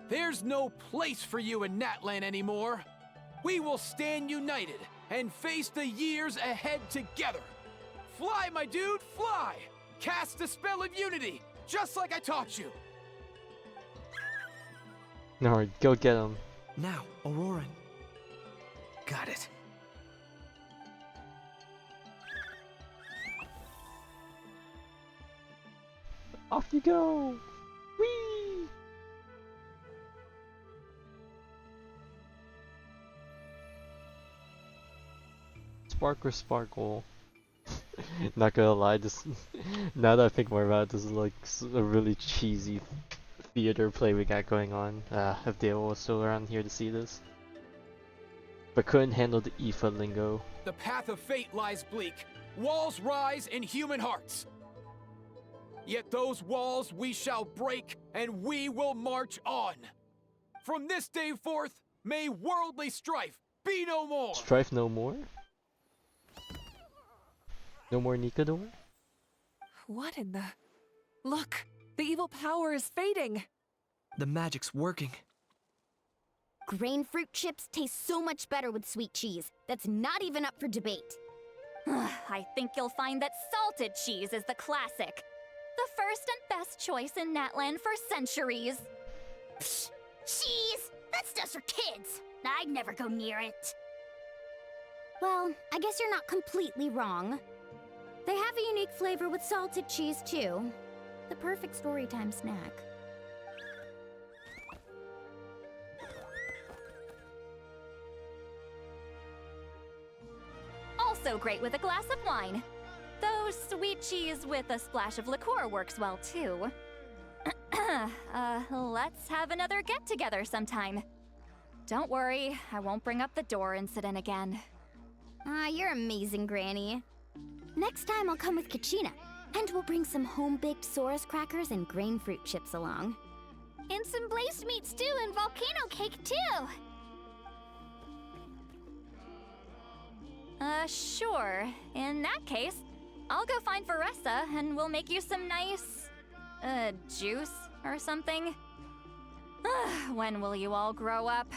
There's no place for you in Natlan anymore. We will stand united and face the years ahead together. Fly, my dude, fly! Cast the spell of unity, just like I taught you. No, go get him. Now, Auroran. Got it. Off you go! Whee! Sparkle Sparkle. Not gonna lie, this now that I think more about it, this is like a really cheesy theater play we got going on. If Dale was still around here to see this. But couldn't handle the Aoife lingo. The path of fate lies bleak. Walls rise in human hearts. Yet those walls we shall break, and we will march on. From this day forth, may worldly strife be no more. Strife no more? No more Nikador? What in the... Look! The evil power is fading! The magic's working. Grain fruit chips taste so much better with sweet cheese. That's not even up for debate. I think you'll find that salted cheese is the classic. The first and best choice in Natlan for centuries. Psh, cheese! That stuff's for kids. I'd never go near it. Well, I guess you're not completely wrong. They have a unique flavor with salted cheese, too. The perfect storytime snack. Also great with a glass of wine. Though sweet cheese with a splash of liqueur works well, too. Let's have another get-together sometime. Don't worry, I won't bring up the door incident again. Ah, you're amazing, Granny. Next time I'll come with Kachina, and we'll bring some home-baked Saurus crackers and grain fruit chips along. And some blazed meat stew and volcano cake, too! Sure. In that case, I'll go find Veressa and we'll make you some nice, juice or something. When will you all grow up?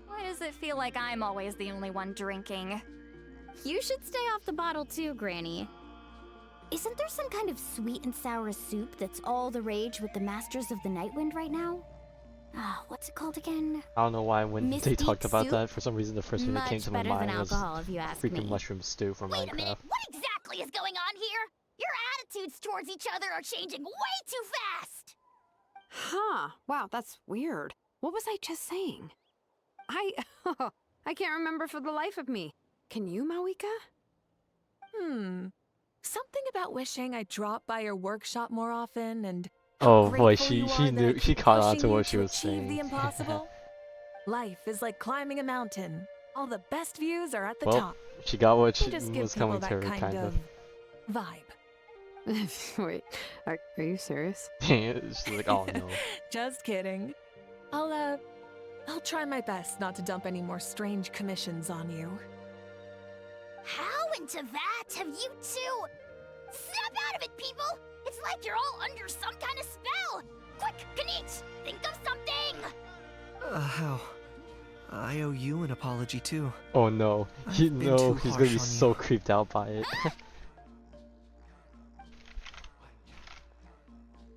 Why does it feel like I'm always the only one drinking? You should stay off the bottle too, Granny. Isn't there some kind of sweet and sour soup that's all the rage with the Masters of the Nightwind right now? What's it called again? I don't know why when they talked about soup? that, for some reason the first thing that came to my mind was alcohol, if you ask freaking me. mushroom stew from Wait a Minecraft. minute, what exactly is going on here? Your attitudes towards each other are changing way too fast! Huh. Wow, that's weird. What was I just saying? I can't remember for the life of me. Can you, Mawika? Something about wishing I dropped by your workshop more often and Oh boy, grateful she you are that I knew, she keep caught on pushing to you what she to was achieve saying. the impossible. Life is like climbing a mountain. All the best views are at the Well, top. she got what You she just give was people coming to that her, kind of. Vibe. Wait, are you serious? She's like, oh no. Just kidding. I'll try my best not to dump any more strange commissions on you. How into that have you two? Snap out of it, people! It's like you're all under some kind of spell! Quick, Kanich, think of something! How? I owe you an apology too. Oh no, you I've been know too he's gonna be harsh on so you. creeped out by it.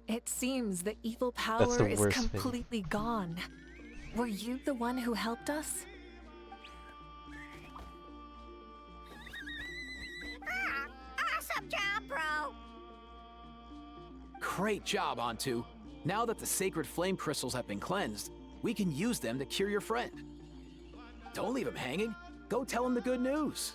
It seems the evil That's power the is worst thing. completely gone. Were you the one who helped us? Awesome job, bro! Great job, Antu. Now that the sacred flame crystals have been cleansed, we can use them to cure your friend. Don't leave him hanging. Go tell him the good news.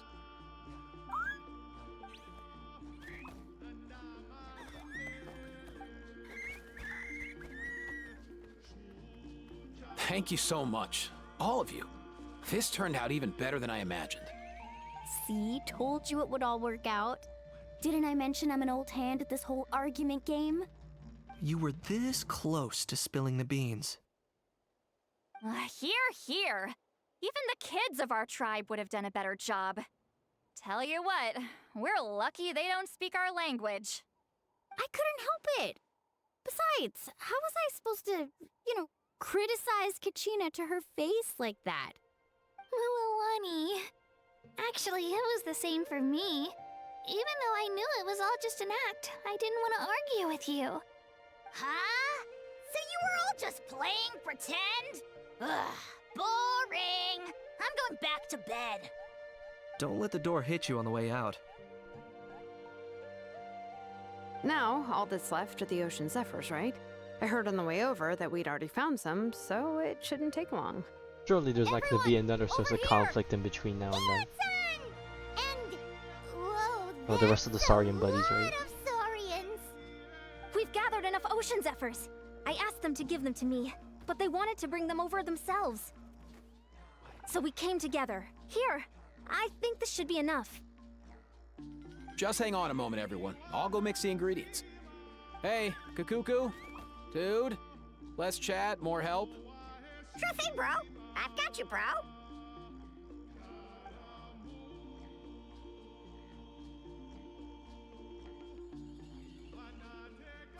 Thank you so much, all of you. This turned out even better than I imagined. See, told you it would all work out. Didn't I mention I'm an old hand at this whole argument game? You were this close to spilling the beans. Here. Even the kids of our tribe would have done a better job. Tell you what, we're lucky they don't speak our language. I couldn't help it. Besides, how was I supposed to, criticize Kachina to her face like that? Muawani. Actually, it was the same for me. Even though I knew it was all just an act, I didn't want to argue with you. Huh? So you were all just playing pretend? Ugh, boring! I'm going back to bed. Don't let the door hit you on the way out. Now, all that's left are the ocean zephyrs, right? I heard on the way over that we'd already found some, so it shouldn't take long. Surely there's not gonna be another source of conflict in between now and then. And... whoa, Oh, the rest of the saurian buddies, right? of saurians! We've gathered enough ocean zephyrs. I asked them to give them to me, but they wanted to bring them over themselves. So we came together. Here, I think this should be enough. Just hang on a moment, everyone. I'll go mix the ingredients. Hey, Kakuku? Dude? Less chat, more help? Sure thing, bro. I've got you, bro.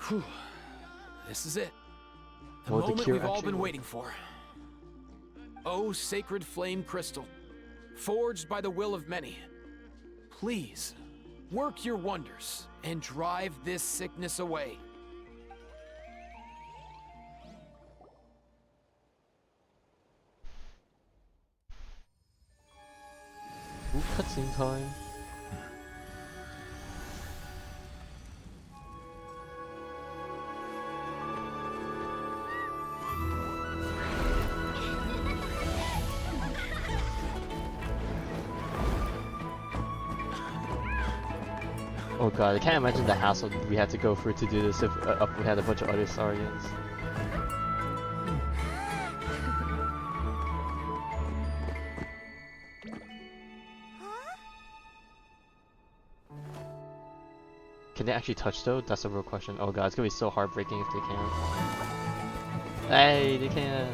Whew. This is it. The What would the moment cure we've all actually been work? waiting for. Oh, sacred flame crystal, forged by the will of many. Please, work your wonders and drive this sickness away. Ooh, cutscene time. Oh god, I can't imagine the hassle we had to go through to do this if we had a bunch of other saurians. Can they actually touch though? That's a real question. Oh god, it's gonna be so heartbreaking if they can't. Hey, they can.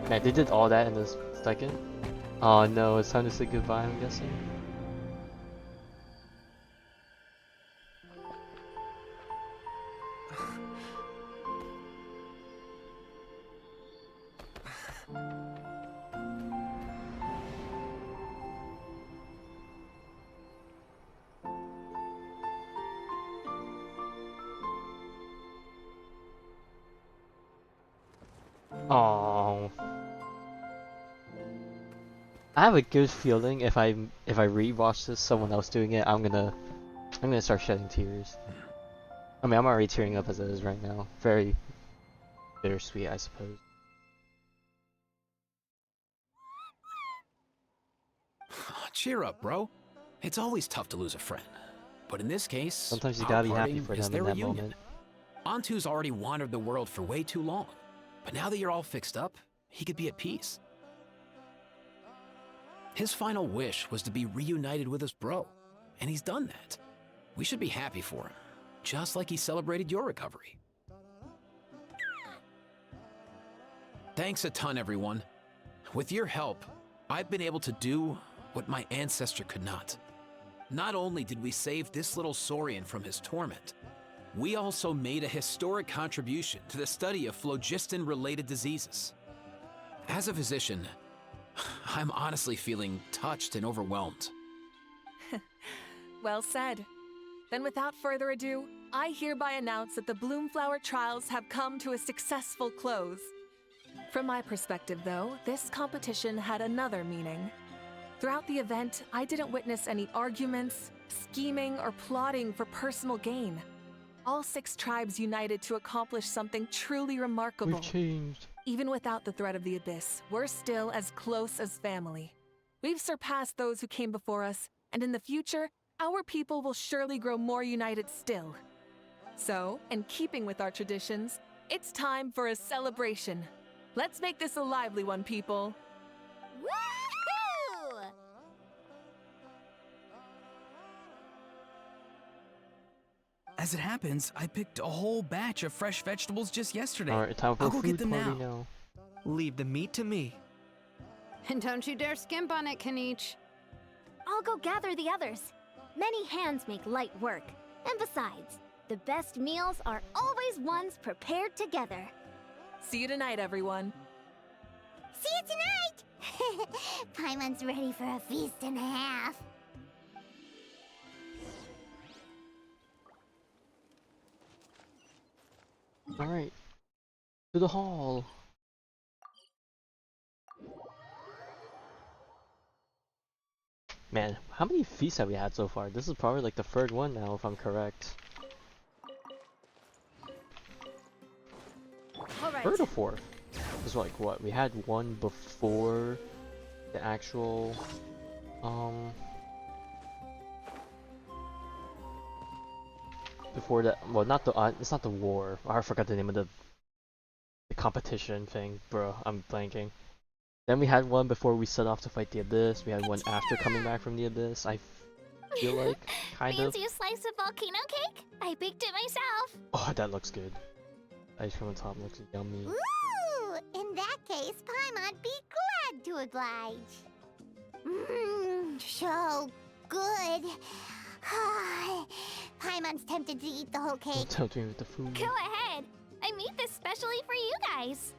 Man, they did all that in this second? Oh no, it's time to say goodbye, I'm guessing. Oh. I have a good feeling if I rewatch this, someone else doing it, I'm gonna start shedding tears. I mean, I'm already tearing up as it is right now. Very bittersweet, I suppose. Cheer up, bro. It's always tough to lose a friend. But in this case, sometimes you our gotta be parting happy for is them their in that reunion. moment. Antu's already wandered the world for way too long. But now that you're all fixed up, he could be at peace. His final wish was to be reunited with his bro, and he's done that. We should be happy for him, just like he celebrated your recovery. Thanks a ton, everyone. With your help, I've been able to do what my ancestor could not. Not only did we save this little saurian from his torment, we also made a historic contribution to the study of phlogiston-related diseases. As a physician, I'm honestly feeling touched and overwhelmed. Well said. Then without further ado, I hereby announce that the Bloomflower trials have come to a successful close. From my perspective, though, this competition had another meaning. Throughout the event, I didn't witness any arguments, scheming, or plotting for personal gain. All 6 tribes united to accomplish something truly remarkable. We've changed. Even without the threat of the Abyss, we're still as close as family. We've surpassed those who came before us, and in the future, our people will surely grow more united still. So, in keeping with our traditions, it's time for a celebration. Let's make this a lively one, people. Woohoo! As it happens, I picked a whole batch of fresh vegetables just yesterday. Alright, time for I'll a go food get them party now. now. Leave the meat to me. And don't you dare skimp on it, Kanich. I'll go gather the others. Many hands make light work. And besides, the best meals are always ones prepared together. See you tonight, everyone. See you tonight! Paimon's ready for a feast and a half. Alright. To the hall. Man, how many feasts have we had so far? This is probably like the 3rd one now, if I'm correct. Alright. 3rd or 4th? It's like what? We had one before the actual before that. Well, not the it's not the war. I forgot the name of the competition thing, bro. I'm blanking. Then we had one before we set off to fight the Abyss. We had one after coming back from the Abyss. I feel like, kind of. Fancy a slice of volcano cake? I baked it myself. Oh, that looks good. Ice cream on top looks yummy. Ooh! In that case, Paimon'd be glad to oblige. Mmm, so good. Paimon's tempted to eat the whole cake. Don't tempt me with the food. Go ahead. I made this specially for you guys.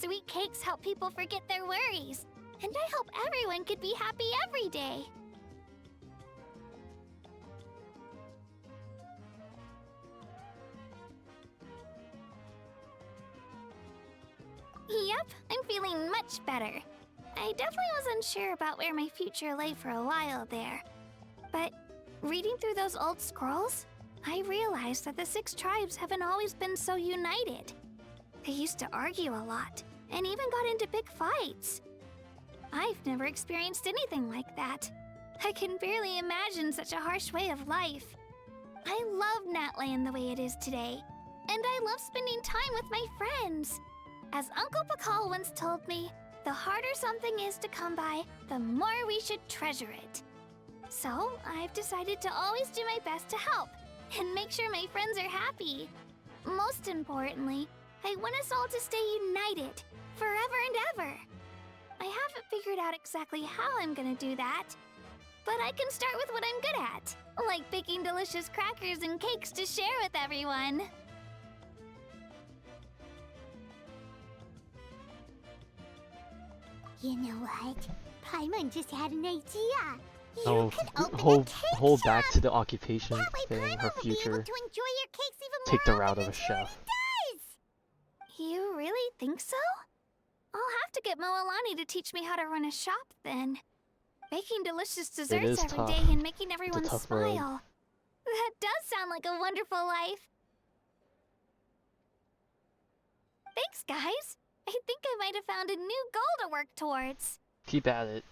sweet cakes help people forget their worries. And I hope everyone could be happy every day. Yep, I'm feeling much better. I definitely was unsure about where my future lay for a while there. But reading through those old scrolls, I realized that the 6 tribes haven't always been so united. They used to argue a lot, and even got into big fights. I've never experienced anything like that. I can barely imagine such a harsh way of life. I love Natlan the way it is today, and I love spending time with my friends. As Uncle Pakal once told me, the harder something is to come by, the more we should treasure it. So, I've decided to always do my best to help, and make sure my friends are happy. Most importantly, I want us all to stay united, forever and ever. I haven't figured out exactly how I'm gonna do that, but I can start with what I'm good at, like baking delicious crackers and cakes to share with everyone. You know what? Paimon just had an idea. Oh, hold back to the occupation thing, her future. Take the route of a chef. You really think so? I'll have to get Moalani to teach me how to run a shop then. Baking delicious desserts every day and making everyone smile. That does sound like a wonderful life. Thanks, guys. I think I might have found a new goal to work towards. Keep at it.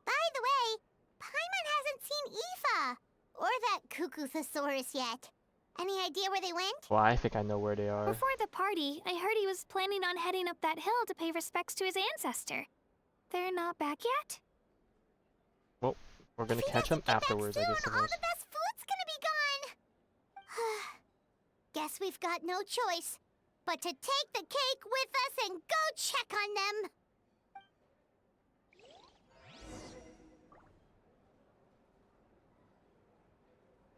By the way, Paimon hasn't seen Aoife or that Cuckoosaurus yet. Any idea where they went? Well, I think I know where they are. Before the party, I heard he was planning on heading up that hill to pay respects to his ancestor. They're not back yet? Well, we're gonna catch them afterwards, I guess. All the best food's gonna be gone. Guess we've got no choice but to take the cake with us and go check on them.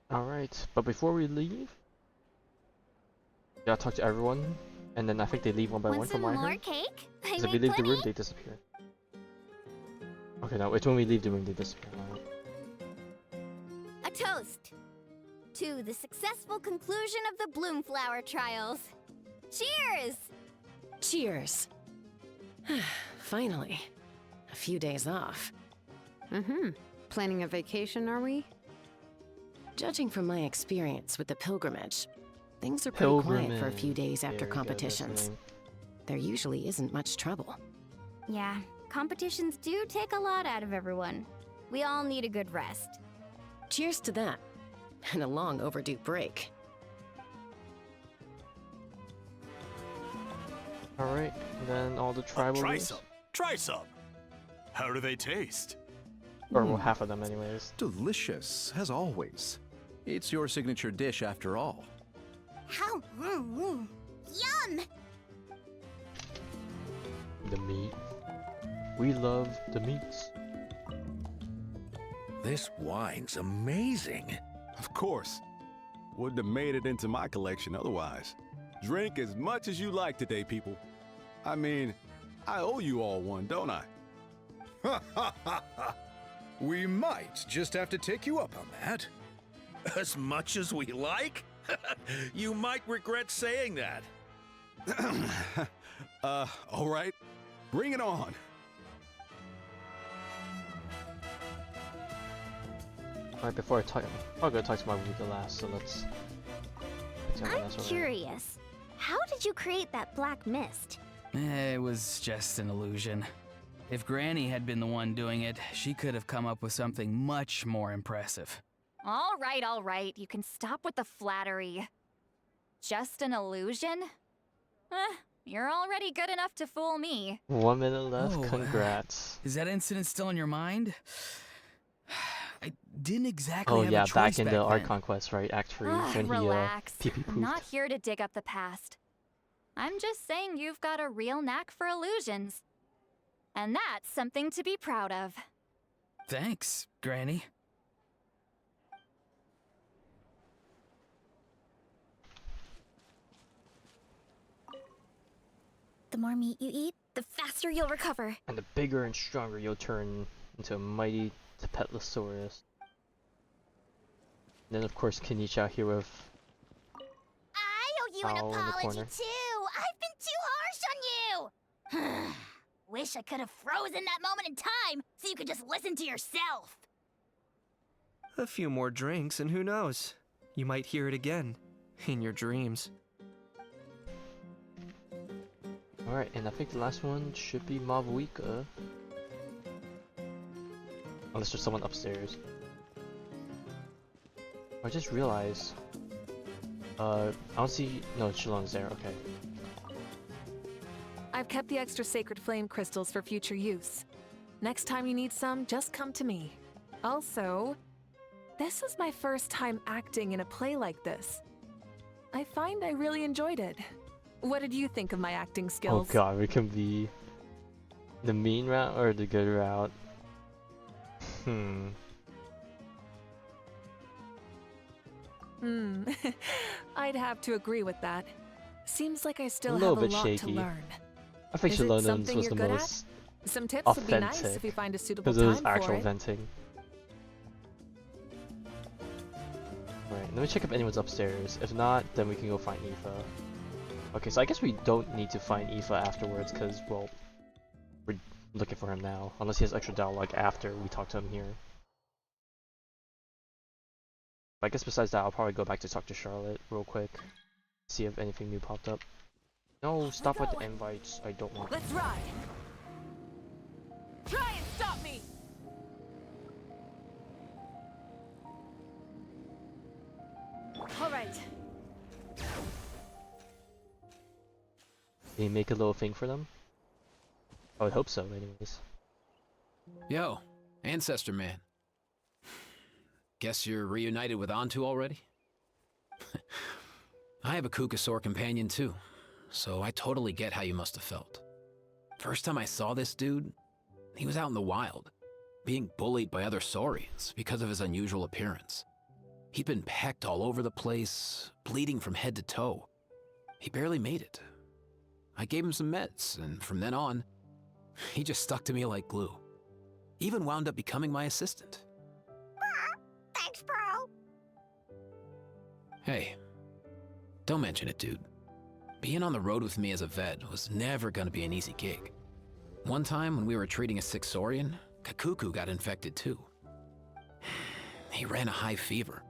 Alright, but before we leave, you gotta talk to everyone, and then I think they leave one by one from my more head. Cake? Because if we leave the room, they disappear. Okay, no, it's when we leave the room they disappear. Right. A toast to the successful conclusion of the Bloomflower trials. Cheers! Cheers. Finally. A few days off. Planning a vacation, are we? Judging from my experience with the pilgrimage, things are pretty quiet for a few days after competitions. There usually isn't much trouble. Yeah, competitions do take a lot out of everyone. We all need a good rest. Cheers to that, and a long overdue break. Alright, and then all the tribal Try some! How do they taste? Or well, half of them anyways. Delicious, as always. It's your signature dish after all. How? Yum! The meat. We love the meats. This wine's amazing. Of course. Wouldn't have made it into my collection otherwise. Drink as much as you like today, people. I mean, I owe you all one, don't I? Ha ha ha ha! We might just have to take you up on that. As much as we like? You might regret saying that. All right. Bring it on. Alright, before I talk, I'll go talk to my Ruka last, so let's... I'm curious. How did you create that black mist? It was just an illusion. If Granny had been the one doing it, she could have come up with something much more impressive. All right. You can stop with the flattery. Just an illusion? You're already good enough to fool me. 1 minute left, congrats. Is that incident still in your mind? I didn't exactly have yeah, a choice back in the then. Art Conquest, right? Act 3, when Relax. he pee-pee I'm pooped. not here to dig up the past. I'm just saying you've got a real knack for illusions. And that's something to be proud of. Thanks, Granny. The The more meat you eat, the faster you'll recover. And the bigger and stronger you'll turn into a mighty Tapetlosaurus. Then of course Kenichi out here with I owe you an apology too. I've been too harsh on you. Wish I could have frozen that moment in time so you could just listen to yourself. A few more drinks and who knows? You might hear it again. In your dreams. Alright, and I think the last one should be Mavuika. Unless there's someone upstairs. I just realized... I don't see... No, Shalon's there, okay. I've kept the extra sacred flame crystals for future use. Next time you need some, just come to me. Also, this is my first time acting in a play like this. I find I really enjoyed it. What did you think of my acting skills? Oh god, we can be the mean route or the good route. I'd have to agree with that. Seems like I still a have a bit lot shaky. to learn. I think Is it Shalon's something was you're the good most at? Some tips authentic, would be nice if you find a suitable because it was time actual for it. venting. Right, let me check if anyone's upstairs. If not, then we can go find Aoife. Okay, so I guess we don't need to find Aoife afterwards, because, well, we're looking for him now. Unless he has extra dialogue after we talk to him here. But I guess besides that, I'll probably go back to talk to Charlotte real quick. See if anything new popped up. No, stop with the invites. I don't want. Let's ride. Try and stop me. All right. Can you make a little thing for them? I would hope so, anyways. Yo, Ancestor Man. Guess you're reunited with Antu already? I have a Kukasaur companion too, so I totally get how you must have felt. First time I saw this dude, he was out in the wild, being bullied by other saurians because of his unusual appearance. He'd been pecked all over the place, bleeding from head to toe. He barely made it. I gave him some meds, and from then on, he just stuck to me like glue. Even wound up becoming my assistant. Thanks, bro. Hey, don't mention it, dude. Being on the road with me as a vet was never gonna be an easy gig. One time when we were treating a sick saurian, Kakuku got infected too. He ran a high fever,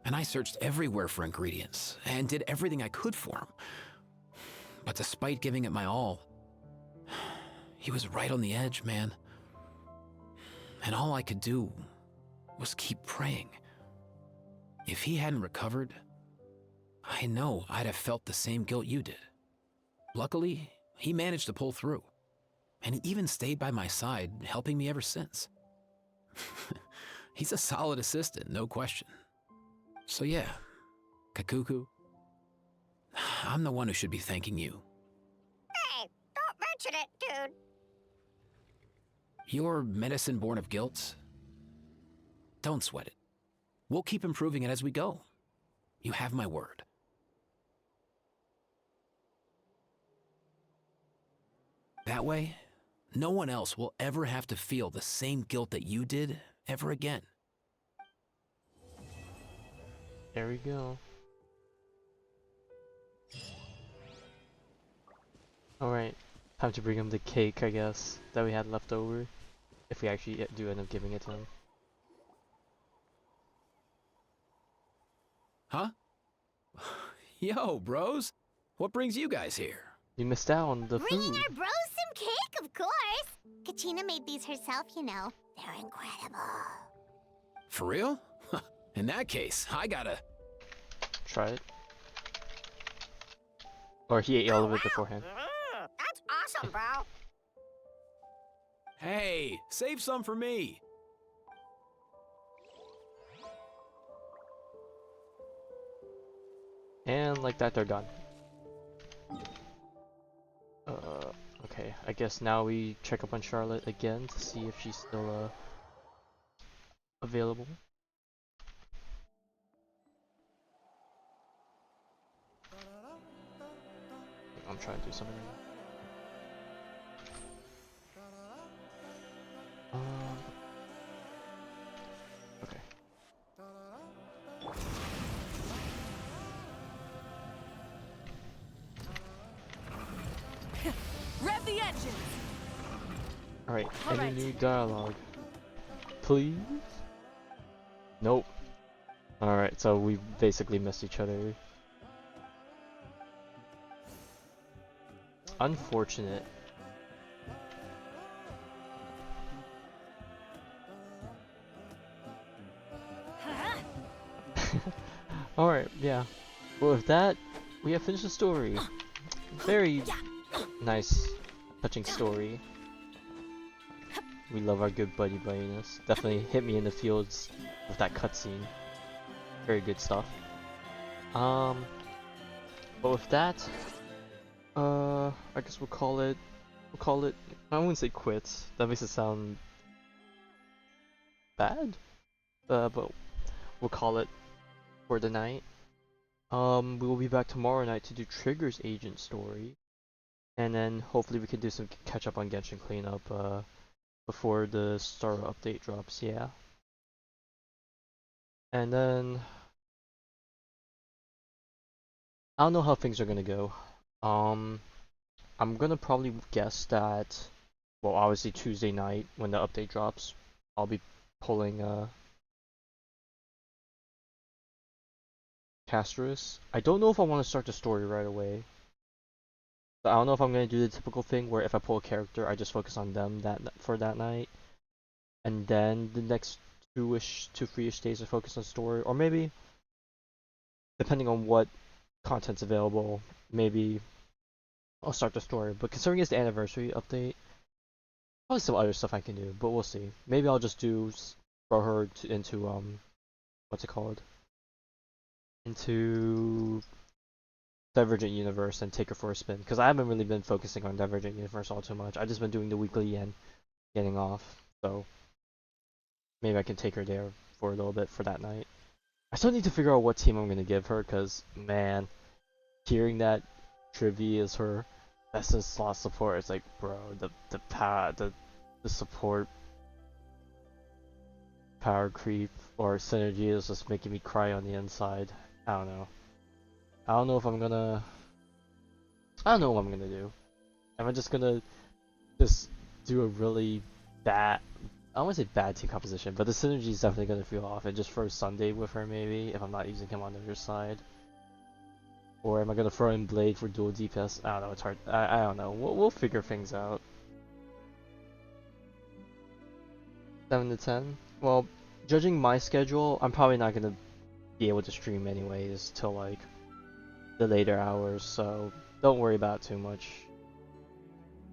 and I searched everywhere for ingredients and did everything I could for him. But despite giving it my all, he was right on the edge, man. And all I could do was keep praying. If he hadn't recovered, I know I'd have felt the same guilt you did. Luckily, he managed to pull through, and he even stayed by my side, helping me ever since. He's a solid assistant, no question. So yeah, Kakuku, I'm the one who should be thanking you. Hey, don't mention it, dude. Your medicine born of guilt? Don't sweat it. We'll keep improving it as we go. You have my word. That way, no one else will ever have to feel the same guilt that you did ever again. There we go. Alright, time to bring him the cake, I guess, that we had left over. If we actually do end up giving it to him. Huh? Yo, bros. What brings you guys here? You missed out on the Bringing food. our bros some cake, of course. Kachina made these herself, you know. They're incredible. For real? In that case, I gotta... Try it. Or he ate all of it beforehand. That's awesome, bro. Hey, save some for me. And like that, they're done. Okay, I guess now we check up on Charlotte again to see if she's still available. I'm trying to do something right now. Alright, any new dialogue? Please? Nope. Alright, so we basically missed each other. Unfortunate. Alright, yeah. Well, with that, we have finished the story. Very nice, touching story. We love our good buddy-buddy-ness. Definitely hit me in the fields with that cutscene. Very good stuff. But with that, I guess we'll call it, I wouldn't say quits. That makes it sound bad. But we'll call it for the night. We will be back tomorrow night to do Trigger's agent story. And then hopefully we can do some catch up on Genshin cleanup, before the Star update drops, yeah. And then I don't know how things are gonna go. I'm gonna probably guess that, well, obviously Tuesday night when the update drops, I'll be pulling Castorus. I don't know if I want to start the story right away. So I don't know if I'm gonna do the typical thing where if I pull a character, I just focus on them for that night, and then the next 2-3ish days I focus on story, or maybe depending on what content's available, maybe I'll start the story. But considering it's the anniversary update, probably some other stuff I can do, but we'll see. Maybe I'll just throw her into what's it called? Into Divergent Universe and take her for a spin, because I haven't really been focusing on Divergent Universe all too much. I've just been doing the weekly and getting off, so maybe I can take her there for a little bit for that night. I still need to figure out what team I'm gonna give her, because man, hearing that Trivy is her best in slot support, it's like, bro, the support power creep or synergy is just making me cry on the inside. I don't know. I don't know if I'm gonna. I don't know what I'm gonna do. Am I just gonna just do a really bad? I don't want to say bad team composition, but the synergy is definitely gonna feel off. And just throw Sunday with her maybe if I'm not using him on the other side. Or am I gonna throw in Blade for dual DPS? I don't know. It's hard. I don't know. We'll figure things out. 7 to 10. Well, judging my schedule, I'm probably not gonna be able to stream anyways till like the later hours, so don't worry about it too much.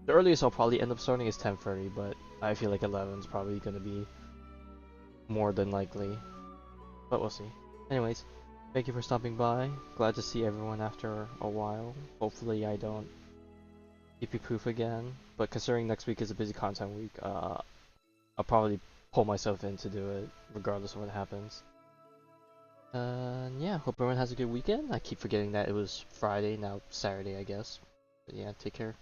The earliest I'll probably end up starting is 10:30, but I feel like 11 is probably gonna be more than likely. But we'll see. Anyways, thank you for stopping by. Glad to see everyone after a while. Hopefully I don't keep you poof again, but considering next week is a busy content week, I'll probably pull myself in to do it regardless of what happens. Yeah, hope everyone has a good weekend. I keep forgetting that it was Friday, now Saturday, I guess. But yeah, take care.